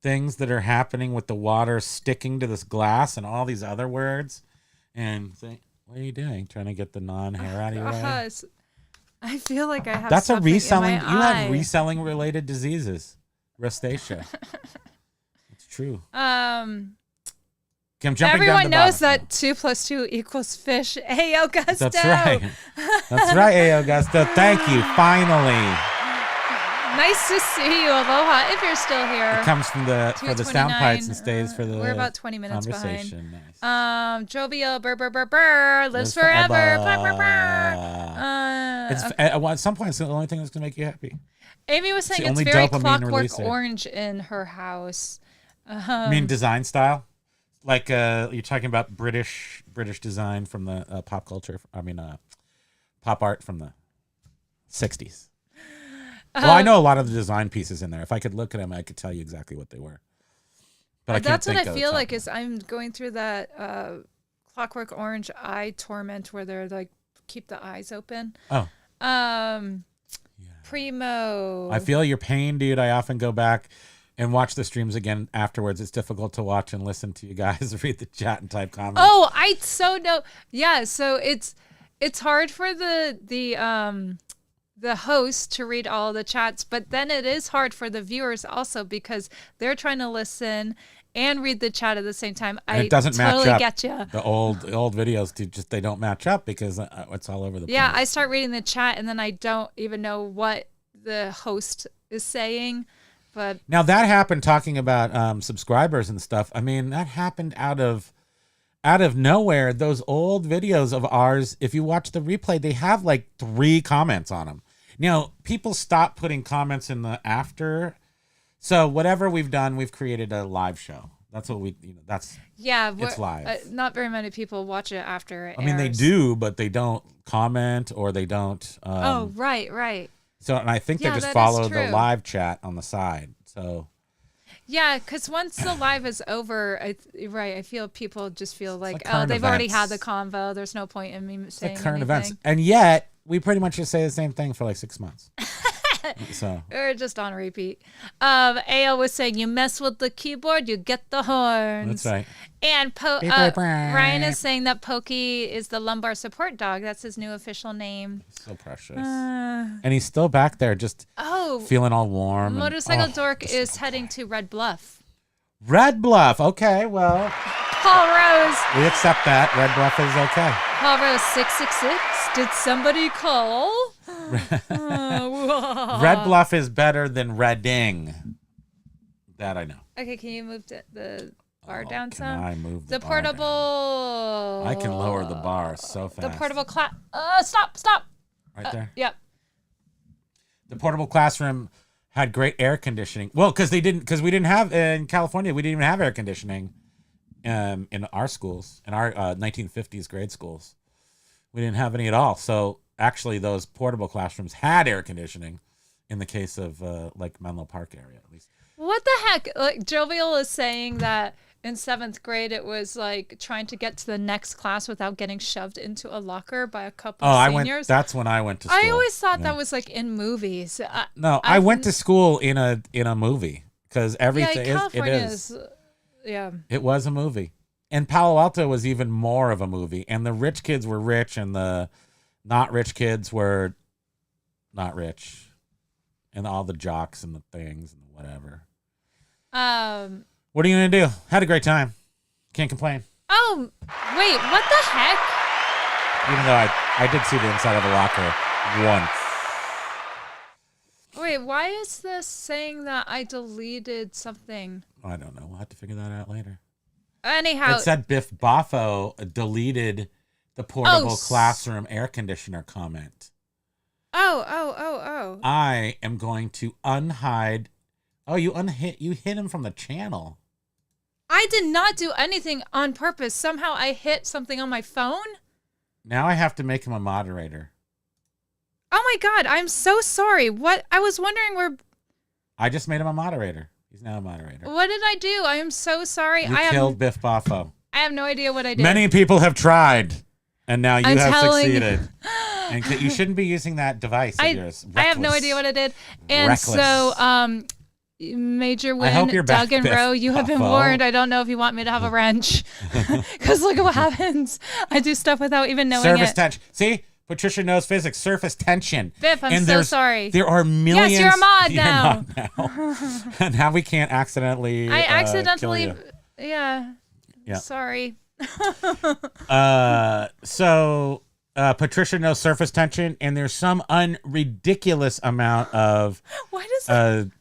A: things that are happening with the water sticking to this glass and all these other words. And say, what are you doing? Trying to get the non-hair out of your way?
C: I feel like I have.
A: That's a reselling.
C: In my
A: you
C: eye.
A: have reselling related diseases, rosacea. It's true.
C: Everyone
A: knows
C: that 2 + 2 = fish. Hey, Augusto.
A: That's right. That's right, hey, Augusto. Thank you. Finally.
C: Nice to see you. Aloha. If you're still here.
A: It comes from for the sound bites and stays for the
C: We're about 20 minutes
A: conversation.
C: Behind. Nice. Jovial burr lives forever. Burr.
A: At some point, it's the only thing that's gonna make you happy.
C: Amy was saying it's very Clockwork Orange in her house.
A: You mean design style? Like you're talking about British design from the pop culture. I mean, pop art from the 60s. Well, I know a lot of the design pieces in there. If I could look at them, I could tell you exactly what they were. But
C: that's what I feel like is I'm going through that Clockwork Orange eye torment where they're like keep the eyes open.
A: Oh.
C: Primo.
A: I feel your pain, dude. I often go back and watch the streams again afterwards. It's difficult to watch and listen to you guys read the chat and type comments.
C: Oh, I so know. Yeah, so it's hard for the host to read all the chats, but then it is hard for the viewers also because they're trying to listen and read the chat at the same time.
A: And it doesn't
C: totally
A: match up.
C: Get you.
A: The old videos they don't match up because it's all over the place.
C: Yeah, I start reading the chat and then I don't even know what the host is saying. But
A: now that happened talking about subscribers and stuff. I mean, that happened out of nowhere. Those old videos of ours, if you watch the replay, they have like 3 comments on them. Now, people stop putting comments in the after. So whatever we've done, we've created a live show. That's what it's live.
C: Not very many people watch it after it
A: I mean, they
C: airs.
A: do, but they don't comment or they don't.
C: Right.
A: So, and I think they just
C: that
A: follow
C: is
A: the
C: true.
A: live chat on the side. So,
C: yeah, because once the live is over, I feel people just feel like,
A: like
C: oh,
A: current
C: they've already had
A: events.
C: the convo. There's no point in me saying
A: like current
C: anything.
A: events. And yet, we pretty much just say the same thing for like 6 months. So
C: Or just on repeat. AO was saying, you mess with the keyboard, you get the horns.
A: that's right.
C: And
A: Beep.
C: Ryan is saying that Pokey is the lumbar support dog. That's his new official name.
A: So precious. And he's still back there just feeling all warm.
C: Motorcycle
A: and,
C: Dork is heading to Red Bluff.
A: Red Bluff. Okay, well,
C: Paul Rose.
A: we accept that. Red Bluff is okay.
C: Paul Rose 666. Did somebody call?
A: Red Bluff is better than Redding. That I know.
C: Okay, can you move the bar down
A: Can
C: some?
A: I move
C: The
A: bar
C: portable.
A: down? I can lower the bar so fast.
C: The portable class. Stop.
A: Right there.
C: Yep.
A: The portable classroom had great air conditioning. Well, because we didn't have in California, we didn't even have air conditioning in our schools, in our 1950s grade schools. We didn't have any at all. So actually, those portable classrooms had air conditioning. In the case of like Menlo Park area, at least.
C: What the heck? Like Jovial is saying that in 7th grade it was like trying to get to the next class without getting shoved into a locker by a couple of seniors.
A: That's when I went to school.
C: I always thought that was like in movies.
A: I went to school in a movie because everything
C: California
A: it is.
C: Yeah.
A: It was a movie, and Palo Alto was even more of a movie. And the rich kids were rich, and the not rich kids were not rich, and all the jocks and the things and whatever. What are you gonna do? Had a great time. Can't complain.
C: Oh, wait, what the heck?
A: Even though I did see the inside of a locker once.
C: Wait, why is this saying that I deleted something?
A: I don't know. We'll have to figure that out later.
C: Anyhow,
A: It said Biff Boffo deleted the portable classroom air conditioner comment.
C: Oh.
A: I am going to unhide. Oh, you hit him from the channel.
C: I did not do anything on purpose. Somehow I hit something on my phone.
A: Now I have to make him a moderator.
C: Oh my God, I'm so sorry. What? I was wondering
A: I just made him a moderator. He's now a moderator.
C: what did I do? I am so sorry.
A: You killed Biff Boffo.
C: I have no idea what I did.
A: Many people have tried, and now you
C: I'm
A: have
C: telling-
A: succeeded. And you shouldn't be using that device of yours.
C: I have no
A: Reckless.
C: idea what I did. And
A: Reckless.
C: so, Major
A: I hope
C: Win,
A: you're back,
C: Doug and
A: Biff
C: Roe, you have been
A: Boffo.
C: warned. I don't know if you want me to have a wrench. Because look at what happens. I do stuff without even knowing
A: Surface
C: it.
A: tension. See? Patricia knows physics. Surface tension.
C: Biff, I'm
A: And
C: so sorry.
A: There are millions.
C: Yes, you're a mod
A: You're
C: now.
A: not now. Now we can't accidentally.
C: I
A: kill
C: accidentally,
A: you.
C: yeah.
A: Yeah.
C: Sorry.
A: So Patricia knows surface tension, and there's some ridiculous amount of
C: Why does that?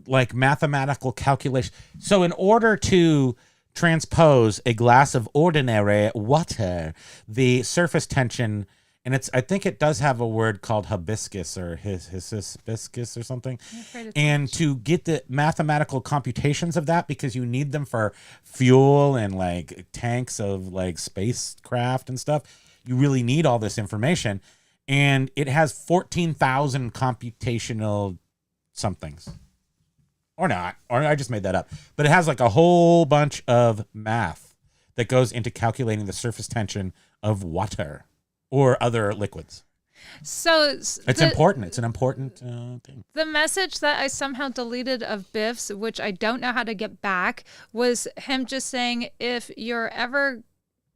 A: like mathematical calculation. So in order to transpose a glass of ordinary water, the surface tension, and I think it does have a word called hibiscus or hibiscus or something. And to get the mathematical computations of that, because you need them for fuel and like tanks of like spacecraft and stuff, you really need all this information. And it has 14,000 computational somethings. Or not. Or I just made that up. But it has like a whole bunch of math that goes into calculating the surface tension of water or other liquids.
C: So
A: it's important. It's an important thing.
C: The message that I somehow deleted of Biff's, which I don't know how to get back, was him just saying, if you're ever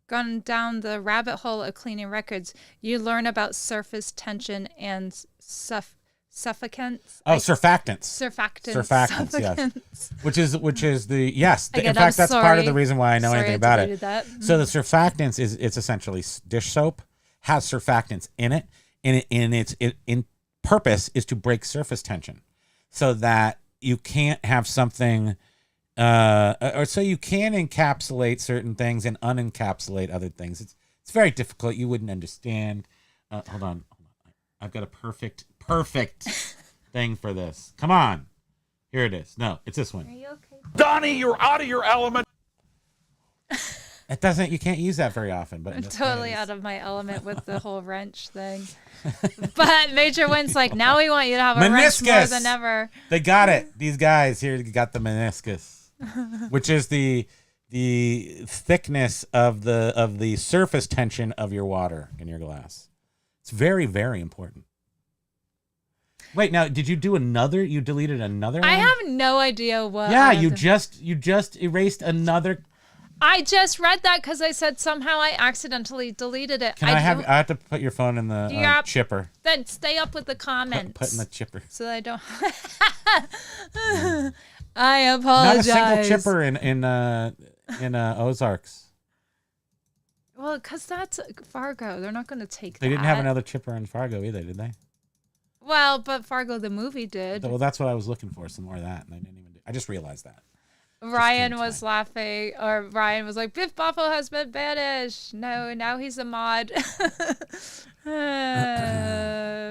C: gone down the rabbit hole of cleaning records, you learn about surface tension and suffocants.
A: Surfactants.
C: Surfactants,
A: yes. Which is the yes.
C: Again,
A: in fact, that's part of the reason why I know anything about it.
C: That.
A: So the surfactants it's essentially dish soap, has surfactants in it. And its purpose is to break surface tension, so that you can't have something, or so you can encapsulate certain things and unencapsulate other things. It's very difficult. You wouldn't understand. Hold on. I've got a perfect thing for this. Come on, here it is. No, it's this one.
C: Are you okay?
B: Donnie, you're out of your element.
A: It doesn't. You can't use that very often. But
C: I'm totally out of my element with the whole wrench thing. But Major Wind's like, now we want you to have a wrench more than ever.
A: They got it. These guys here got the meniscus, which is the thickness of the surface tension of your water in your glass. It's very, very important. Wait, now did you do another? You deleted another one?
C: I have no idea what.
A: Yeah, you just erased another.
C: I just read that because I said somehow I accidentally deleted it.
A: I have to put your phone in the chipper.
C: Then stay up with the comments.
A: Put in the chipper.
C: So that I don't. I apologize.
A: Not a single chipper in Ozarks.
C: Well, because that's Fargo. They're not going to take that.
A: They didn't have another chipper in Fargo either, did they?
C: Well, but Fargo the movie did.
A: Well, that's what I was looking for, some more of that, and I didn't even. I just realized that.
C: Ryan was laughing, or Ryan was like, Biff Buffalo has been banished. No, now he's a mod.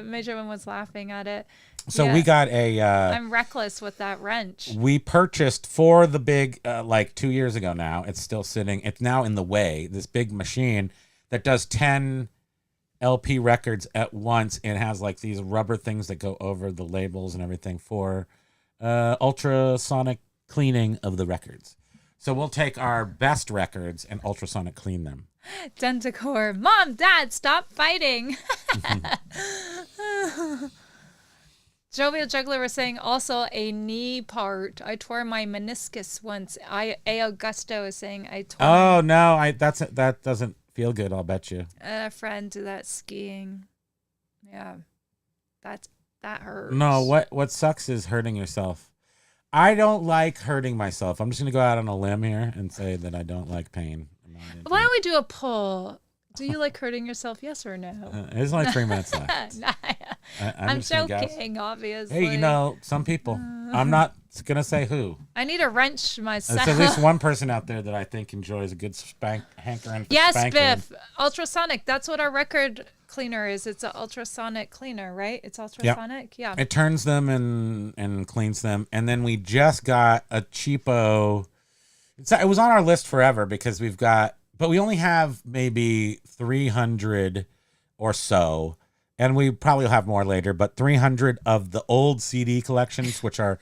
C: Major Wind was laughing at it.
A: So we got a...
C: I'm reckless with that wrench.
A: We purchased for the big, 2 years ago now. It's still sitting. It's now in the way. This big machine that does 10 LP records at once and has like these rubber things that go over the labels and everything for ultrasonic cleaning of the records. So we'll take our best records and ultrasonic clean them.
C: Dentacore, Mom, Dad, stop fighting. Jovial Juggler was saying also a knee part. I tore my meniscus once. A Augusto is saying I tore.
A: Oh no, that doesn't feel good. I'll bet you.
C: A friend did that skiing. Yeah, that hurts.
A: No, what sucks is hurting yourself. I don't like hurting myself. I'm just going to go out on a limb here and say that I don't like pain.
C: Why don't we do a poll? Do you like hurting yourself, yes or no?
A: There's only 3 minutes left.
C: I'm joking, obviously.
A: Hey, some people. I'm not going to say who.
C: I need a wrench myself.
A: There's at least one person out there that I think enjoys a good hankering for
C: yes,
A: spanking.
C: Biff. Ultrasonic. That's what our record cleaner is. It's an ultrasonic cleaner, right? It's ultrasonic? Yeah.
A: It turns them and cleans them. And then we just got a cheapo. It was on our list forever because but we only have maybe 300 or so. And we probably will have more later, but 300 of the old CD collections, which are,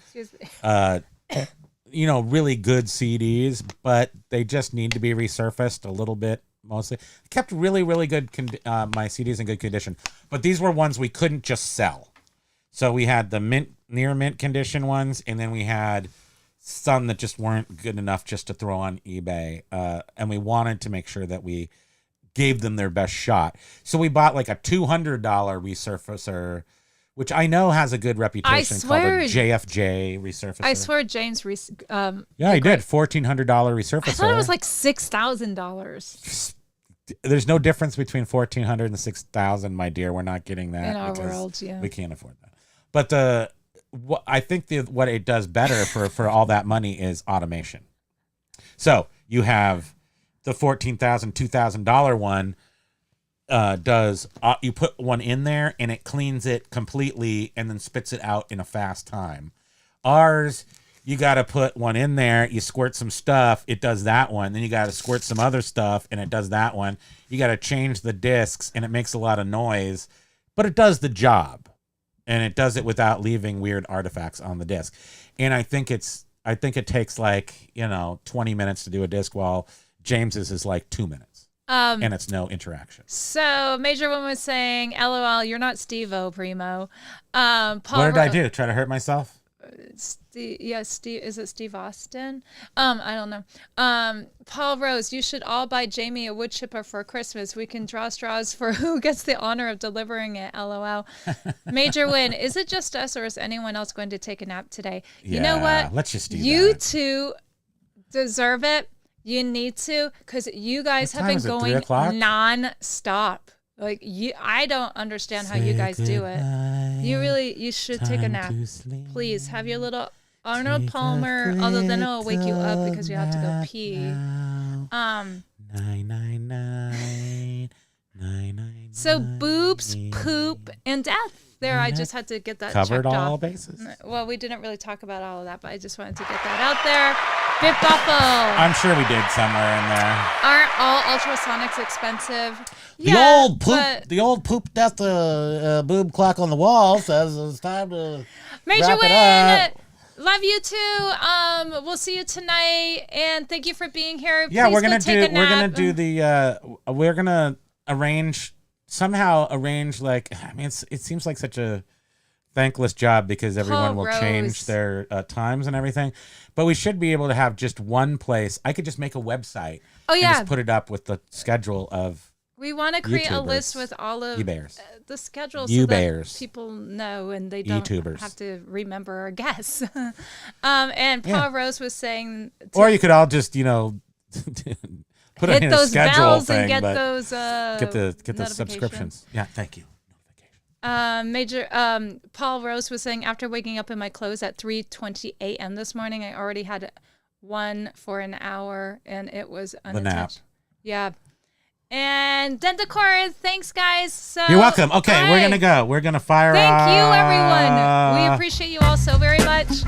A: really good CDs, but they just need to be resurfaced a little bit, mostly. Kept really, really good, my CDs in good condition. But these were ones we couldn't just sell. So we had the near mint condition ones, and then we had some that just weren't good enough just to throw on eBay. And we wanted to make sure that we gave them their best shot. So we bought like a $200 resurfacer, which I know has a good reputation, called a JFJ resurfacer.
C: I swear James
A: he did $1,400 resurfacer.
C: I thought it was like $6,000.
A: There's no difference between $1,400 and $6,000, my dear. We're not getting that
C: in our world. Yeah,
A: we can't afford that. But I think what it does better for all that money is automation. So you have the $14,000, $2,000 one does you put one in there and it cleans it completely and then spits it out in a fast time. Ours, you got to put one in there, you squirt some stuff, it does that one. Then you got to squirt some other stuff and it does that one. You got to change the discs and it makes a lot of noise, but it does the job. And it does it without leaving weird artifacts on the disc. And I think it takes 20 minutes to do a disc while James's is like 2 minutes. And it's no interaction.
C: So Major One was saying, LOL, you're not Steve-O, Primo. Paul
A: What did I do? Try to hurt myself?
C: Steve, is it Steve Austin? I don't know. Paul Rose, you should all buy Jamie a wood chipper for Christmas. We can draw straws for who gets the honor of delivering it. LOL. Major Win, is it just us or is anyone else going to take a nap today?
A: Yeah,
C: you know what?
A: Let's just do
C: You
A: that.
C: two deserve it. You need to, because you guys have
A: time
C: been
A: is it, 3
C: going
A: o'clock?
C: non-stop. Like I don't understand how you guys do it. You should take a nap. Please have your little Arnold Palmer, although then it'll wake you up because you have to go pee.
A: 999.
C: So boobs, poop, and death. There, I just had to get that
A: Covered
C: checked
A: all
C: off.
A: bases.
C: Well, we didn't really talk about all of that, but I just wanted to get that out there. Bip Buffalo.
A: I'm sure we did somewhere in there.
C: Aren't all ultrasonics expensive?
A: The old poop death boob clock on the wall says it's time to
C: Major
A: wrap
C: Win.
A: it up.
C: Love you too. We'll see you tonight, and thank you for being here.
A: Yeah,
C: Please
A: we're gonna
C: go take a nap.
A: we're gonna arrange like, I mean, it seems like such a thankless job because everyone will change their times and everything, but we should be able to have just one place. I could just make a website. And just put it up with the schedule of.
C: We want to create a list with all of the schedules so that people know and they don't have to remember or guess. And Paul Rose was saying...
A: Or you could all just, put it in a schedule thing,
C: and get
A: those get the
C: notifications.
A: subscriptions. Yeah, thank you.
C: Paul Rose was saying, after waking up in my clothes at 3:20 a.m. this morning, I already had one for an hour, and it was unintentional.
A: The nap.
C: Yeah. And Dentacor, thanks, guys. So
A: you're welcome. Okay, we're going to go. We're going to fire
C: Thank you, everyone. We appreciate you all so very much.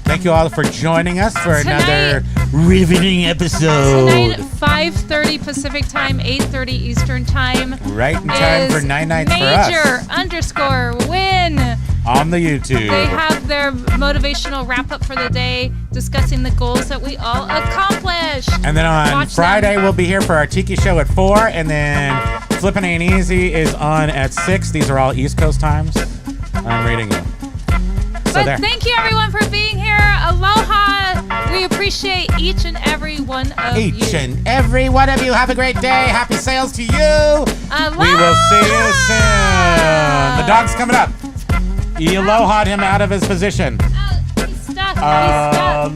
A: Thank you all for joining us for another riveting episode.
C: Tonight, 5:30 Pacific time, 8:30 Eastern time.
A: Right in time for 9 nights for us.
C: Major_win
A: on the YouTube.
C: They have their motivational wrap up for the day, discussing the goals that we all accomplished.
A: And then on Friday, we'll be here for our Tiki show at 4, and then Flippin' Ain't Easy is on at 6. These are all East Coast times. I'm reading you.
C: Thank you, everyone, for being here. Aloha. We appreciate each and every one of you.
A: Each and every one of you. Have a great day. Happy sales to you.
C: Aloha.
A: We will see you soon. The dog's coming up. You aloha him out of his position.
C: Oh, he's stuck. Aloha.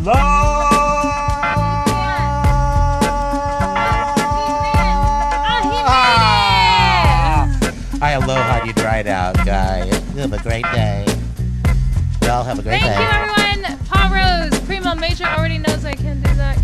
A: I aloha you dried out, guy. You have a great day. Y'all have a great day.
C: Thank you, everyone. Paul Rose, Primo, Major already knows I can do that.